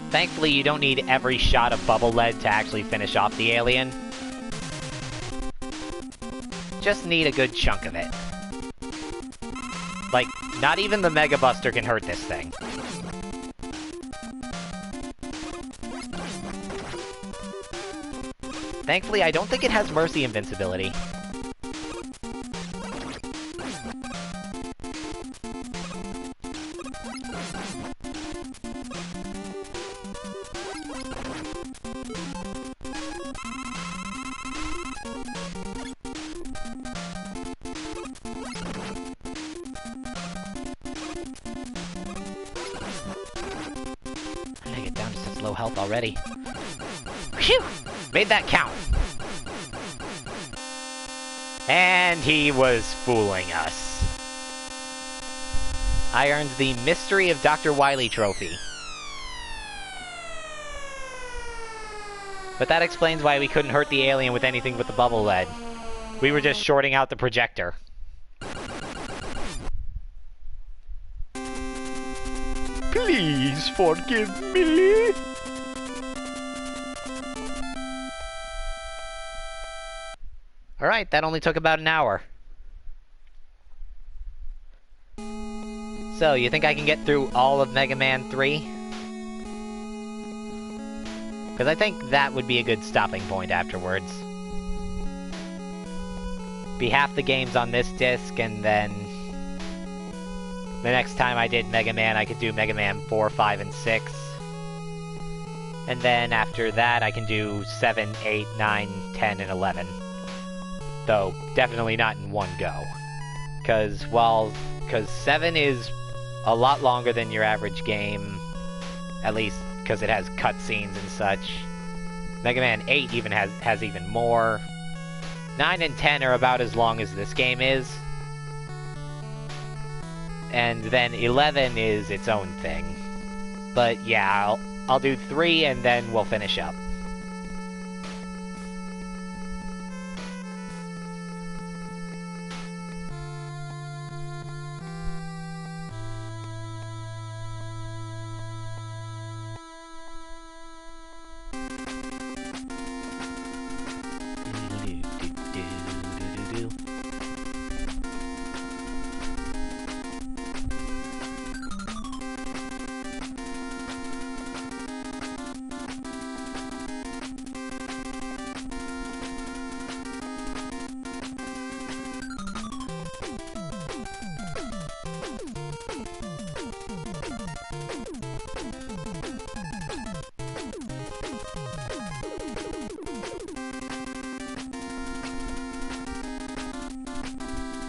Thankfully, you don't need every shot of bubble lead to actually finish off the alien. Just need a good chunk of it. Like, not even the Mega Buster can hurt this thing. Thankfully, I don't think it has Mercy invincibility. I get down to such low health already. Phew! Made that count. And he was fooling us. I earned the Mystery of Dr. Wily trophy. But that explains why we couldn't hurt the alien with anything but the bubble lead. We were just shorting out the projector. Please forgive me. Alright, that only took about an hour. So, you think I can get through all of Mega Man 3? Because I think that would be a good stopping point afterwards. Be half the games on this disc, and then the next time I did Mega Man, I could do Mega Man 4, 5, and 6. And then after that, I can do 7, 8, 9, 10, and 11. Though, definitely not in one go. Because 7 is a lot longer than your average game. At least, because it has cutscenes and such. Mega Man 8 even has even more. 9 and 10 are about as long as this game is. And then 11 is its own thing. But yeah, I'll do 3 and then we'll finish up.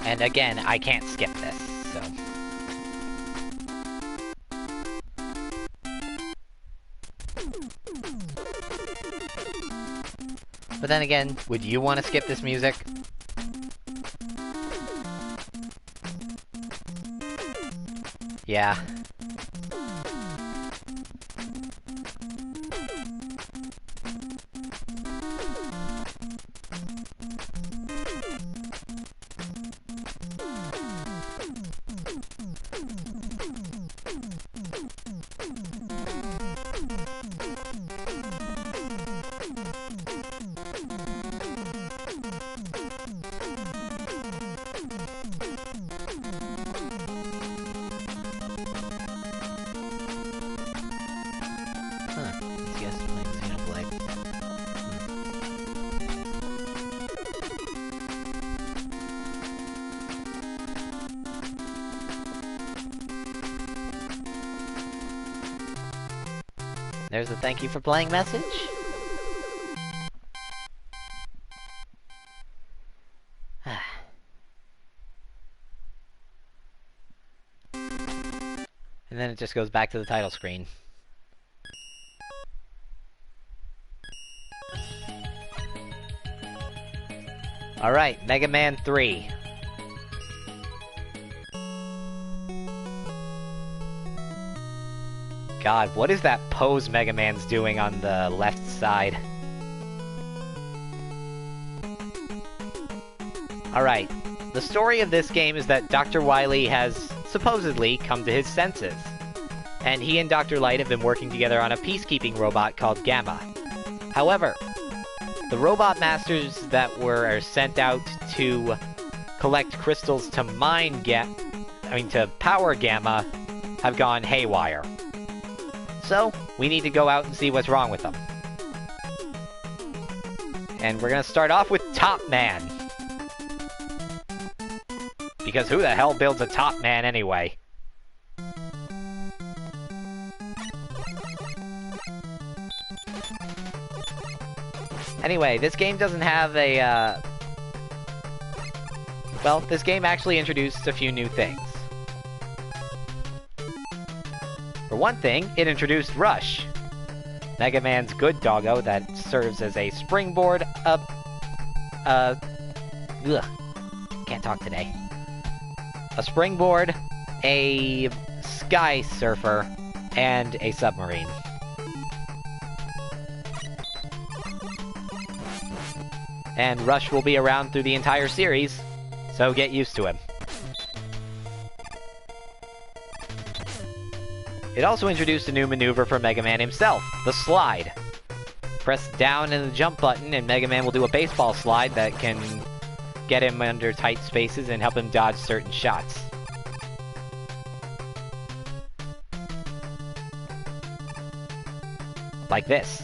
And again, I can't skip this, so... But then again, would you want to skip this music? Yeah. There's a thank you for playing message. And then it just goes back to the title screen. Alright, Mega Man 3. God, what is that pose Mega Man's doing on the left side? Alright, the story of this game is that Dr. Wily has supposedly come to his senses. And he and Dr. Light have been working together on a peacekeeping robot called Gamma. However, the robot masters that were sent out to collect crystals to to power Gamma have gone haywire. So, we need to go out and see what's wrong with them. And we're gonna start off with Top Man. Because who the hell builds a Top Man anyway? Anyway, this game doesn't have a, well, this game actually introduced a few new things. For one thing, it introduced Rush, Mega Man's good doggo that serves as a springboard, can't talk today. A springboard, a sky surfer, and a submarine. And Rush will be around through the entire series, so get used to him. It also introduced a new maneuver for Mega Man himself, the slide. Press down and the jump button and Mega Man will do a baseball slide that can get him under tight spaces and help him dodge certain shots. Like this.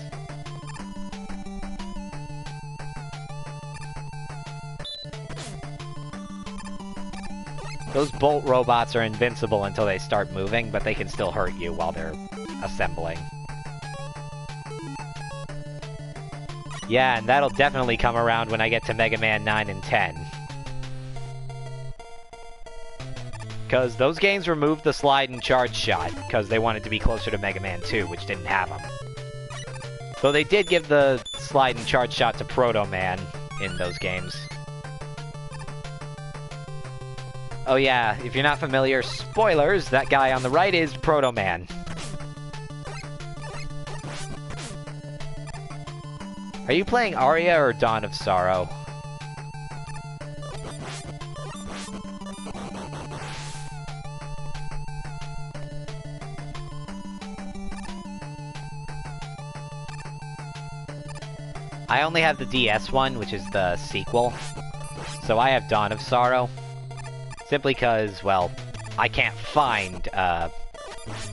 Those Bolt robots are invincible until they start moving, but they can still hurt you while they're assembling. Yeah, and that'll definitely come around when I get to Mega Man 9 and 10. Because those games removed the slide and charge shot, because they wanted to be closer to Mega Man 2, which didn't have them. Though they did give the slide and charge shot to Proto Man in those games. Oh yeah, if you're not familiar, spoilers, that guy on the right is Proto Man. Are you playing Aria or Dawn of Sorrow? I only have the DS one, which is the sequel, so I have Dawn of Sorrow. Simply because, well, I can't find,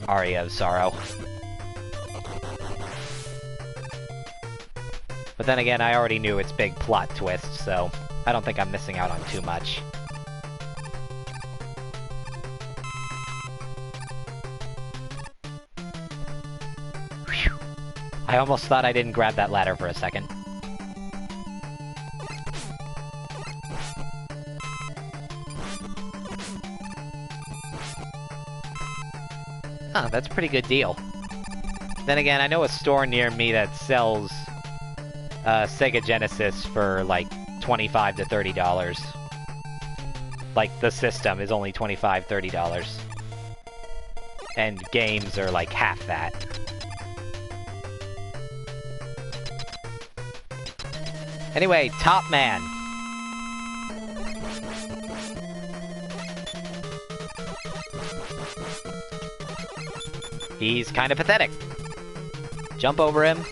Aria of Sorrow. But then again, I already knew its big plot twist, so I don't think I'm missing out on too much. Whew. I almost thought I didn't grab that ladder for a second. Huh, that's a pretty good deal. Then again, I know a store near me that sells Sega Genesis for like $25 to $30. Like, the system is only $25, $30. And games are like half that. Anyway, Top Man. He's kind of pathetic. Jump over him,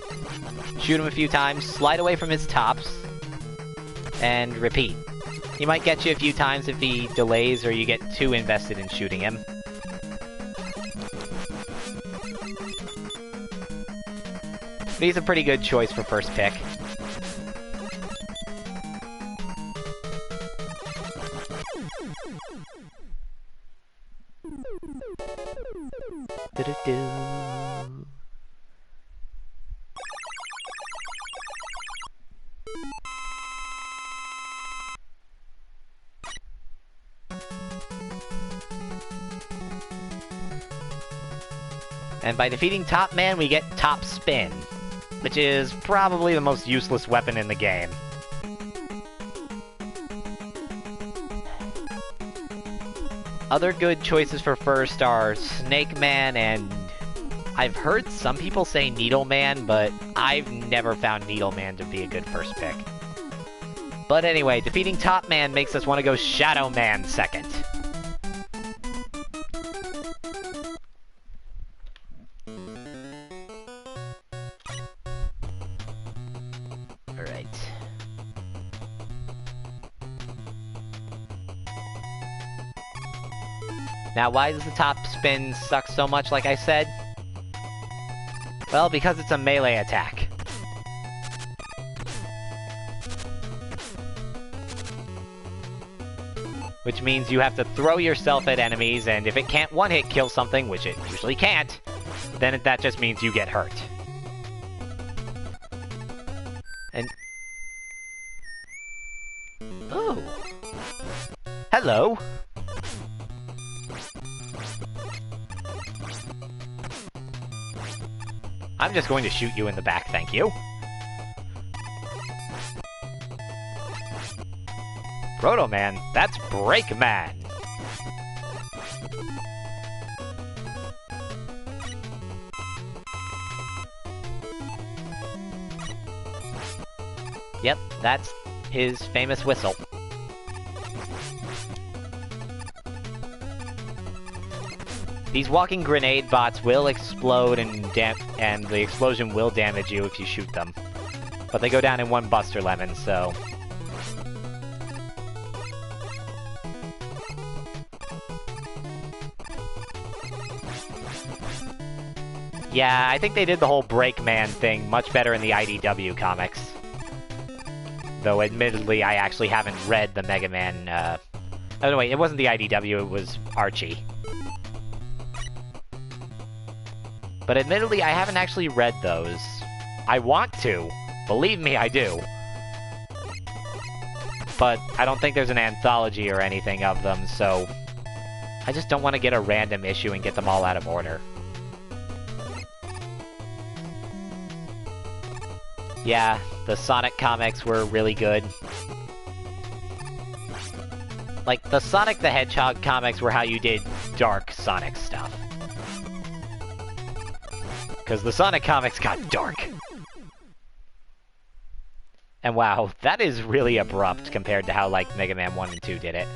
shoot him a few times, slide away from his tops, and repeat. He might get you a few times if he delays or you get too invested in shooting him. But he's a pretty good choice for first pick. And by defeating Top Man, we get Top Spin, which is probably the most useless weapon in the game. Other good choices for first are Snake Man and... I've heard some people say Needle Man, but I've never found Needle Man to be a good first pick. But anyway, defeating Top Man makes us want to go Shadow Man second. Alright. Now, why does the top spin suck so much, like I said? Well, because it's a melee attack. Which means you have to throw yourself at enemies, and if it can't one-hit kill something, which it usually can't, then that just means you get hurt. And... oh. Hello! I'm just going to shoot you in the back, thank you. Proto Man, that's Break Man. Yep, that's his famous whistle. These walking grenade bots will explode and the explosion will damage you if you shoot them. But they go down in one Buster Lemon, so... yeah, I think they did the whole Break Man thing much better in the IDW comics. Though, admittedly, I actually haven't read the Mega Man, oh, no, wait, it wasn't the IDW, it was Archie. But admittedly, I haven't actually read those. I want to. Believe me, I do. But I don't think there's an anthology or anything of them, so... I just don't want to get a random issue and get them all out of order. Yeah, the Sonic comics were really good. Like, the Sonic the Hedgehog comics were how you did dark Sonic stuff. Because the Sonic comics got dark. And wow, that is really abrupt compared to how, like, Mega Man 1 and 2 did it.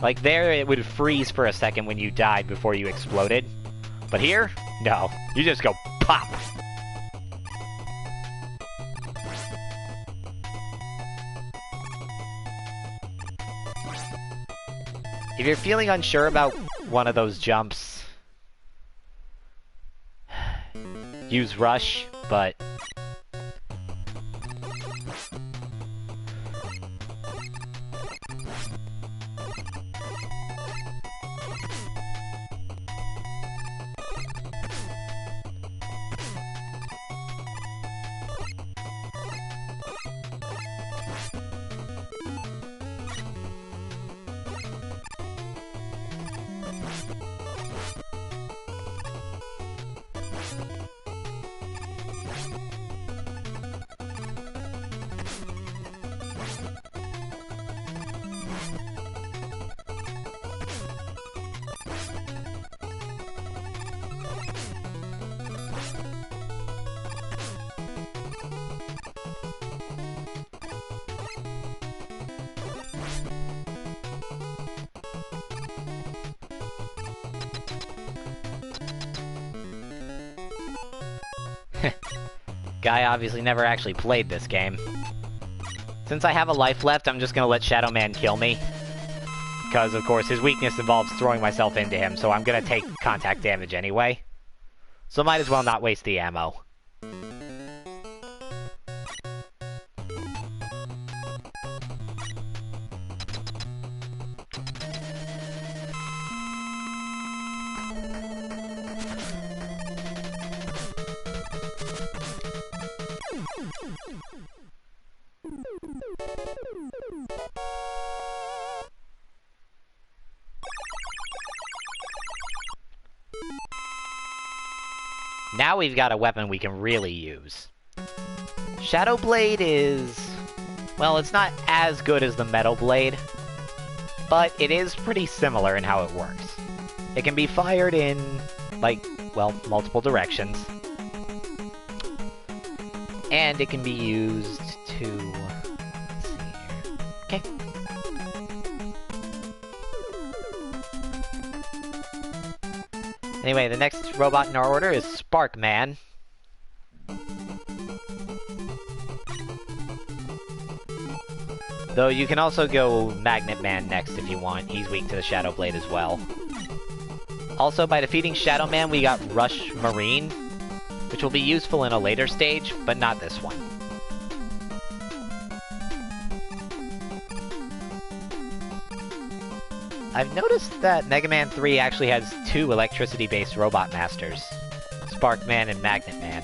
Like, there it would freeze for a second when you died before you exploded. But here, no. You just go pop! If you're feeling unsure about one of those jumps, use Rush, but... Guy obviously never actually played this game. Since I have a life left, I'm just gonna let Shadow Man kill me. Because, of course, his weakness involves throwing myself into him, so I'm gonna take contact damage anyway. So might as well not waste the ammo. Now we've got a weapon we can really use. Shadow Blade is... well, it's not as good as the Metal Blade, but it is pretty similar in how it works. It can be fired in, like, well, multiple directions. And it can be used to... let's see here. Okay. Anyway, the next robot in our order is Sparkman. Though you can also go Magnet Man next if you want. He's weak to the Shadow Blade as well. Also, by defeating Shadow Man, we got Rush Marine, which will be useful in a later stage, but not this one. I've noticed that Mega Man 3 actually has two electricity-based robot masters, Sparkman and Magnet Man.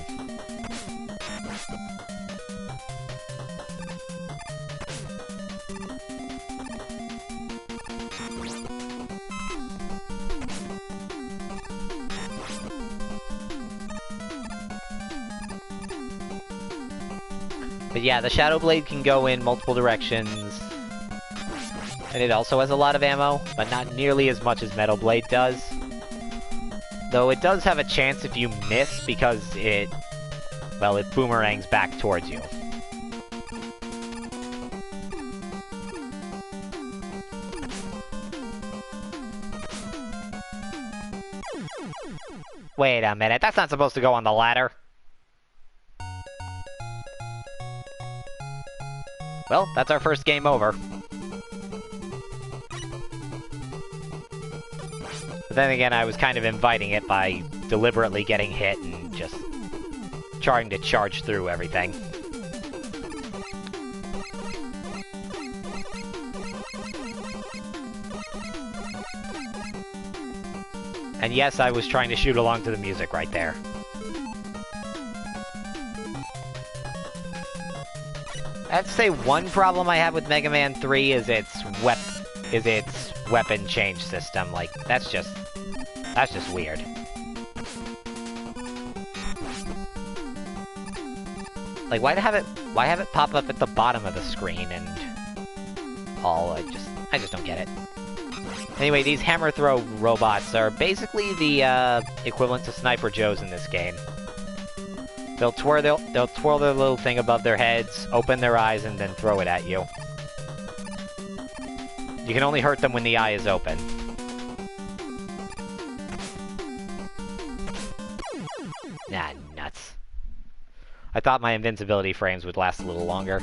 But yeah, the Shadow Blade can go in multiple directions. And it also has a lot of ammo, but not nearly as much as Metal Blade does. Though it does have a chance if you miss, because it... well, it boomerangs back towards you. Wait a minute, that's not supposed to go on the ladder. Well, that's our first game over. But then again, I was kind of inviting it by deliberately getting hit and just trying to charge through everything. And yes, I was trying to shoot along to the music right there. I have to say, one problem I have with Mega Man 3 is its weapon change system. Like, that's just weird. Like, why have it pop up at the bottom of the screen and all? I just don't get it. Anyway, these Hammer Throw robots are basically the equivalent to Sniper Joes in this game. They'll twirl their little thing above their heads, open their eyes, and then throw it at you. You can only hurt them when the eye is open. Nah, nuts. I thought my invincibility frames would last a little longer.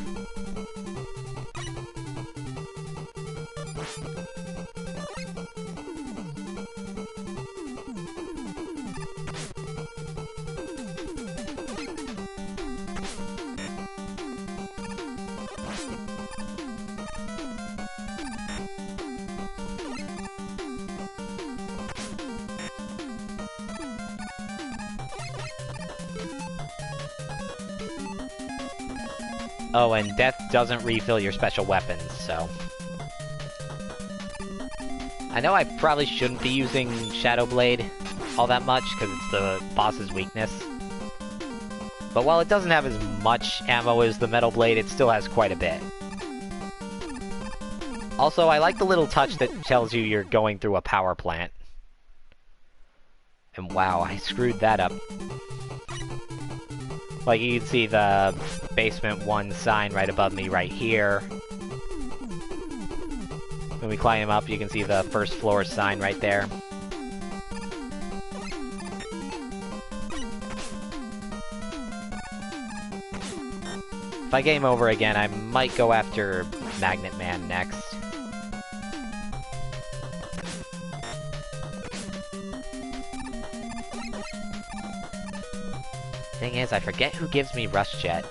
Oh, and death doesn't refill your special weapons, so... I know I probably shouldn't be using Shadow Blade all that much, because it's the boss's weakness. But while it doesn't have as much ammo as the Metal Blade, it still has quite a bit. Also, I like the little touch that tells you you're going through a power plant. And wow, I screwed that up. Like, you can see the Basement 1 sign right above me right here. When we climb up, you can see the first floor sign right there. If I game over again, I might go after Magnet Man next. Thing is, I forget who gives me Rush Jet.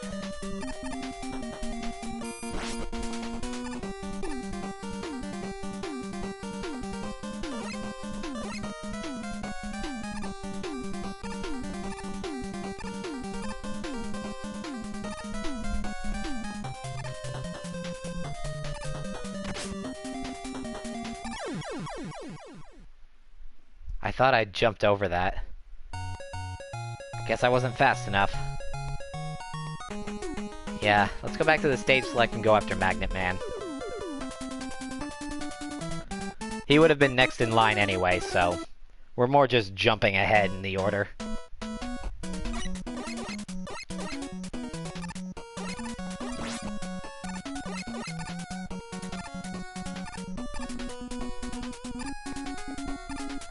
I thought I'd jumped over that. Guess I wasn't fast enough. Yeah, let's go back to the stage select and go after Magnet Man. He would have been next in line anyway, so we're more just jumping ahead in the order.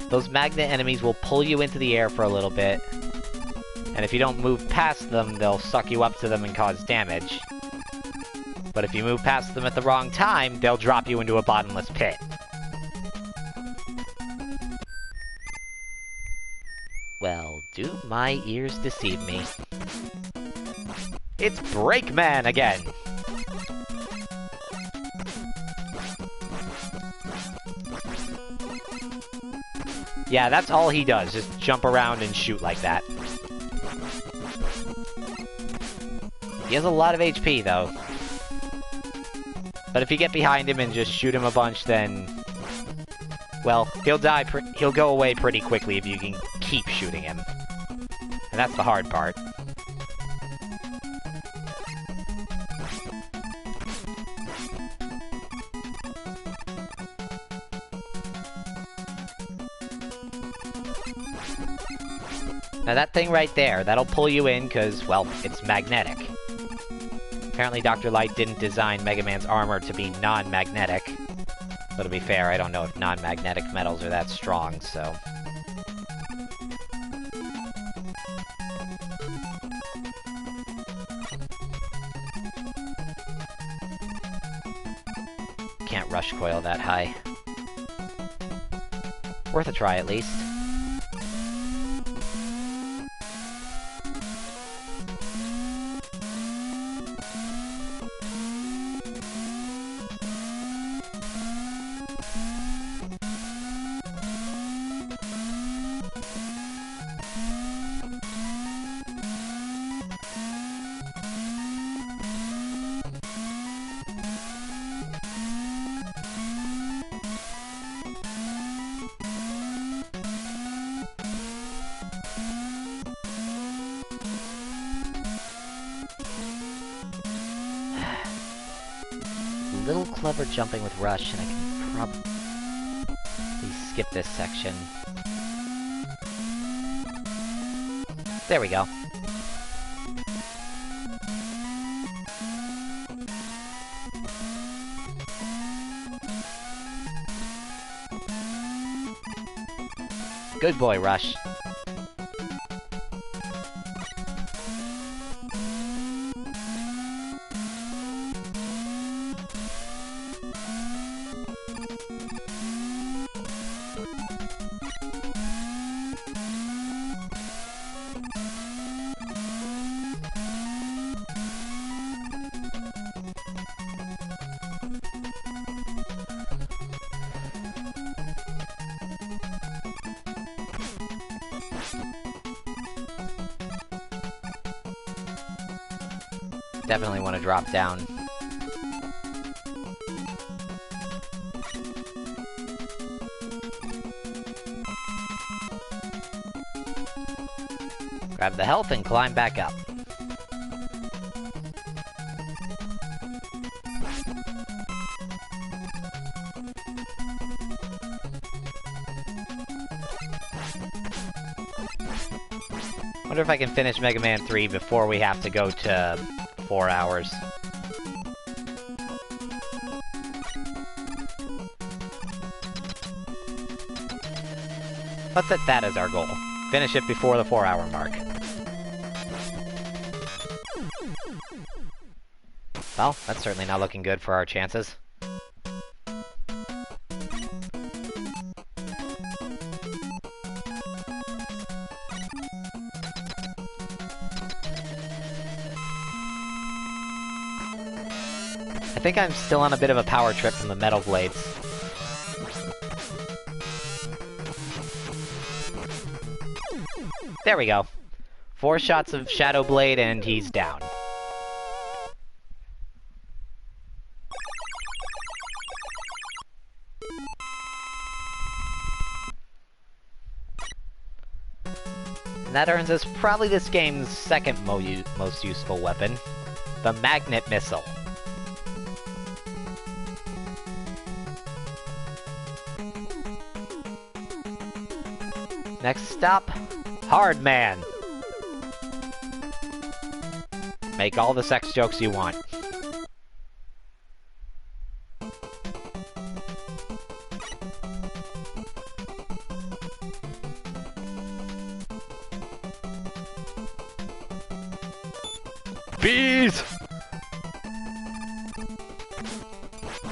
Those magnet enemies will pull you into the air for a little bit, and if you don't move past them, they'll suck you up to them and cause damage. But if you move past them at the wrong time, they'll drop you into a bottomless pit. Well, do my ears deceive me? It's Breakman again! Yeah, that's all he does, just jump around and shoot like that. He has a lot of HP, though. But if you get behind him and just shoot him a bunch, then... well, he'll go away pretty quickly if you can keep shooting him. And that's the hard part. Now that thing right there, that'll pull you in because, well, it's magnetic. Apparently Dr. Light didn't design Mega Man's armor to be non-magnetic. But to be fair, I don't know if non-magnetic metals are that strong, so... can't rush coil that high. Worth a try, at least. Little clever jumping with Rush, and I can probably skip this section. There we go. Good boy, Rush. Definitely want to drop down. Grab the health and climb back up. Wonder if I can finish Mega Man 3 before we have to go to 4 hours. Let's set that as our goal. Finish it before the 4-hour mark. Well, that's certainly not looking good for our chances. I think I'm still on a bit of a power trip from the Metal Blades. There we go. 4 shots of Shadow Blade and he's down. And that earns us probably this game's second most useful weapon, the Magnet Missile. Next stop, Hardman. Make all the sex jokes you want. Bees!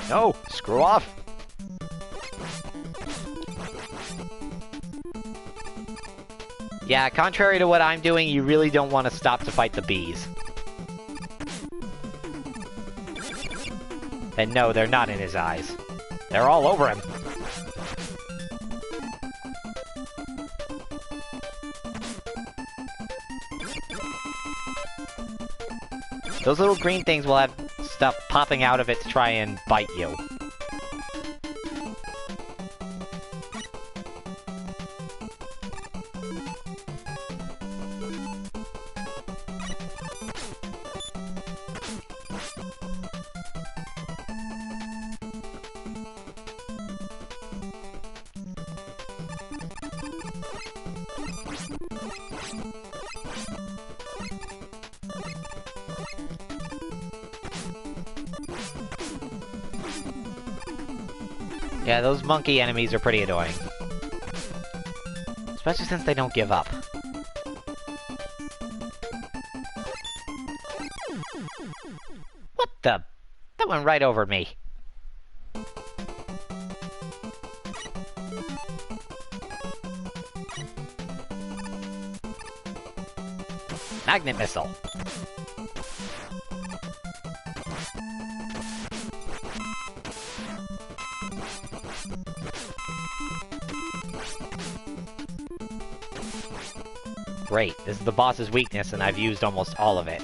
No, screw off. Yeah, contrary to what I'm doing, you really don't want to stop to fight the bees. And no, they're not in his eyes. They're all over him. Those little green things will have stuff popping out of it to try and bite you. Yeah, those monkey enemies are pretty annoying. Especially since they don't give up. What the? That went right over me. Magnet Missile. Great, this is the boss's weakness and I've used almost all of it.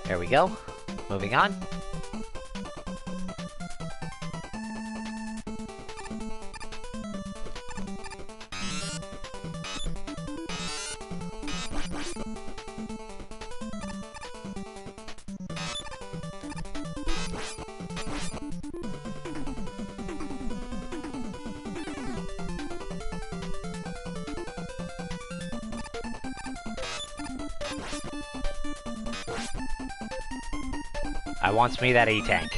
There we go. Moving on. I wants me that E-Tank.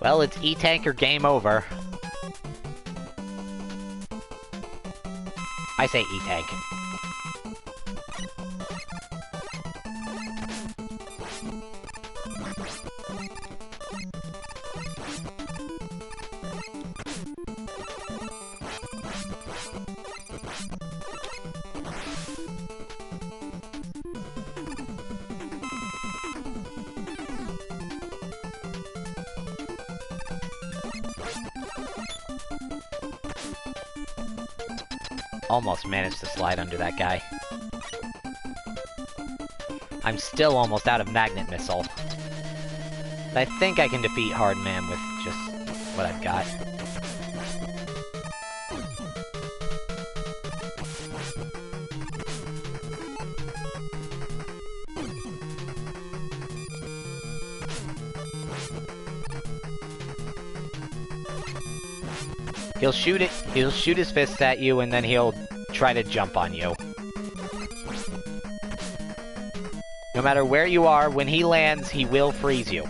Well, it's E-Tank or game over. I say E-Tank. Almost managed to slide under that guy. I'm still almost out of Magnet Missile. But I think I can defeat Hardman with just what I've got. He'll shoot his fists at you, and then he'll try to jump on you. No matter where you are, when he lands, he will freeze you.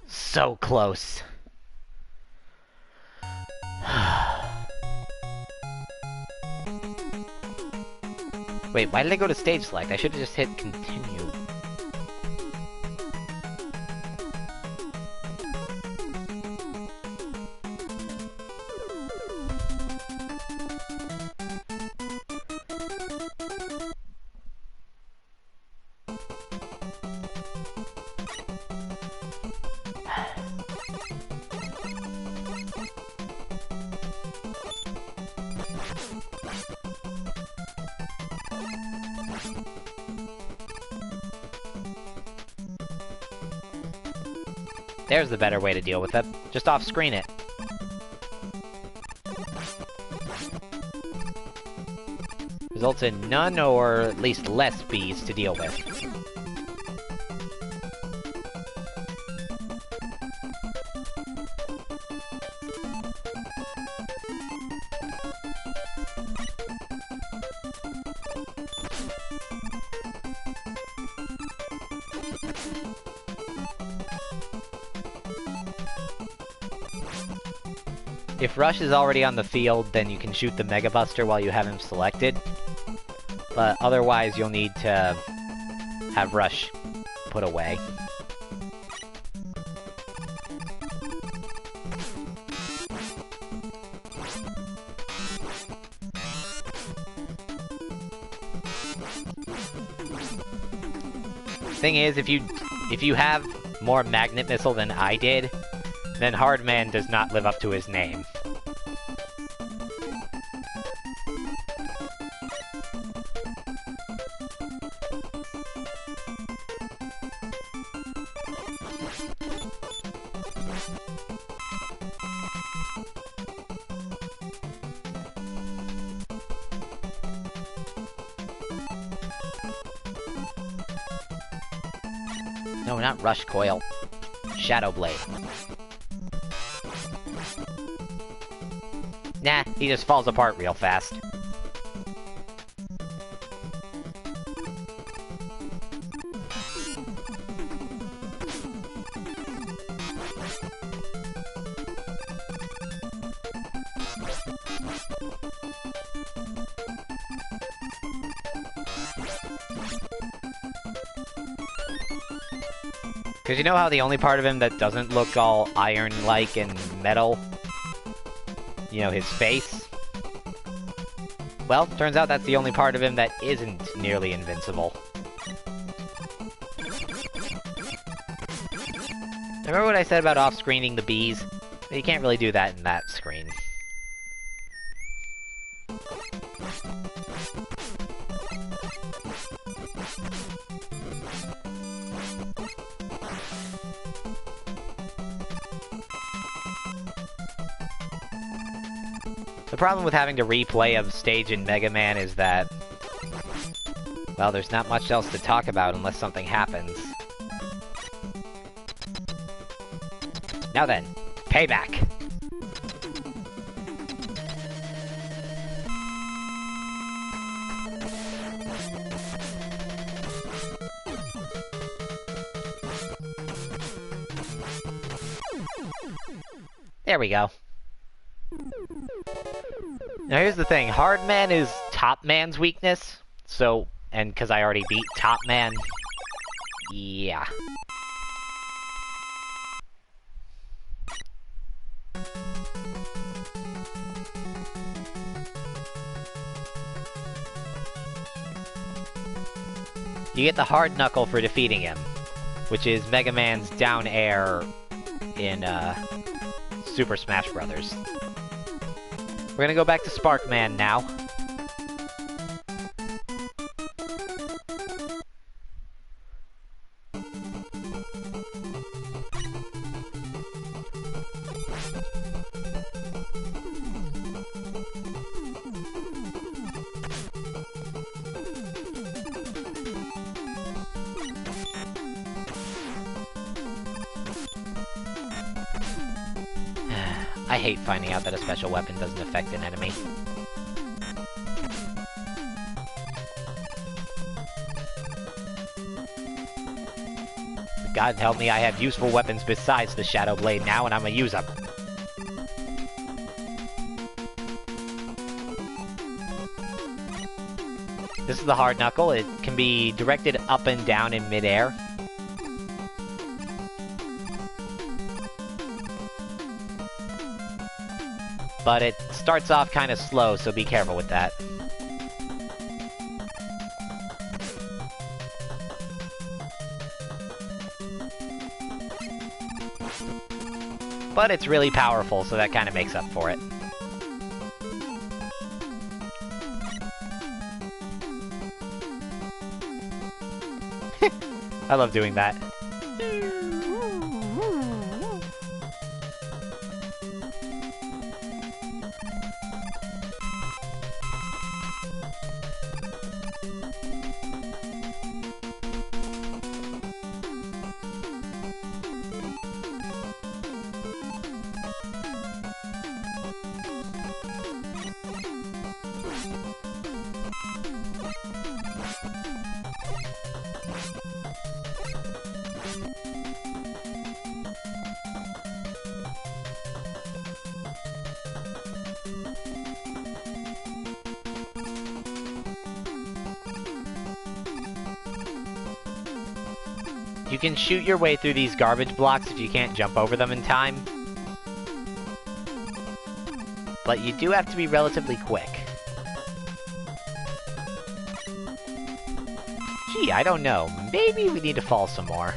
So close. Wait, why did I go to stage select? I should have just hit continue. There's the better way to deal with it. Just off-screen it. Results in none or at least less bees to deal with. If Rush is already on the field, then you can shoot the Mega Buster while you have him selected. But otherwise, you'll need to have Rush put away. Thing is, if you have more Magnet Missile than I did, then Hardman does not live up to his name. No, not Rush Coil. Shadow Blade. Nah, he just falls apart real fast. Because you know how the only part of him that doesn't look all iron-like and metal? You know, his face? Well, turns out that's the only part of him that isn't nearly invincible. Remember what I said about off-screening the bees? You can't really do that in that screen. The problem with having to replay a stage in Mega Man is that, well, there's not much else to talk about unless something happens. Now then, payback! There we go. Now here's the thing, Hard Man is Top Man's weakness, so, and because I already beat Top Man, yeah. you get the hard knuckle for defeating him, which is Mega Man's down air in Super Smash Bros. We're gonna go back to Spark Man now. I hate finding out that a special weapon doesn't affect an enemy. God help me, I have useful weapons besides the Shadow Blade now, and I'm gonna use them. This is the hard knuckle. It can be directed up and down in midair. But it starts off kind of slow, so be careful with that. But it's really powerful, so that kind of makes up for it. I love doing that. You can shoot your way through these garbage blocks if you can't jump over them in time. But you do have to be relatively quick. Gee, I don't know. Maybe we need to fall some more.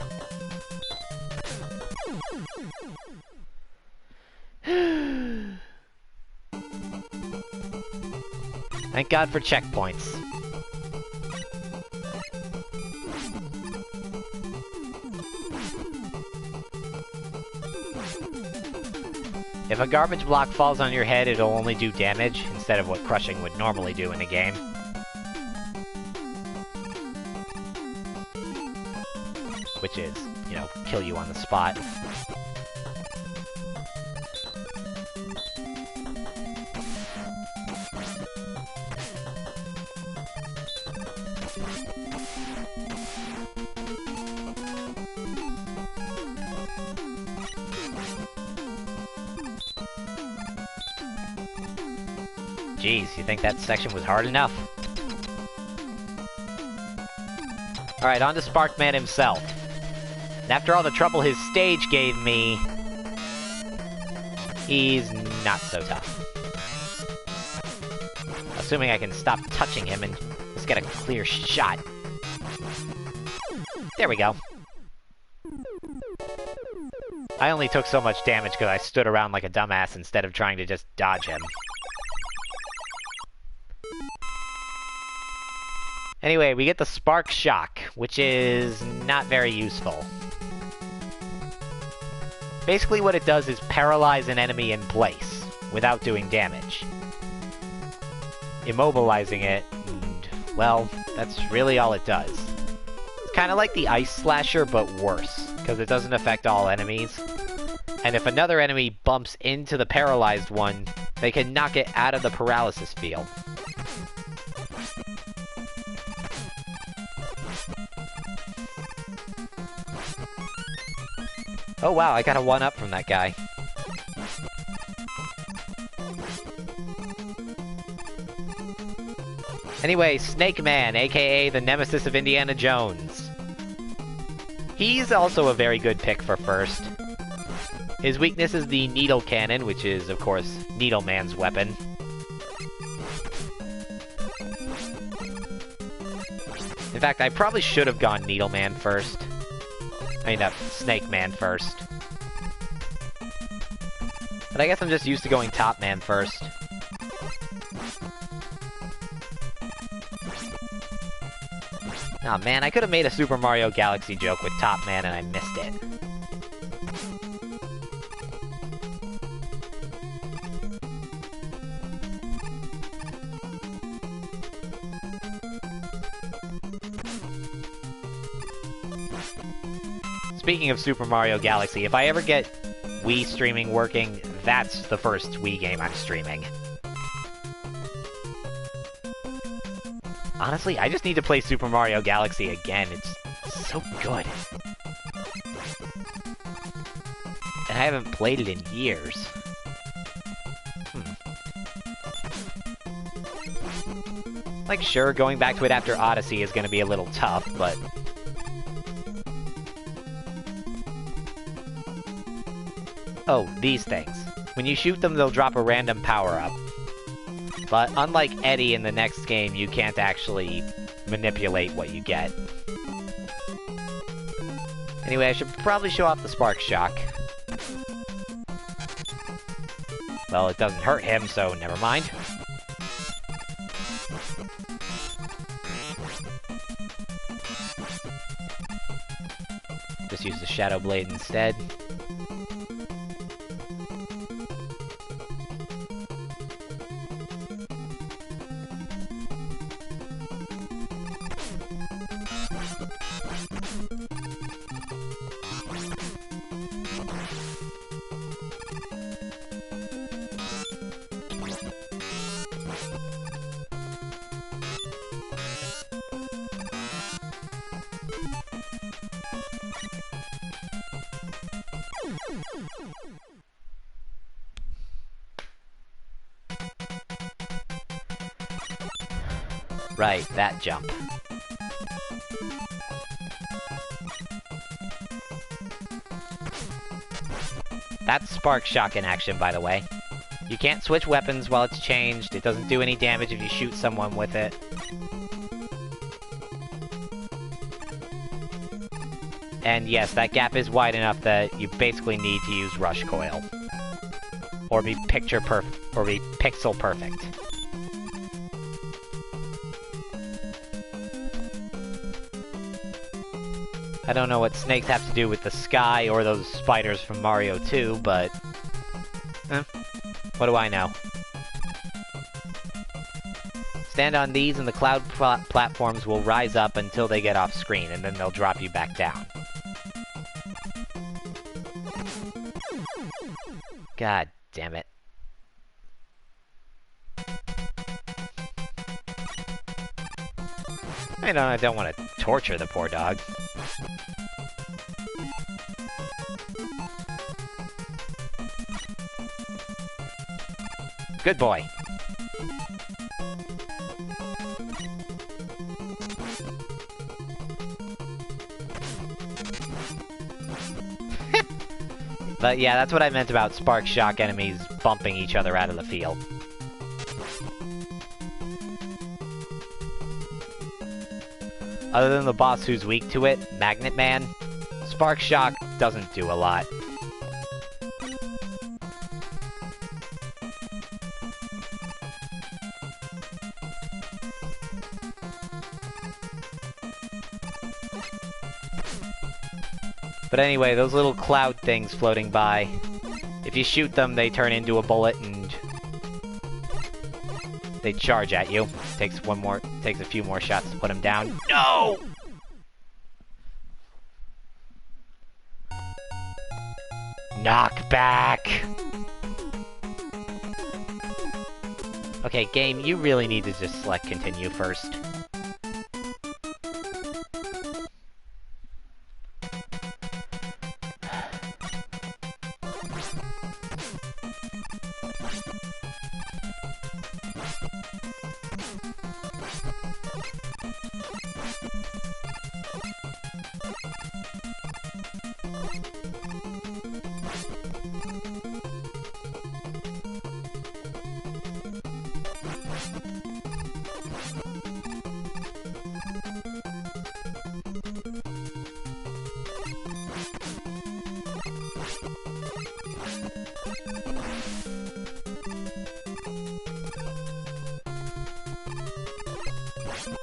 Thank God for checkpoints. If a garbage block falls on your head, it'll only do damage, instead of what crushing would normally do in a game. Which is, you know, kill you on the spot. Jeez, you think that section was hard enough? Alright, on to Sparkman himself. And after all the trouble his stage gave me, he's not so tough. Assuming I can stop touching him and just get a clear shot. There we go. I only took so much damage because I stood around like a dumbass instead of trying to just dodge him. Anyway, we get the Spark Shock, which is not very useful. Basically what it does is paralyze an enemy in place, without doing damage. Immobilizing it, and, well, that's really all it does. It's kind of like the Ice Slasher, but worse, because it doesn't affect all enemies. And if another enemy bumps into the paralyzed one, they can knock it out of the paralysis field. Oh wow, I got a 1-up from that guy. Anyway, Snake Man, aka the nemesis of Indiana Jones. He's also a very good pick for first. His weakness is the Needle Cannon, which is, of course, Needle Man's weapon. In fact, I probably should have gone Needle Man first. I mean, Snake Man first. But I guess I'm just used to going Top Man first. Aw, man, I could have made a Super Mario Galaxy joke with Top Man and I missed it. Speaking of Super Mario Galaxy, if I ever get Wii streaming working, that's the first Wii game I'm streaming. Honestly, I just need to play Super Mario Galaxy again. It's so good. And I haven't played it in years. Like, sure, going back to it after Odyssey is gonna be a little tough, but... Oh, these things. When you shoot them, they'll drop a random power-up. But unlike Eddie in the next game, you can't actually manipulate what you get. Anyway, I should probably show off the Spark Shock. Well, it doesn't hurt him, so never mind. Just use the Shadow Blade instead. Right, that jump. That's Spark Shock in action, by the way. You can't switch weapons while it's changed. It doesn't do any damage if you shoot someone with it. And yes, that gap is wide enough that you basically need to use Rush Coil. Or be pixel perfect. I don't know what snakes have to do with the sky or those spiders from Mario 2, but... what do I know? Stand on these and the cloud platforms will rise up until they get off screen, and then they'll drop you back down. God damn it. I don't want to torture the poor dog. Good boy. But yeah, that's what I meant about Spark Shock enemies bumping each other out of the field. Other than the boss who's weak to it, Magnet Man, Spark Shock doesn't do a lot. But anyway, those little cloud things floating by, if you shoot them, they turn into a bullet and they charge at you. Takes a few more shots to put them down. No! Knockback! Okay, game, you really need to just select continue first.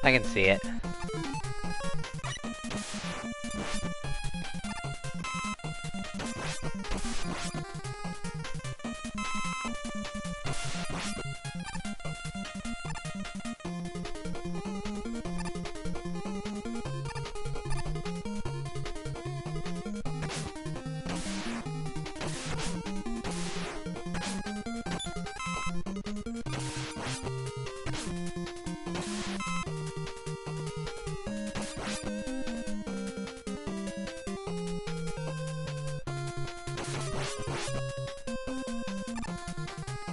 I can see it.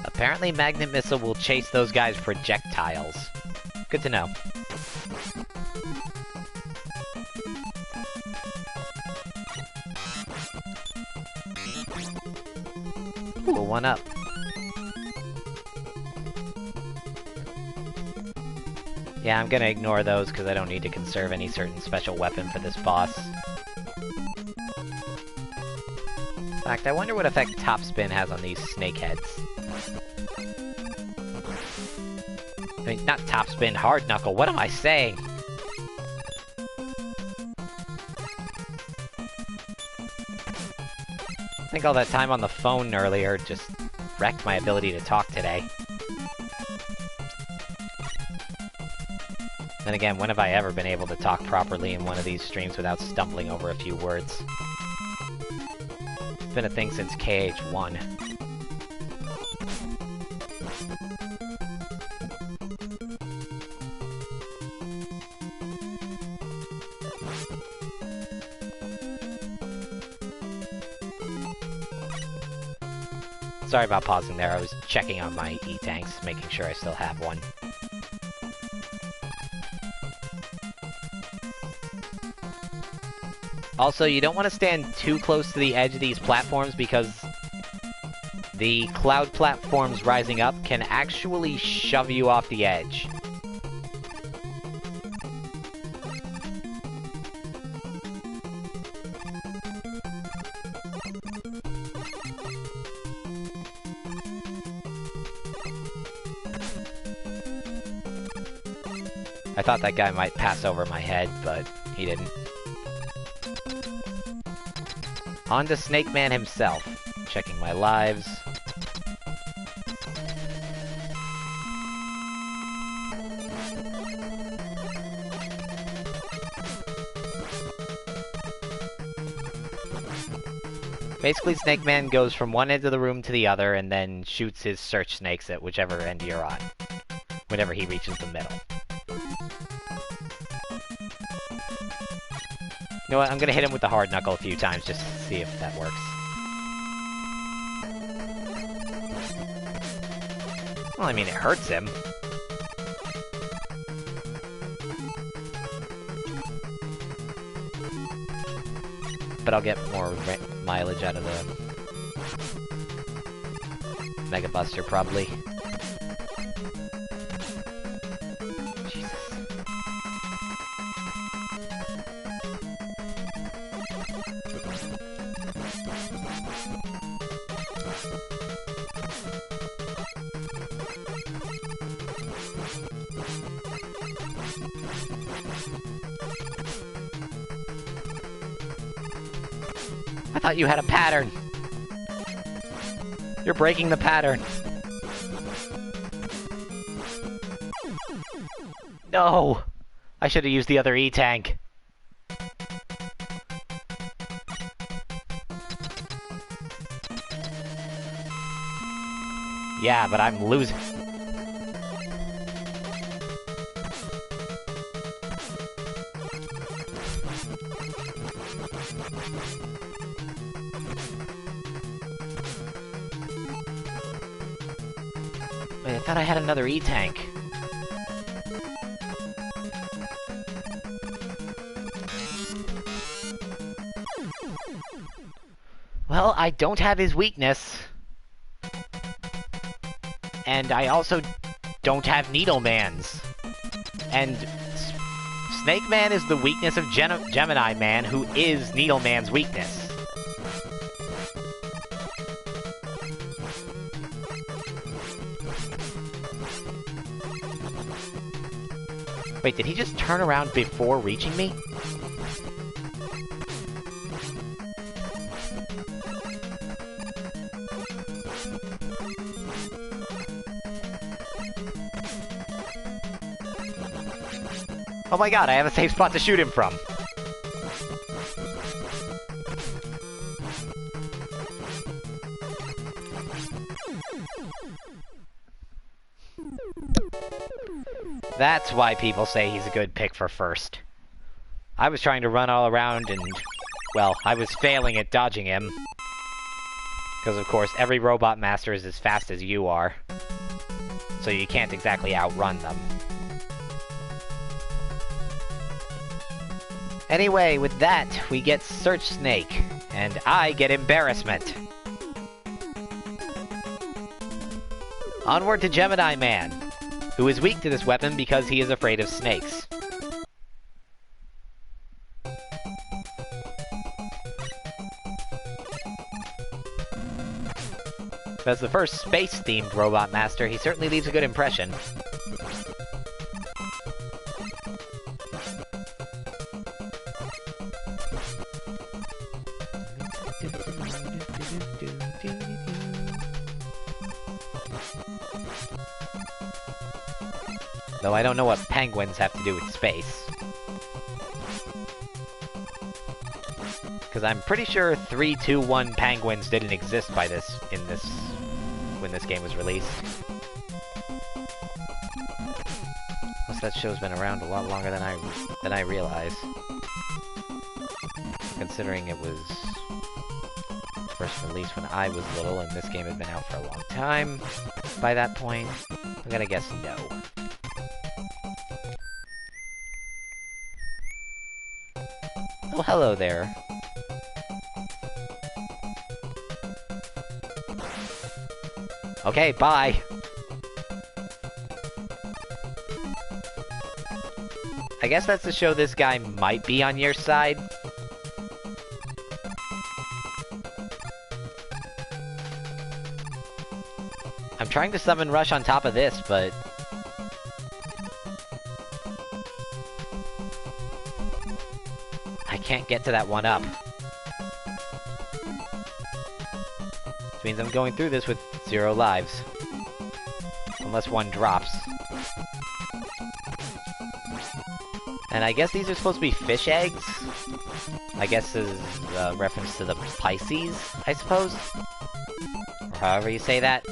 Apparently Magnet Missile will chase those guys' projectiles. Good to know. Ooh, a 1-up. Yeah, I'm gonna ignore those because I don't need to conserve any certain special weapon for this boss. In fact, I wonder what effect Top Spin has on these snake heads. I mean, not Top Spin, Hard Knuckle, what am I saying? I think all that time on the phone earlier just wrecked my ability to talk today. Then again, when have I ever been able to talk properly in one of these streams without stumbling over a few words? It's been a thing since KH1. Sorry about pausing there, I was checking on my E-Tanks, making sure I still have one. Also, you don't want to stand too close to the edge of these platforms because the cloud platforms rising up can actually shove you off the edge. I thought that guy might pass over my head, but he didn't. On to Snake Man himself. Checking my lives. Basically, Snake Man goes from one end of the room to the other and then shoots his search snakes at whichever end you're on. Whenever he reaches the middle. You know what, I'm gonna hit him with the Hard Knuckle a few times just to see if that works. Well, I mean, it hurts him. But I'll get more mileage out of the Mega Buster, probably. I thought you had a pattern. You're breaking the pattern. No! I should have used the other E-Tank. Yeah, but I'm losing. Wait, I thought I had another E-Tank. Well, I don't have his weakness. And I also don't have Needle Man's. And Snake Man is the weakness of Gemini Man, who is Needle Man's weakness. Wait, did he just turn around before reaching me? Oh my god, I have a safe spot to shoot him from! That's why people say he's a good pick for first. I was trying to run all around and, well, I was failing at dodging him. Because of course, every Robot Master is as fast as you are. So you can't exactly outrun them. Anyway, with that, we get Search Snake, and I get Embarrassment. Onward to Gemini Man, who is weak to this weapon because he is afraid of snakes. As the first space-themed Robot Master, he certainly leaves a good impression. Though I don't know what penguins have to do with space. Because I'm pretty sure 3, 2, 1 penguins didn't exist when this game was released. Plus that show's been around a lot longer than I realized. Considering it was first released when I was little, and this game had been out for a long time by that point, I'm gonna guess no. Oh, hello there. Okay, bye! I guess that's to show this guy might be on your side. I'm trying to summon Rush on top of this, but... I can't get to that one up. Which means I'm going through this with 0 lives. Unless one drops. And I guess these are supposed to be fish eggs? I guess is a reference to the Pisces, I suppose? Or however you say that.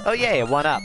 Oh yay, a 1-up.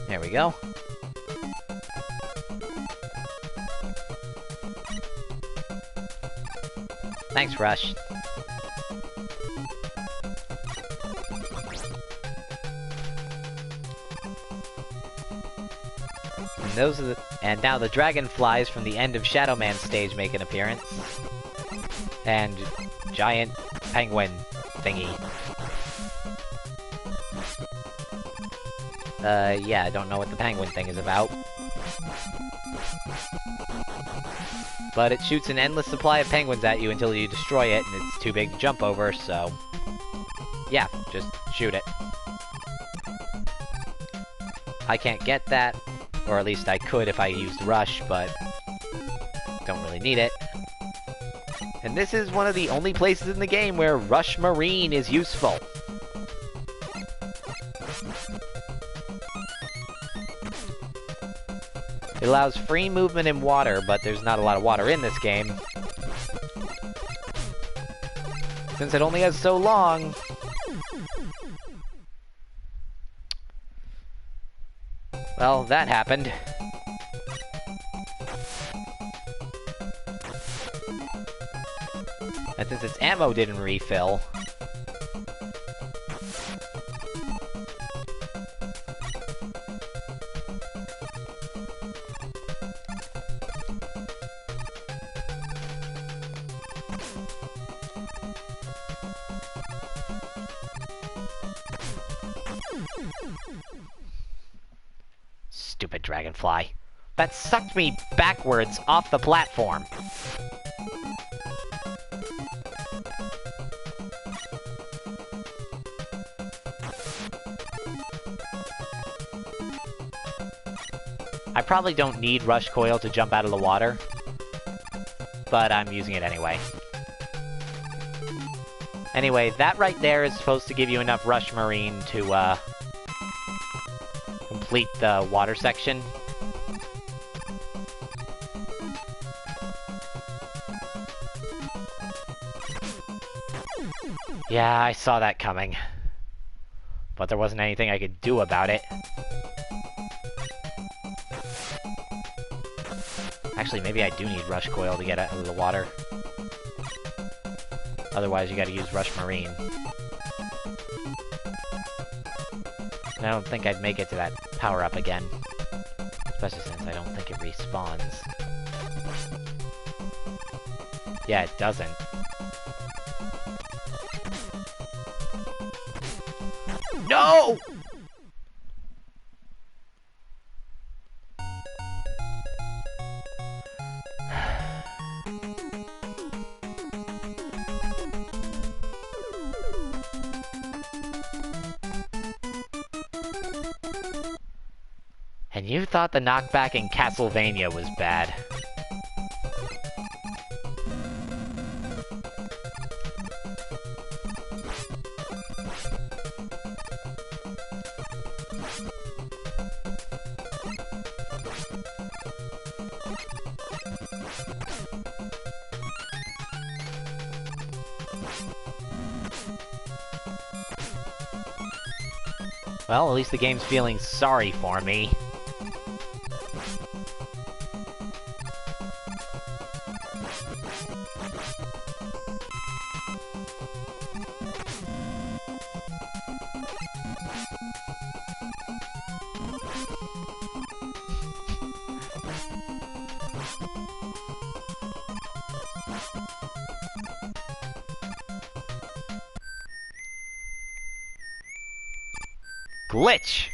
There we go. Thanks, Rush. And now the dragonflies from the end of Shadow Man stage make an appearance. And giant penguin thingy. Yeah, I don't know what the penguin thing is about. But it shoots an endless supply of penguins at you until you destroy it, and it's too big to jump over, so... yeah, just shoot it. I can't get that, or at least I could if I used Rush, but... don't really need it. And this is one of the only places in the game where Rush Marine is useful. It allows free movement in water, but there's not a lot of water in this game. Since it only has so long... Well, that happened. And since its ammo didn't refill... Stupid dragonfly. That sucked me backwards off the platform. I probably don't need Rush Coil to jump out of the water, but I'm using it anyway. Anyway, that right there is supposed to give you enough Rush Marine to, complete the water section. Yeah, I saw that coming. But there wasn't anything I could do about it. Actually, maybe I do need Rush Coil to get out of the water. Otherwise, you gotta use Rush Marine. And I don't think I'd make it to that power-up again. Especially since I don't think it respawns. Yeah, it doesn't. No! And you thought the knockback in Castlevania was bad. Well, at least the game's feeling sorry for me. Glitch!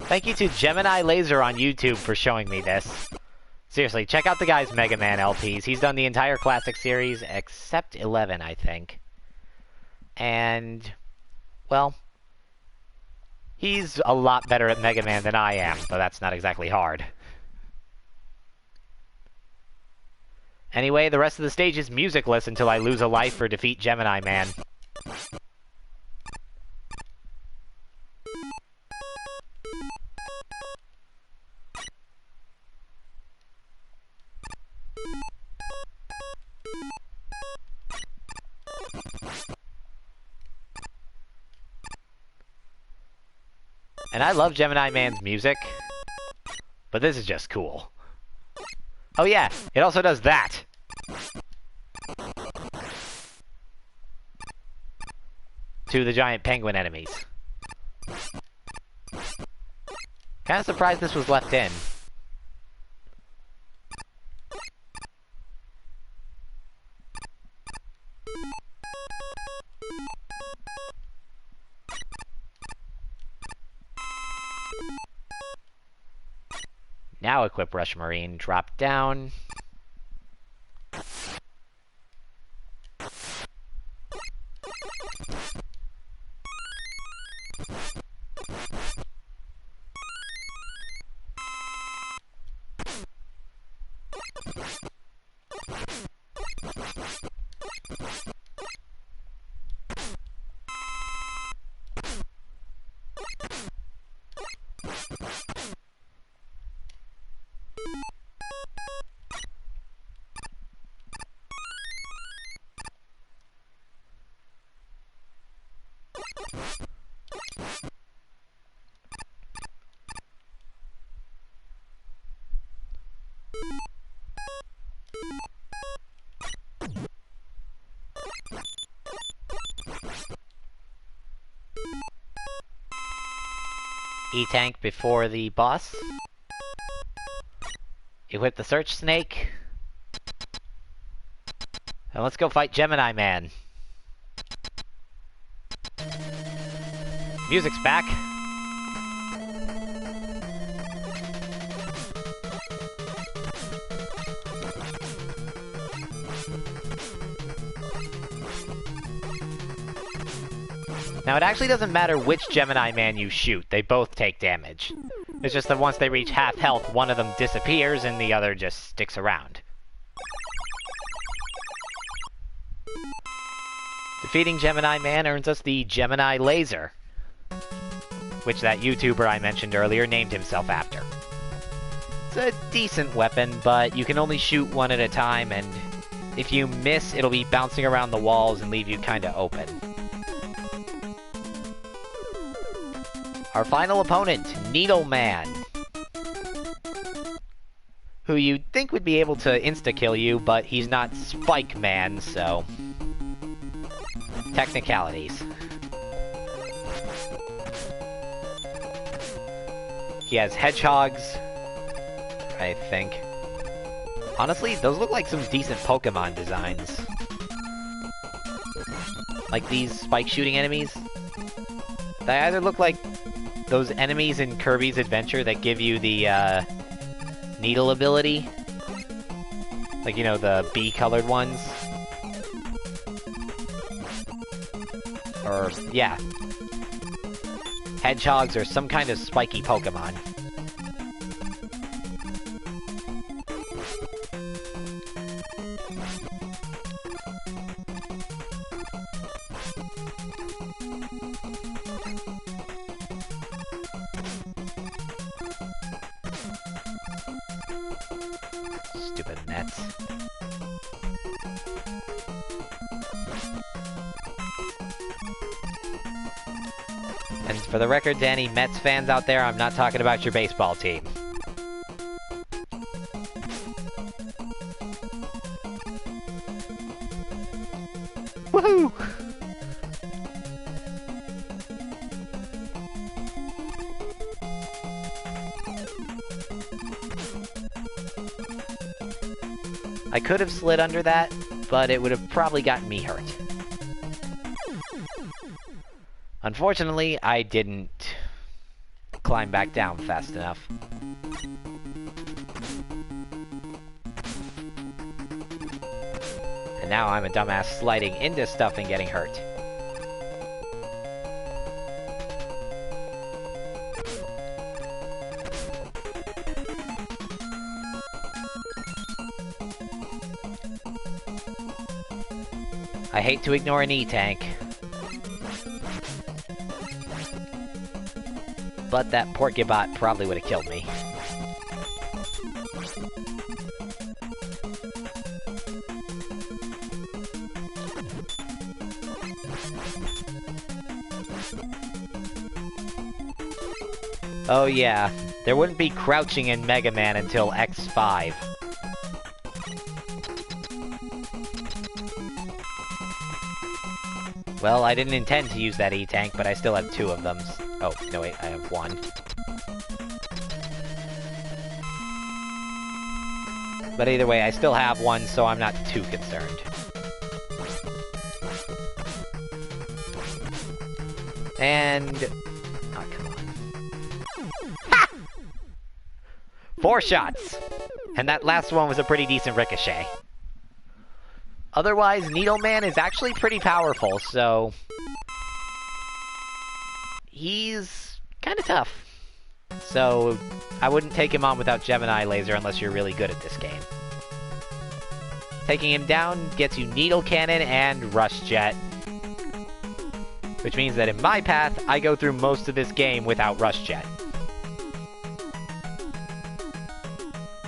Thank you to Gemini Laser on YouTube for showing me this. Seriously, check out the guy's Mega Man LPs. He's done the entire classic series, except 11, I think. And, well, he's a lot better at Mega Man than I am, but that's not exactly hard. Anyway, the rest of the stage is musicless until I lose a life or defeat Gemini Man. And I love Gemini Man's music, but this is just cool. Oh yeah, it also does that! To the giant penguin enemies. Kinda surprised this was left in. Now equip Rush Marine, drop down. E-Tank before the boss. Equip the Search Snake. And let's go fight Gemini Man. Music's back. Now, it actually doesn't matter which Gemini Man you shoot, they both take damage. It's just that once they reach half health, one of them disappears and the other just sticks around. Defeating Gemini Man earns us the Gemini Laser, which that YouTuber I mentioned earlier named himself after. It's a decent weapon, but you can only shoot one at a time, and if you miss, it'll be bouncing around the walls and leave you kinda open. Our final opponent, Needle Man, who you'd think would be able to insta-kill you, but he's not Spike Man, so... technicalities. He has hedgehogs, I think. Honestly, those look like some decent Pokemon designs. Like these spike shooting enemies. They either look like those enemies in Kirby's Adventure that give you the, needle ability. Like, you know, the bee-colored ones. Or, yeah. Hedgehogs or some kind of spiky Pokemon. Stupid nets. And for the record, to any Mets fans out there, I'm not talking about your baseball team. Woohoo! I could have slid under that, but it would have probably gotten me hurt. Unfortunately, I didn't climb back down fast enough. And now I'm a dumbass sliding into stuff and getting hurt. I hate to ignore an E-Tank, but that Porcubot probably would have killed me. Oh yeah, there wouldn't be crouching in Mega Man until X5. Well, I didn't intend to use that E-Tank, but I still have two of them. Oh, no wait, I have one. But either way, I still have one, so I'm not too concerned. And... oh, come on. Ha! 4 shots! And that last one was a pretty decent ricochet. Otherwise, Needle Man is actually pretty powerful, so... he's kinda tough. So, I wouldn't take him on without Gemini Laser unless you're really good at this game. Taking him down gets you Needle Cannon and Rush Jet. Which means that in my path, I go through most of this game without Rush Jet.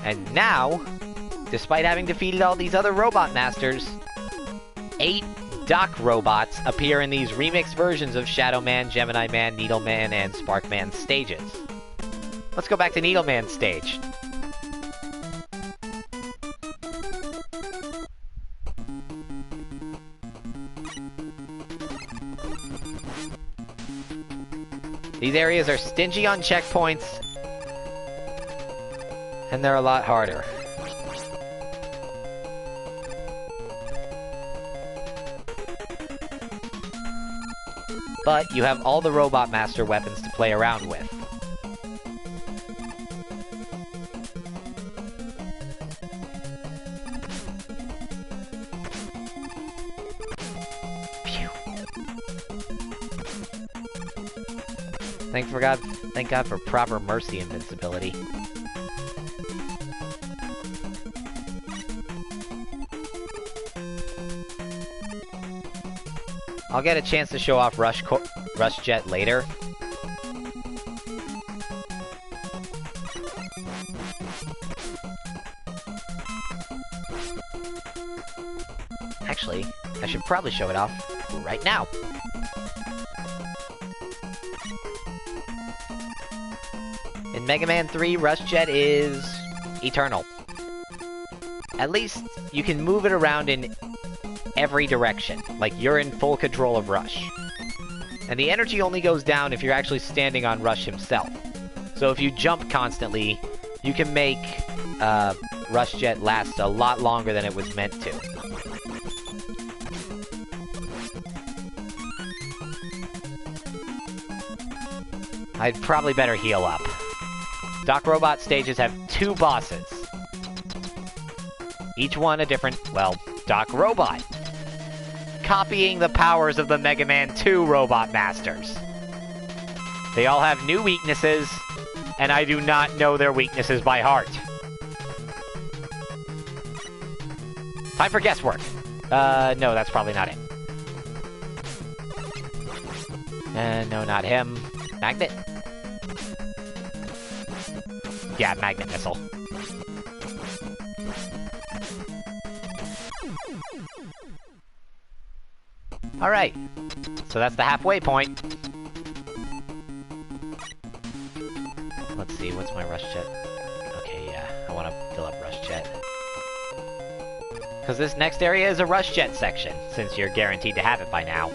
And now, despite having defeated all these other Robot Masters, 8 Doc robots appear in these remixed versions of Shadow Man, Gemini Man, Needle Man, and Spark Man stages. Let's go back to Needle Man's stage. These areas are stingy on checkpoints, and they're a lot harder. But you have all the Robot Master weapons to play around with. Phew. Thank God for proper Mercy invincibility. I'll get a chance to show off Rush Jet later. Actually, I should probably show it off right now. In Mega Man 3, Rush Jet is eternal. At least, you can move it around in every direction. Like, you're in full control of Rush. And the energy only goes down if you're actually standing on Rush himself. So if you jump constantly, you can make Rush Jet last a lot longer than it was meant to. I'd probably better heal up. Doc Robot stages have 2 bosses. Each one a different, well, Doc Robot. Copying the powers of the Mega Man 2 Robot Masters. They all have new weaknesses, and I do not know their weaknesses by heart. Time for guesswork. No, that's probably not it. No, not him. Magnet? Yeah, Magnet Missile. Alright, so that's the halfway point. Let's see, what's my Rush Jet? Okay, yeah, I want to fill up Rush Jet. Because this next area is a Rush Jet section, since you're guaranteed to have it by now.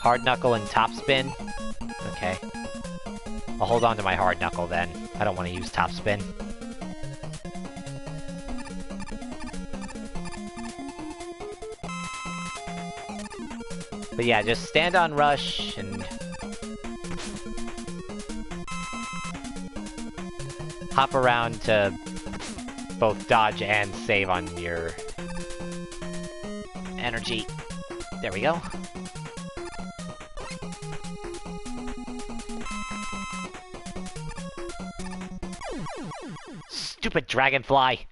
Hard Knuckle and Top Spin. Okay. I'll hold on to my Hard Knuckle then. I don't want to use Top Spin. But yeah, just stand on Rush and hop around to both dodge and save on your energy. There we go. Stupid dragonfly!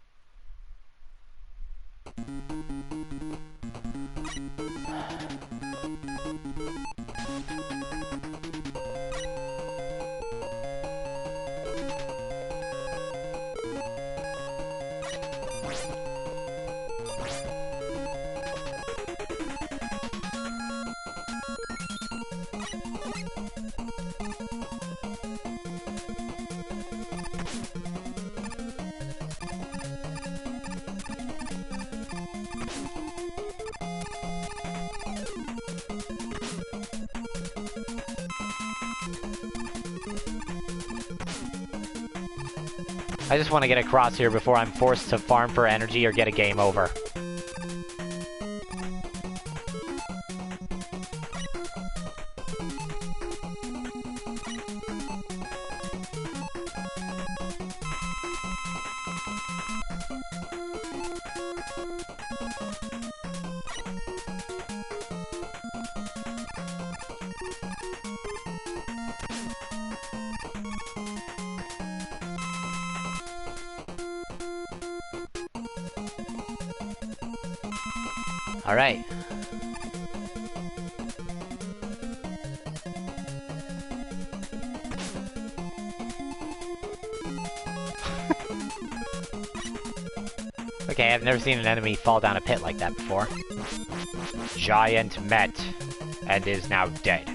I just want to get across here before I'm forced to farm for energy or get a game over. Alright. Okay, I've never seen an enemy fall down a pit like that before. Giant met, and is now dead.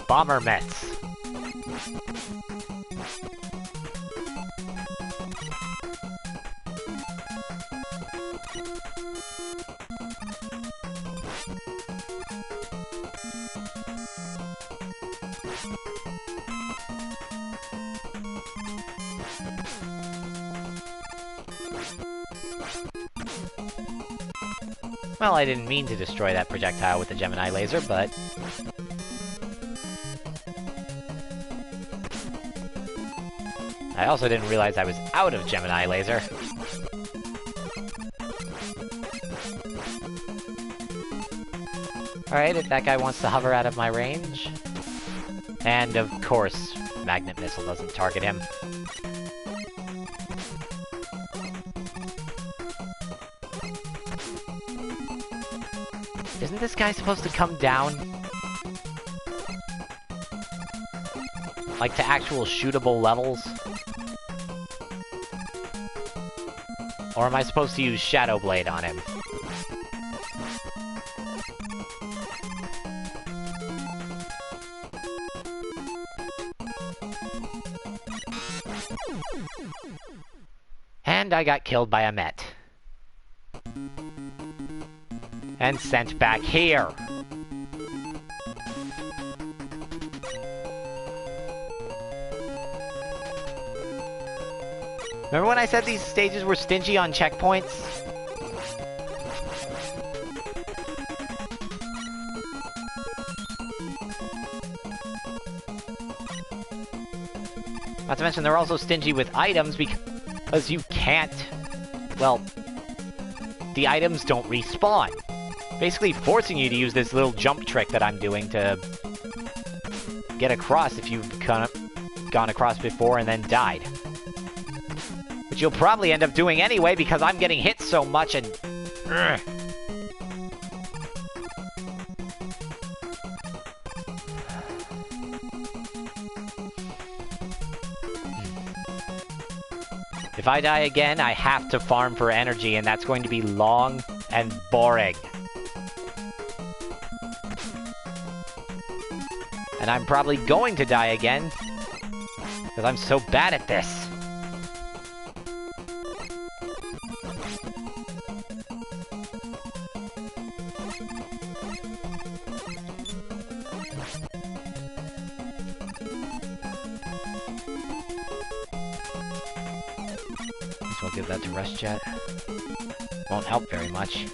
Bomber Mets. Well, I didn't mean to destroy that projectile with the Gemini laser, but... I also didn't realize I was out of Gemini laser. Alright, if that guy wants to hover out of my range... And, of course, Magnet Missile doesn't target him. Isn't this guy supposed to come down? Like, to actual shootable levels? Or am I supposed to use Shadow Blade on him? And I got killed by a Met. And sent back here. Remember when I said these stages were stingy on checkpoints? Not to mention they're also stingy with items because you can't... Well, the items don't respawn. Basically forcing you to use this little jump trick that I'm doing to get across if you've gone across before and then died. Which you'll probably end up doing anyway because I'm getting hit so much and... Ugh. If I die again, I have to farm for energy, and that's going to be long and boring. And I'm probably going to die again, because I'm so bad at this. So I'll give that to Rush Jet. Won't help very much.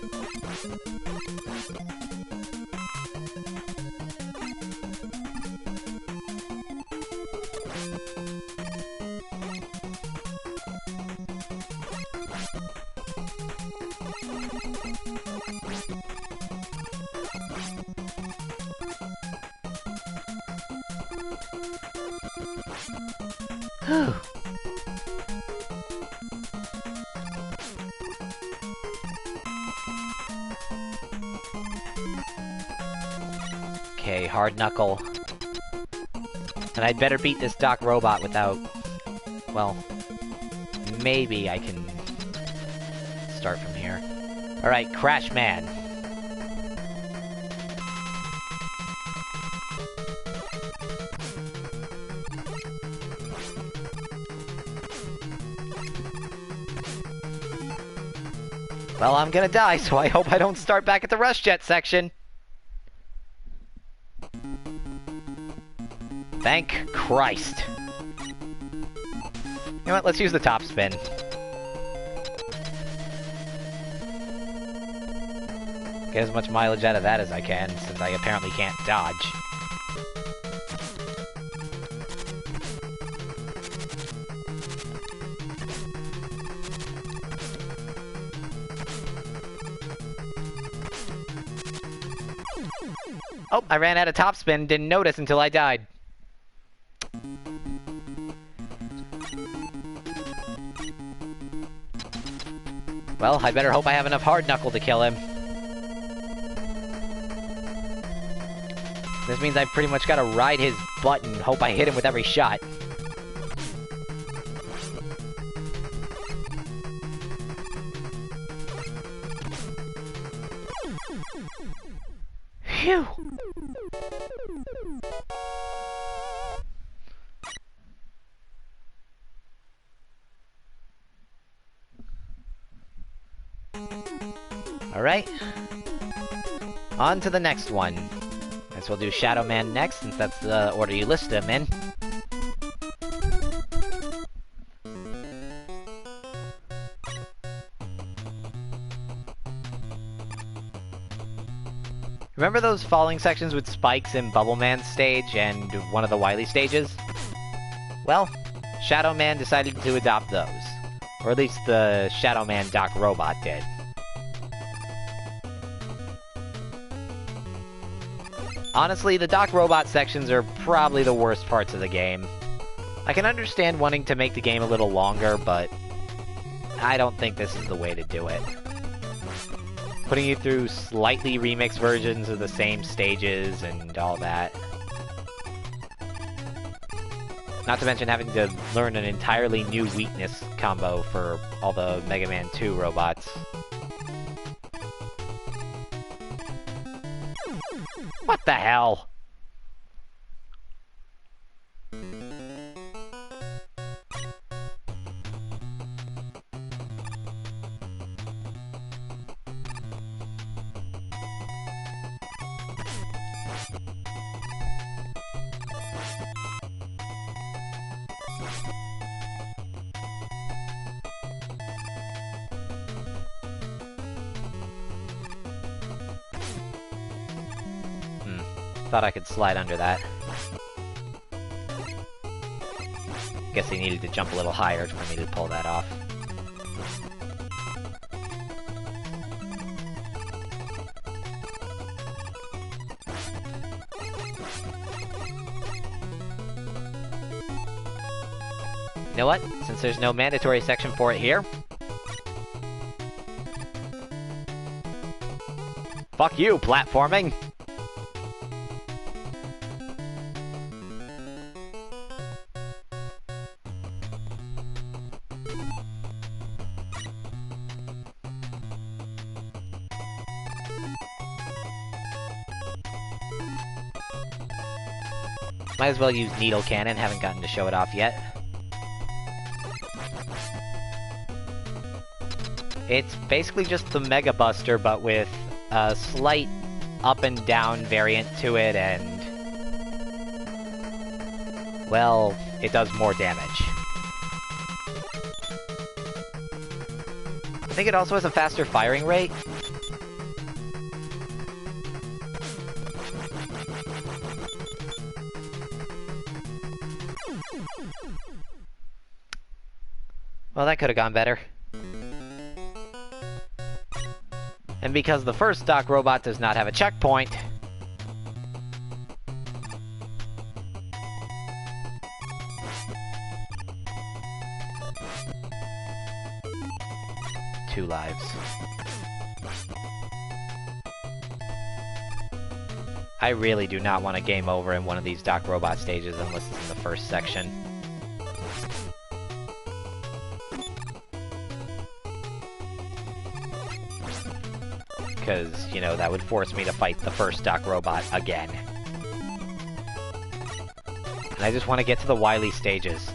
Okay, Hard Knuckle. And I'd better beat this Doc Robot without... Well, maybe I can start from here. Alright, Crash Man. Well, I'm gonna die, so I hope I don't start back at the Rush Jet section. Thank Christ. You know what, let's use the top spin. Get as much mileage out of that as I can, since I apparently can't dodge. Oh, I ran out of top spin, didn't notice until I died. Well, I better hope I have enough Hard Knuckle to kill him. This means I pretty much gotta ride his butt and hope I hit him with every shot. Phew! Alright. On to the next one. Guess we'll do Shadow Man next, since that's the order you listed him in. Remember those falling sections with spikes in Bubble Man's stage and one of the Wily stages? Well, Shadow Man decided to adopt those. Or at least the Shadow Man Doc Robot did. Honestly, the Doc Robot sections are probably the worst parts of the game. I can understand wanting to make the game a little longer, but I don't think this is the way to do it. Putting you through slightly remixed versions of the same stages and all that. Not to mention having to learn an entirely new weakness combo for all the Mega Man 2 robots. What the hell? Thought I could slide under that. Guess he needed to jump a little higher for me to pull that off. You know what? Since there's no mandatory section for it here... Fuck you, platforming! Might as well use Needle Cannon, haven't gotten to show it off yet. It's basically just the Mega Buster, but with a slight up and down variant to it, and... well, it does more damage. I think it also has a faster firing rate. Well, that could have gone better. And because the first Doc Robot does not have a checkpoint... two lives. I really do not want a game over in one of these Doc Robot stages unless it's in the first section. Because, you know, that would force me to fight the first Doc Robot again. And I just want to get to the Wily stages.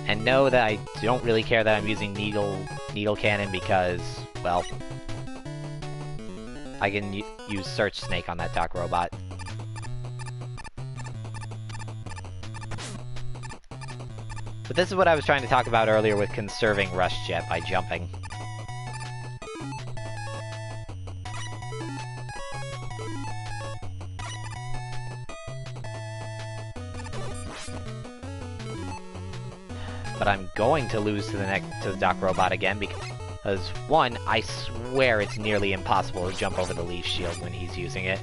And know that I don't really care that I'm using Needle Cannon because, well... I can use Search Snake on that Doc Robot. But this is what I was trying to talk about earlier with conserving Rush Jet by jumping. But I'm going to lose to the Doc Robot again because, one, I swear it's nearly impossible to jump over the Leaf Shield when he's using it.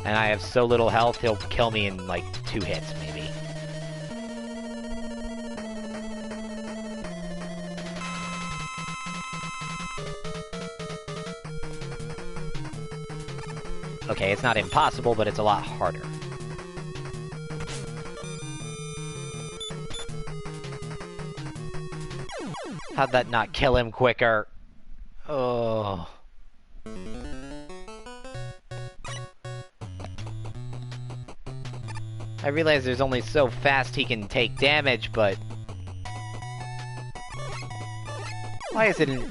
and I have so little health, he'll kill me in, like, 2 hits, maybe. Okay, it's not impossible, but it's a lot harder. How'd that not kill him quicker? Oh. I realize there's only so fast he can take damage, but... why is it in...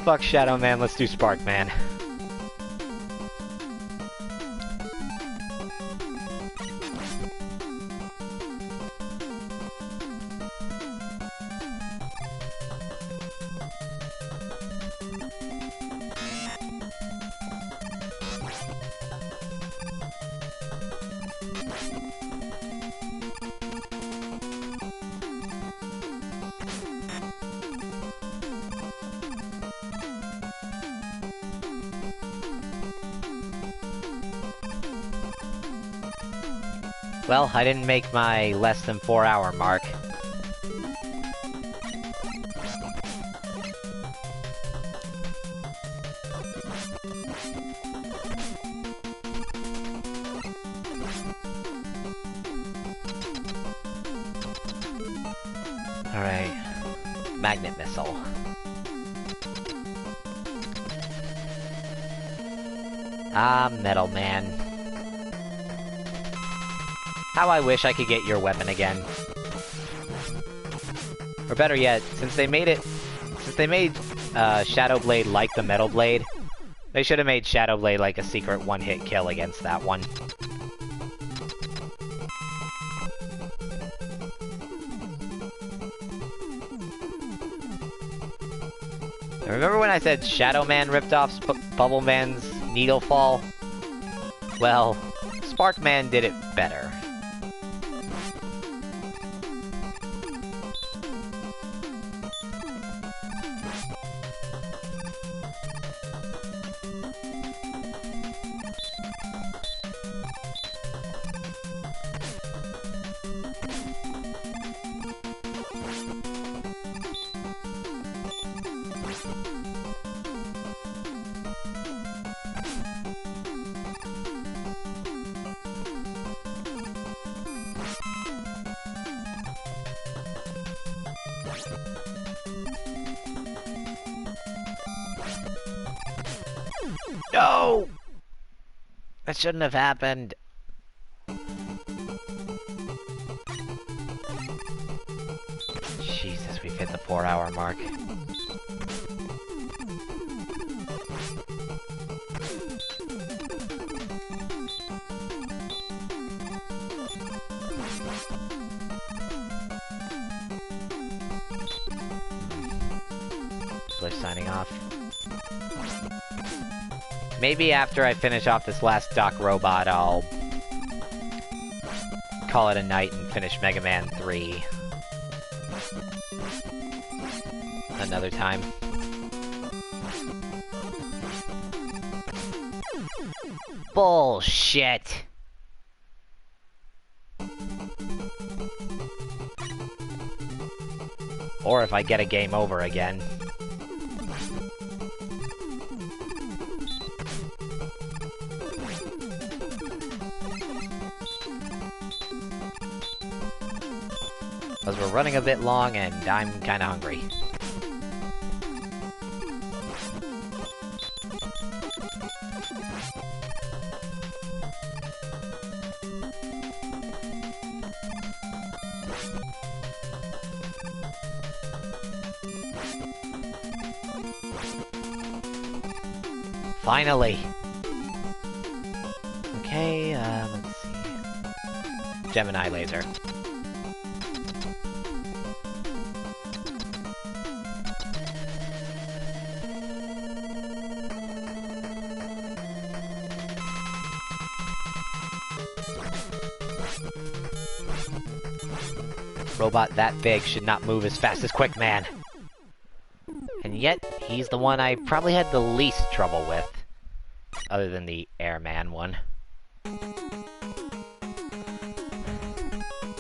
Fuck Shadow Man, let's do Spark Man. Well, I didn't make my less than 4-hour mark. Alright. Magnet Missile. Ah, Metal Man. How I wish I could get your weapon again. Or better yet, since they made Shadow Blade like the Metal Blade, they should have made Shadow Blade like a secret one-hit kill against that one. Remember when I said Shadow Man ripped off Bubble Man's Needle Fall? Well, Spark Man did it better. No! That shouldn't have happened. Jesus, we've hit the 4-hour mark. Splish signing off. Maybe after I finish off this last Doc Robot, I'll call it a night and finish Mega Man 3 another time. Bullshit! Or if I get a game over again. Because we're running a bit long and I'm kinda hungry. Finally! Okay, let's see... Gemini laser. Robot that big should not move as fast as Quick Man. And yet, he's the one I probably had the least trouble with. Other than the Airman one.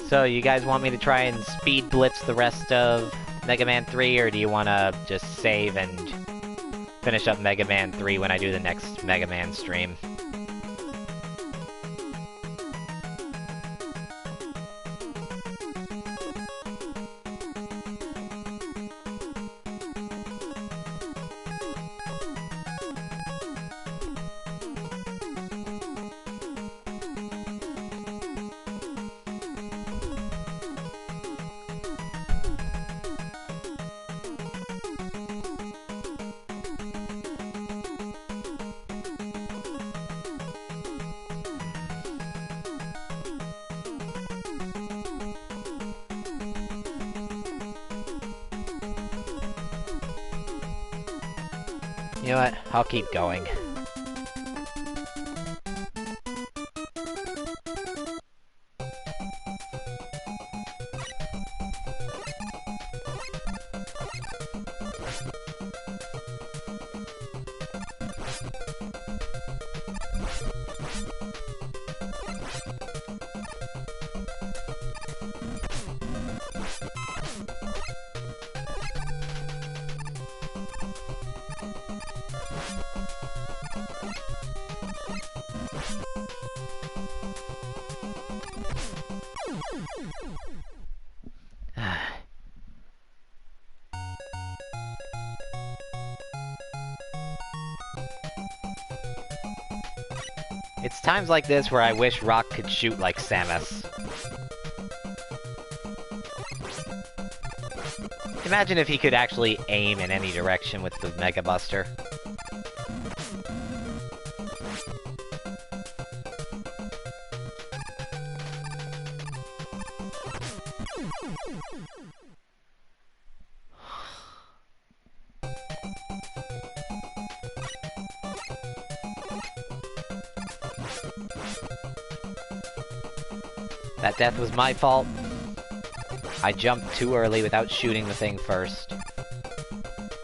So, you guys want me to try and speed blitz the rest of Mega Man 3, or do you want to just save and finish up Mega Man 3 when I do the next Mega Man stream? You know what? I'll keep going. It's times like this where I wish Rock could shoot like Samus. Imagine if he could actually aim in any direction with the Mega Buster. That death was my fault. I jumped too early without shooting the thing first. And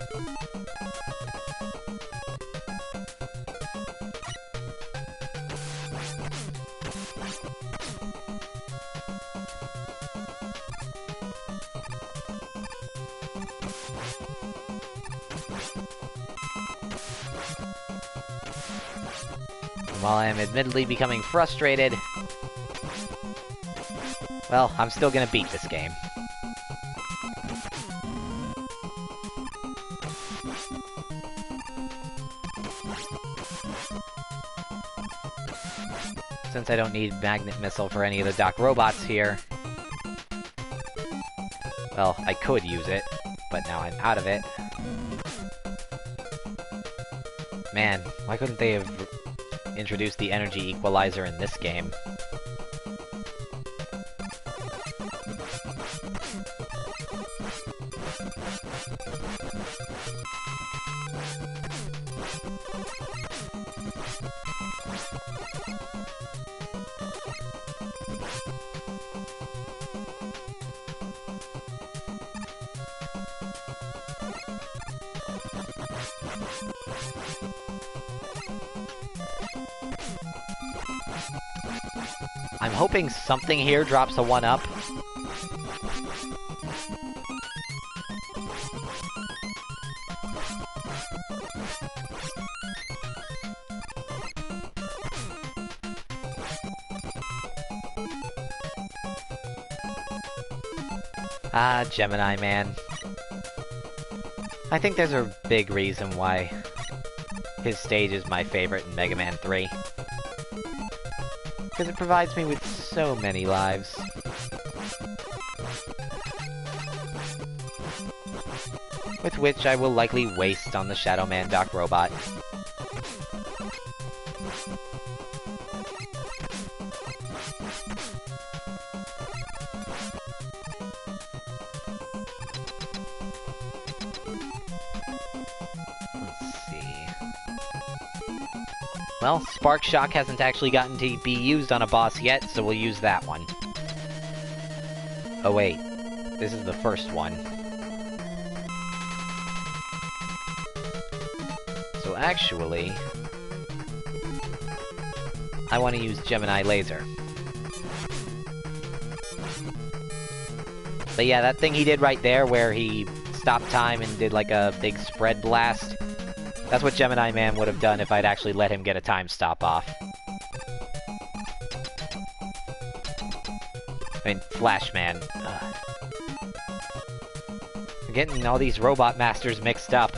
while I am admittedly becoming frustrated, well, I'm still gonna beat this game. Since I don't need Magnet Missile for any of the Doc Robots here, well, I could use it, but now I'm out of it. Man, why couldn't they have introduced the Energy Equalizer in this game? I'm hoping something here drops a 1-up. Ah, Gemini Man. I think there's a big reason why his stage is my favorite in Mega Man 3. Because it provides me with so many lives. With which I will likely waste on the Shadow Man Doc Robot. Well, Spark Shock hasn't actually gotten to be used on a boss yet, so we'll use that one. Oh wait, this is the first one. So actually, I want to use Gemini Laser. But yeah, that thing he did right there where he stopped time and did like a big spread blast, that's what Gemini Man would have done if I'd actually let him get a time stop off. I mean, Flash Man. I'm getting all these Robot Masters mixed up.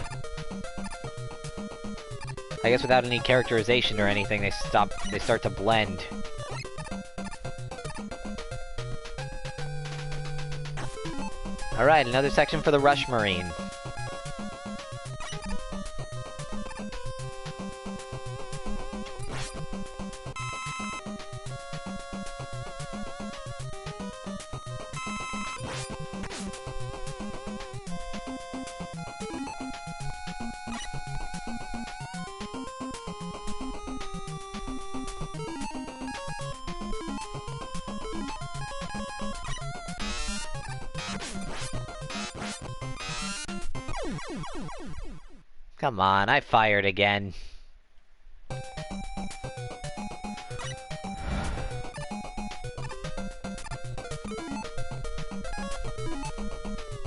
I guess without any characterization or anything, they start to blend. Alright, another section for the Rush Marine. Come on, I fired again.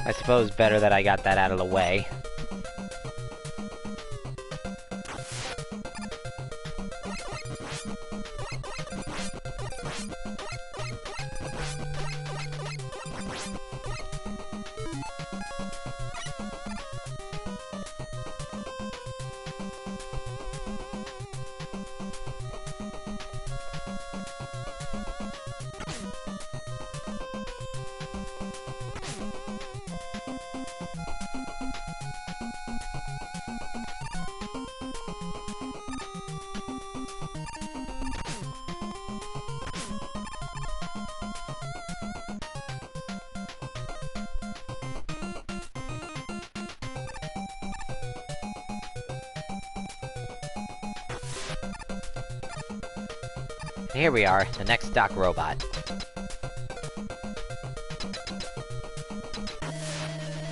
I suppose better that I got that out of the way. Here we are, the next Doc Robot.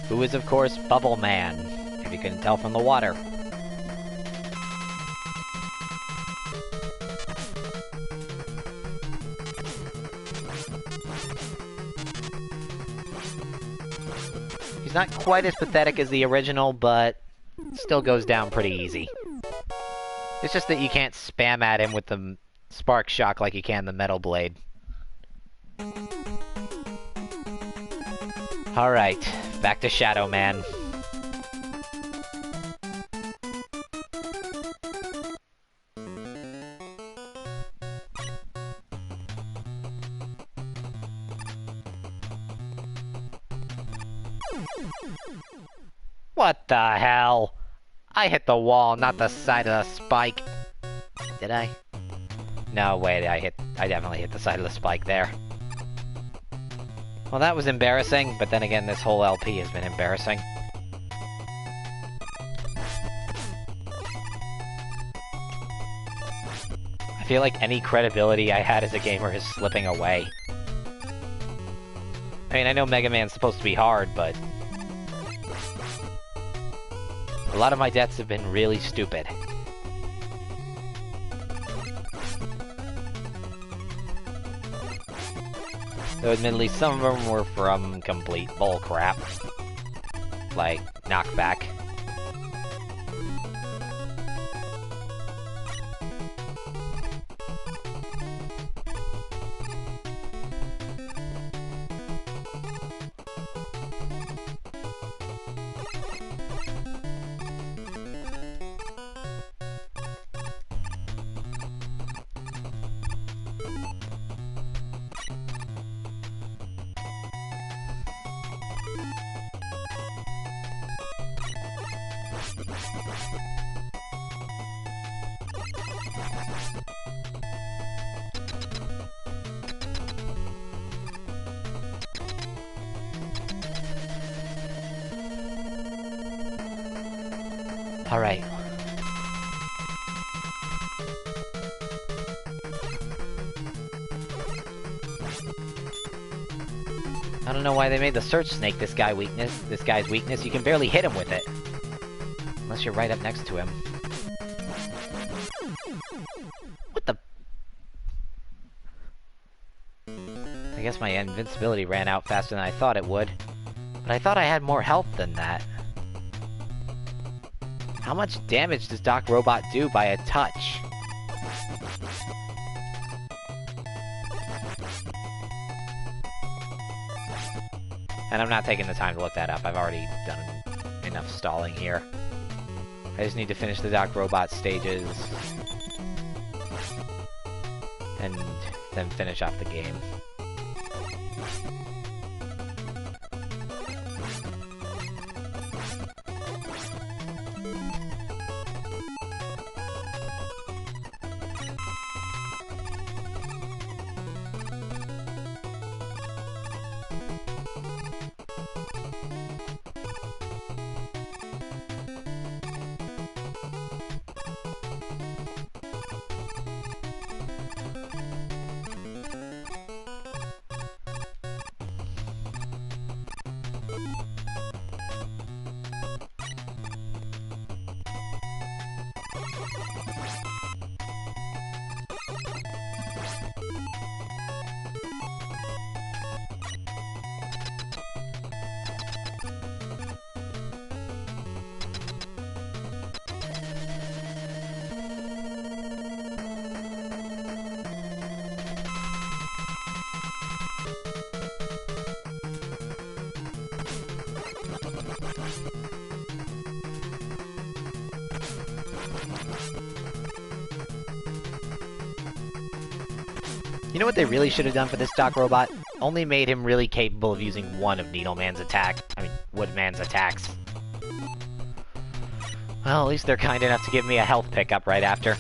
Who is, of course, Bubble Man, if you couldn't tell from the water. He's not quite as pathetic as the original, but still goes down pretty easy. It's just that you can't spam at him with the Spark Shock like you can the Metal Blade. Alright, back to Shadow Man. What the hell? I hit the wall, not the side of the spike. Did I? No, wait, I definitely hit the side of the spike there. Well, that was embarrassing, but then again, this whole LP has been embarrassing. I feel like any credibility I had as a gamer is slipping away. I mean, I know Mega Man's supposed to be hard, but a lot of my deaths have been really stupid. Though admittedly, some of them were from complete bullcrap. Like, knockback. Alright. I don't know why they made the search snake this guy's weakness. You can barely hit him with it. Unless you're right up next to him. What the... I guess my invincibility ran out faster than I thought it would. But I thought I had more health than that. How much damage does Doc Robot do by a touch? And I'm not taking the time to look that up. I've already done enough stalling here. I just need to finish the Doc Robot stages. And then finish off the game. You know what they really should have done for this Doc Robot? Only made him really capable of using one of Needleman's Woodman's attacks. Well, at least they're kind enough to give me a health pickup right after.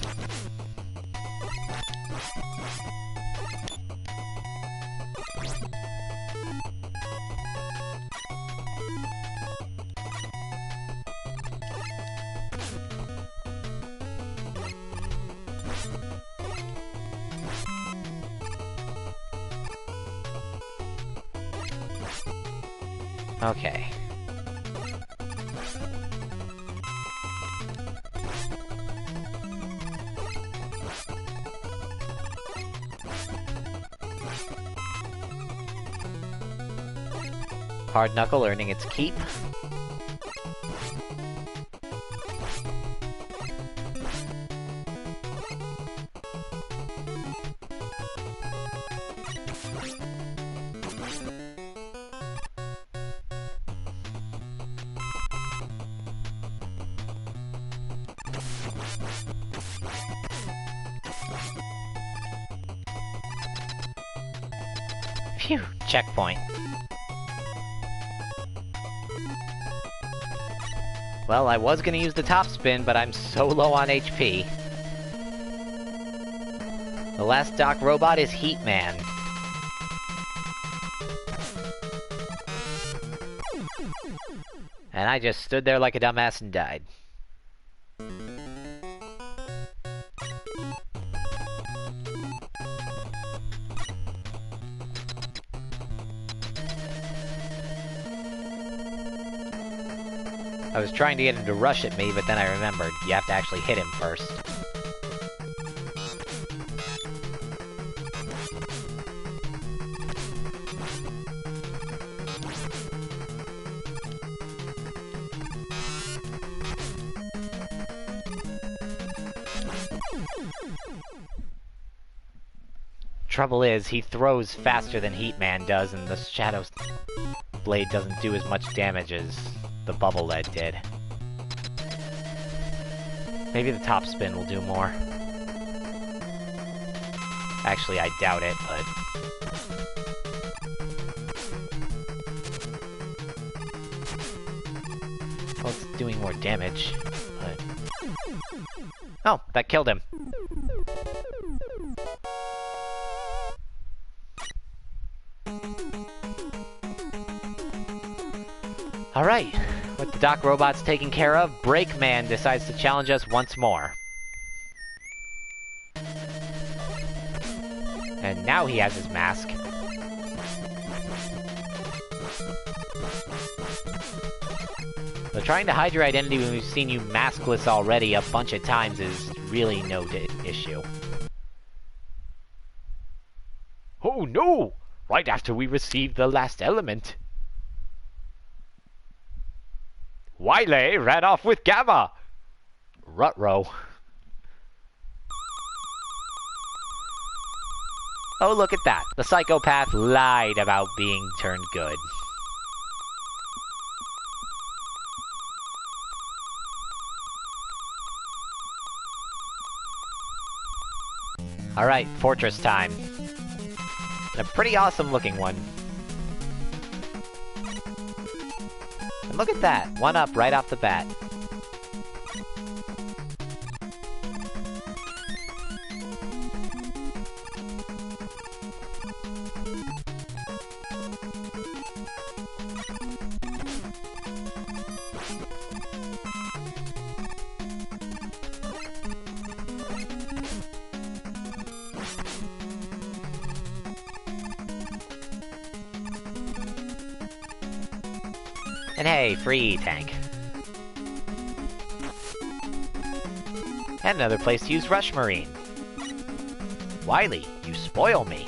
Okay. Hard Knuckle earning its keep. Phew, checkpoint. Well, I was gonna use the top spin, but I'm so low on HP. The last Doc Robot is Heat Man. And I just stood there like a dumbass and died. I was trying to get him to rush at me, but then I remembered, you have to actually hit him first. Trouble is, he throws faster than Heat Man does, and the Shadow Blade doesn't do as much damage as the Bubble Lead did. Maybe the top spin will do more. Actually, I doubt it, but... well, it's doing more damage, but... oh, that killed him. Alright, With the dock robots taken care of, Brakeman decides to challenge us once more. And now he has his mask. So trying to hide your identity when we've seen you maskless already a bunch of times is really no issue. Oh no! Right after we received the last element. Wily ran off with Gamma! Ruh-roh. Oh, look at that. The psychopath lied about being turned good. Alright, fortress time. A pretty awesome looking one. And look at that, one up right off the bat. And hey, free tank. And another place to use Rush Marine. Wily, you spoil me.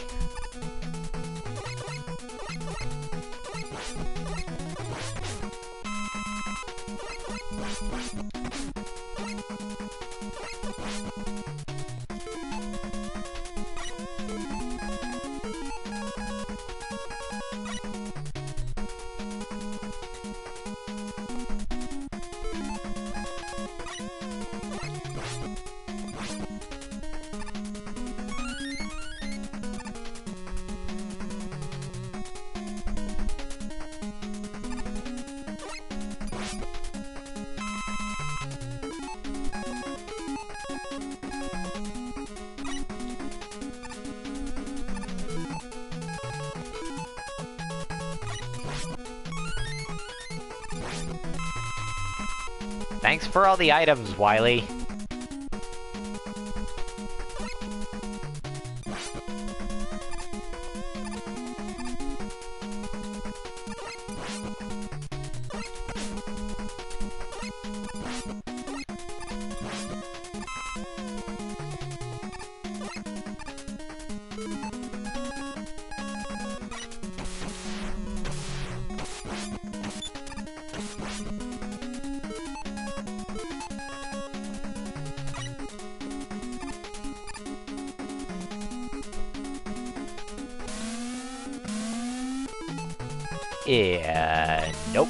Thanks for all the items, Wily. Yeah, nope.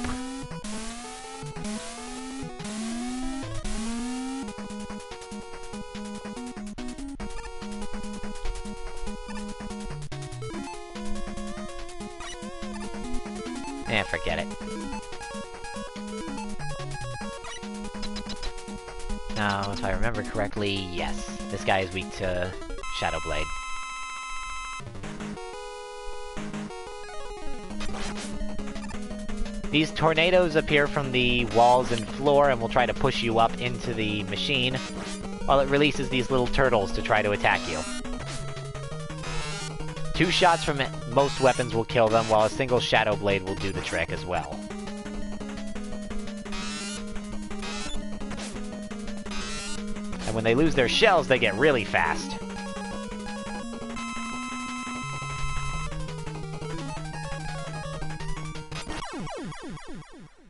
Eh, forget it. Now, if I remember correctly, yes. This guy is weak to Shadow Blade. These tornadoes appear from the walls and floor and will try to push you up into the machine, while it releases these little turtles to try to attack you. 2 shots from most weapons will kill them, while a single Shadow Blade will do the trick as well. And when they lose their shells, they get really fast.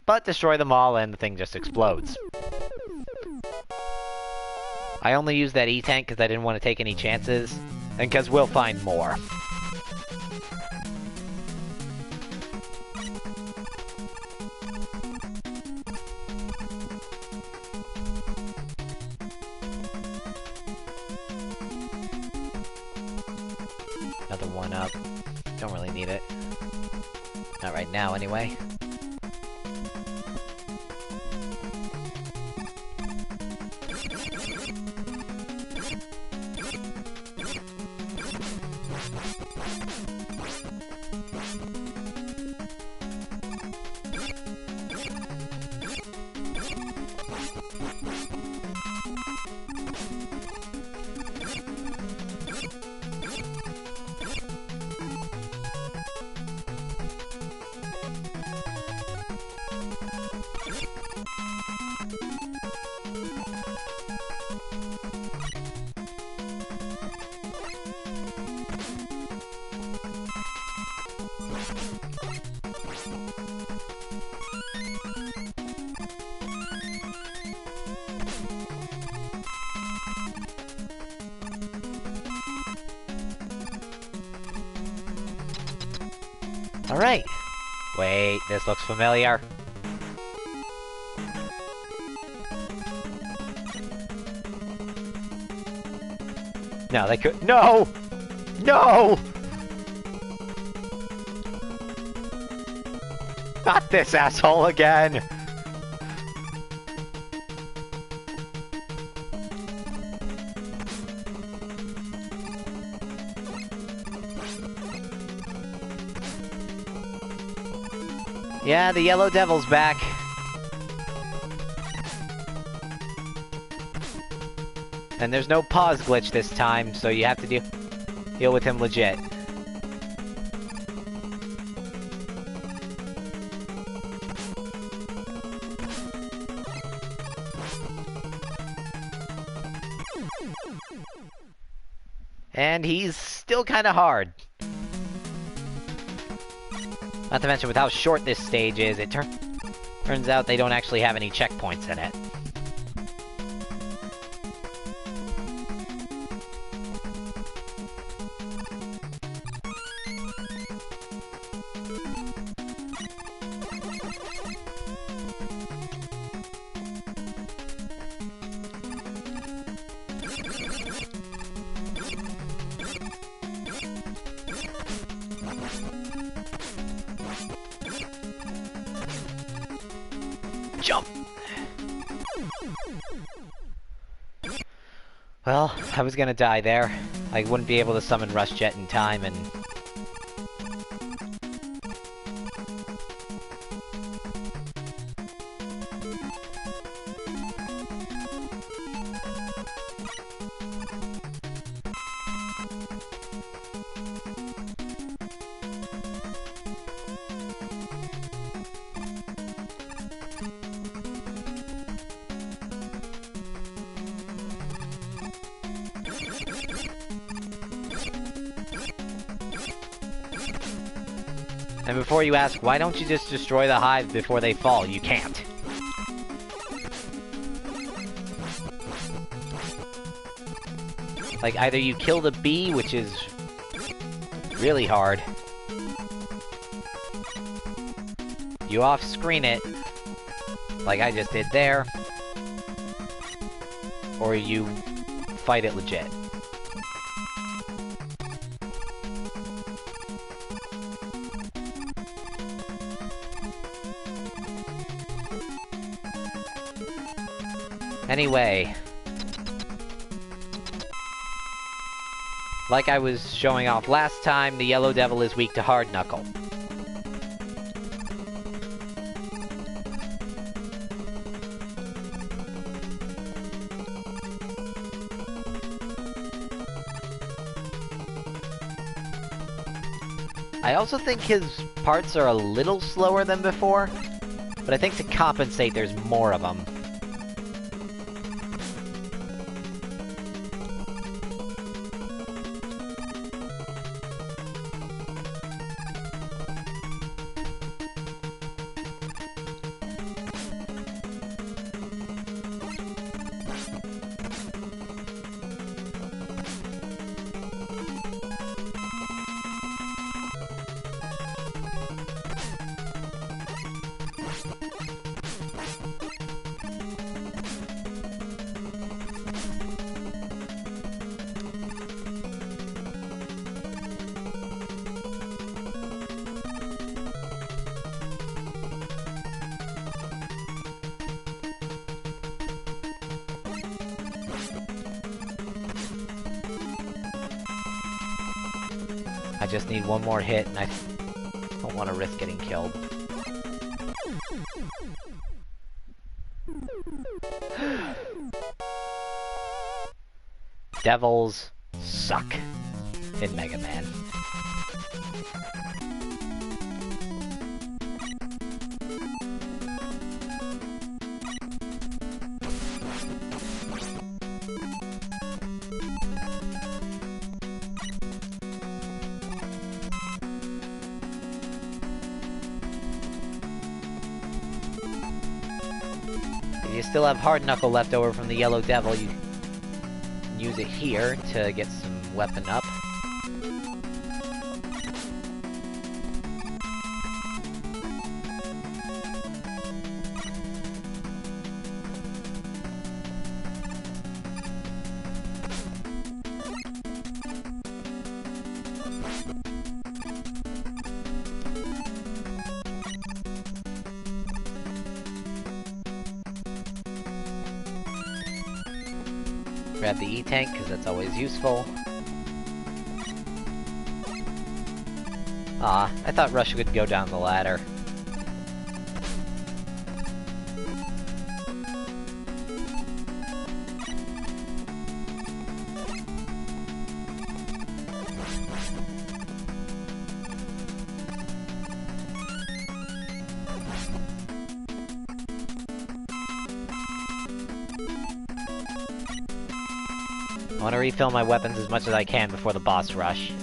But destroy them all and the thing just explodes. I only used that E-Tank because I didn't want to take any chances, and because we'll find more. Another one up. Don't really need it. Not right now, anyway. Alright. Wait, this looks familiar. No, they could- No! No! Not this asshole again! Yeah, the Yellow Devil's back. And there's no pause glitch this time, so you have to deal with him legit. And he's still kinda hard. Not to mention with how short this stage is, it turns out they don't actually have any checkpoints in it. Jump! Well, I was gonna die there. I wouldn't be able to summon Rush Jet in time, and... And before you ask, why don't you just destroy the hive before they fall? You can't. Like, either you kill the bee, which is really hard. You off-screen it, like I just did there. Or you fight it legit. Anyway, like I was showing off last time, the Yellow Devil is weak to Hard Knuckle. I also think his parts are a little slower than before, but I think to compensate there's more of them. I just need one more hit, and I don't want to risk getting killed. Devils suck in Mega Man. If you still have Hard Knuckle left over from the Yellow Devil, you can use it here to get some weapon up. Grab the E-Tank, because that's always useful. Ah, I thought Rush would go down the ladder. I want to refill my weapons as much as I can before the boss rush.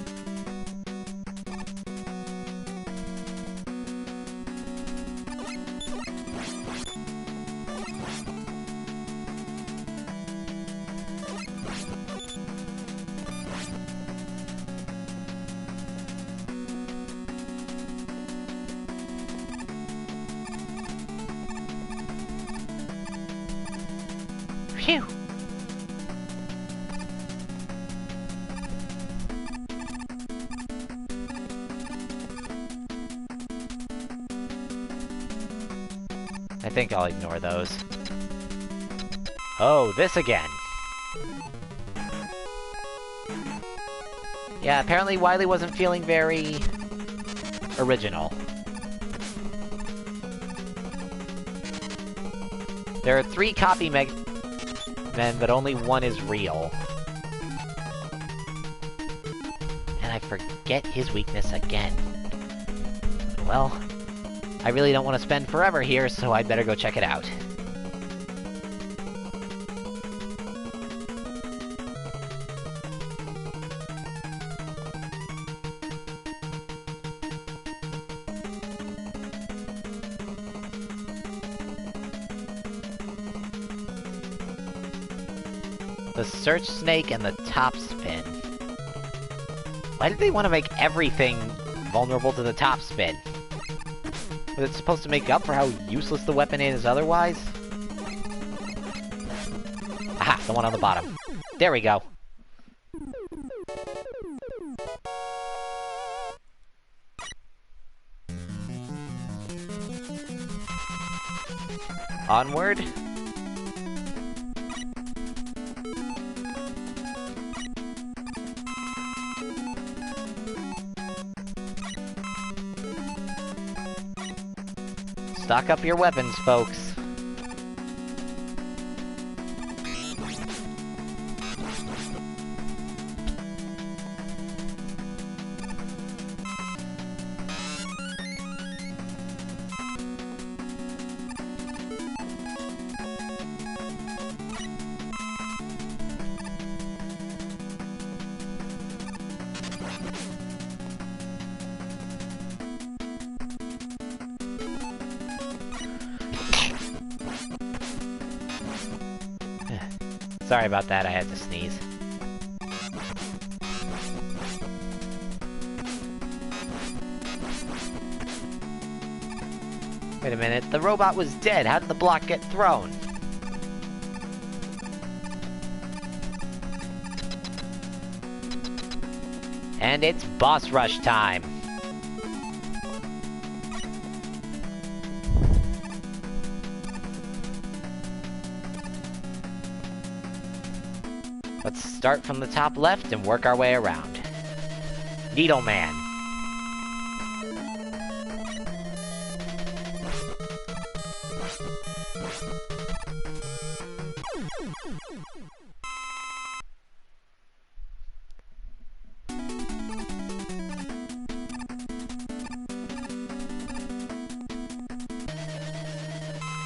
Phew! I think I'll ignore those. Oh, this again! Yeah, apparently Wily wasn't feeling very... original. There are 3 copy men, but only 1 is real. And I forget his weakness again. Well, I really don't want to spend forever here, so I'd better go check it out. The Search Snake and the Top Spin. Why did they want to make everything vulnerable to the Top Spin? Was it supposed to make up for how useless the weapon is otherwise? Aha! The one on the bottom. There we go. Onward? Stock up your weapons, folks. Sorry about that, I had to sneeze. Wait a minute, the robot was dead. How did the block get thrown? And it's boss rush time! Let's start from the top left and work our way around. Needleman.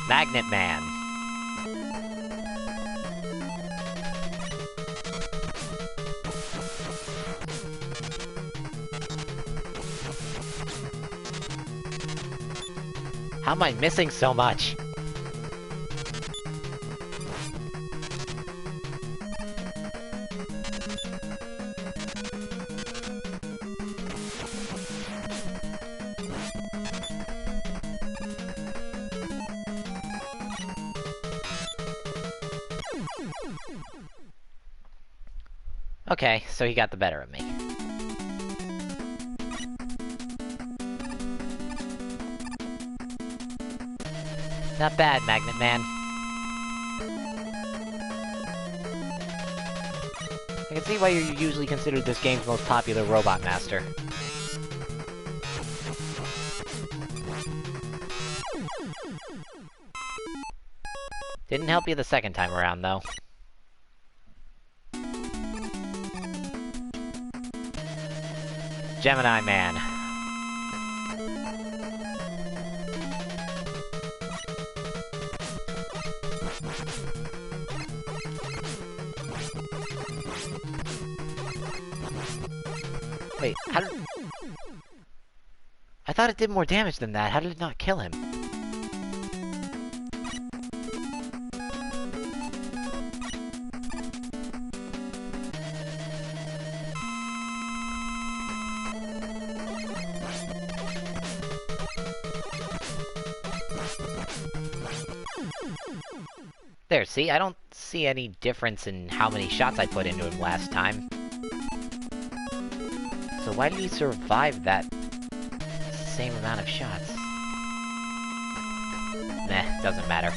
Magnet Man. How am I missing so much? Okay, so he got the better of me. Not bad, Magnet Man. I can see why you're usually considered this game's most popular Robot Master. Didn't help you the second time around, though. Gemini Man. Wait, how did... I thought it did more damage than that. How did it not kill him? There, see? I don't see any difference in how many shots I put into him last time. So why did he survive that same amount of shots? Meh, doesn't matter.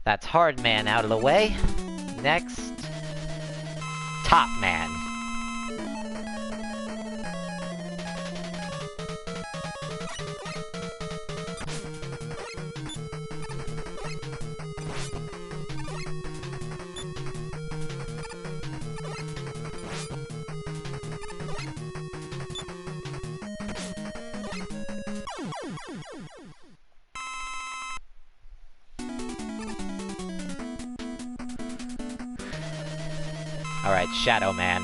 That's Hard Man out of the way. Next... Top Man. Alright, Shadow Man.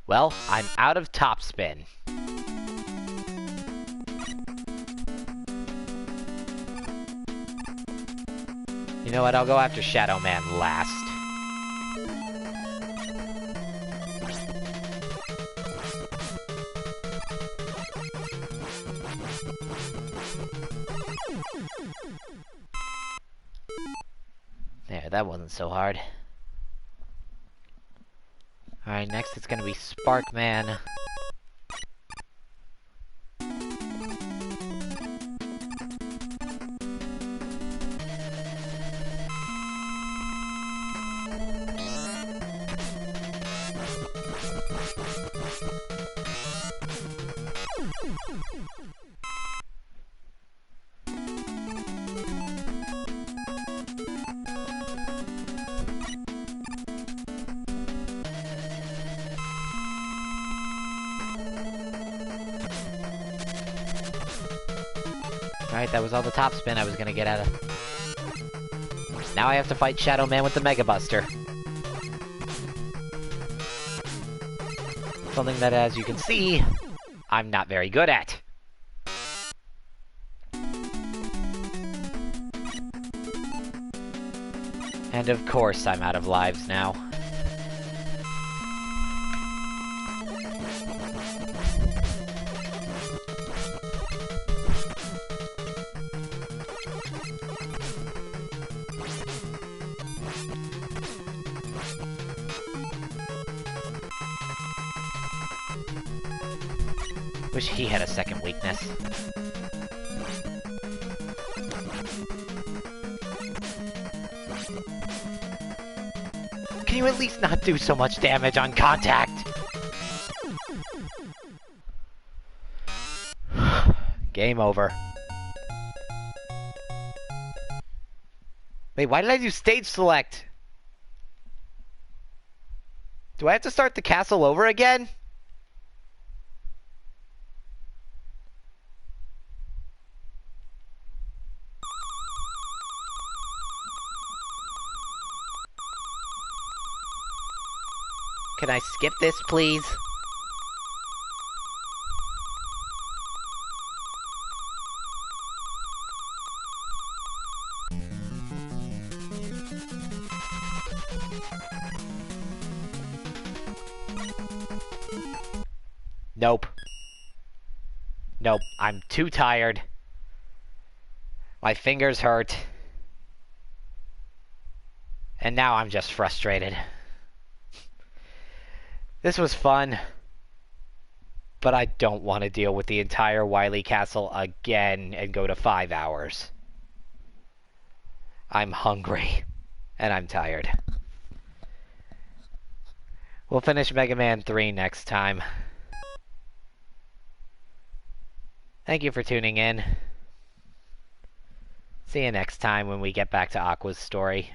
Well, I'm out of top spin. You know what, I'll go after Shadow Man last. There, that wasn't so hard. Alright, next it's gonna be Spark Man. Alright, that was all the top spin I was gonna get out of. Now I have to fight Shadow Man with the Mega Buster. Something that, as you can see, I'm not very good at. And of course I'm out of lives now. Wish he had a second weakness. Can you at least not do so much damage on contact? Game over. Wait, why did I do stage select? Do I have to start the castle over again? Can I skip this, please? Nope. I'm too tired. My fingers hurt. And now I'm just frustrated. This was fun. But I don't want to deal with the entire Wily Castle again and go to 5 hours. I'm hungry. And I'm tired. We'll finish Mega Man 3 next time. Thank you for tuning in. See you next time when we get back to Aqua's story.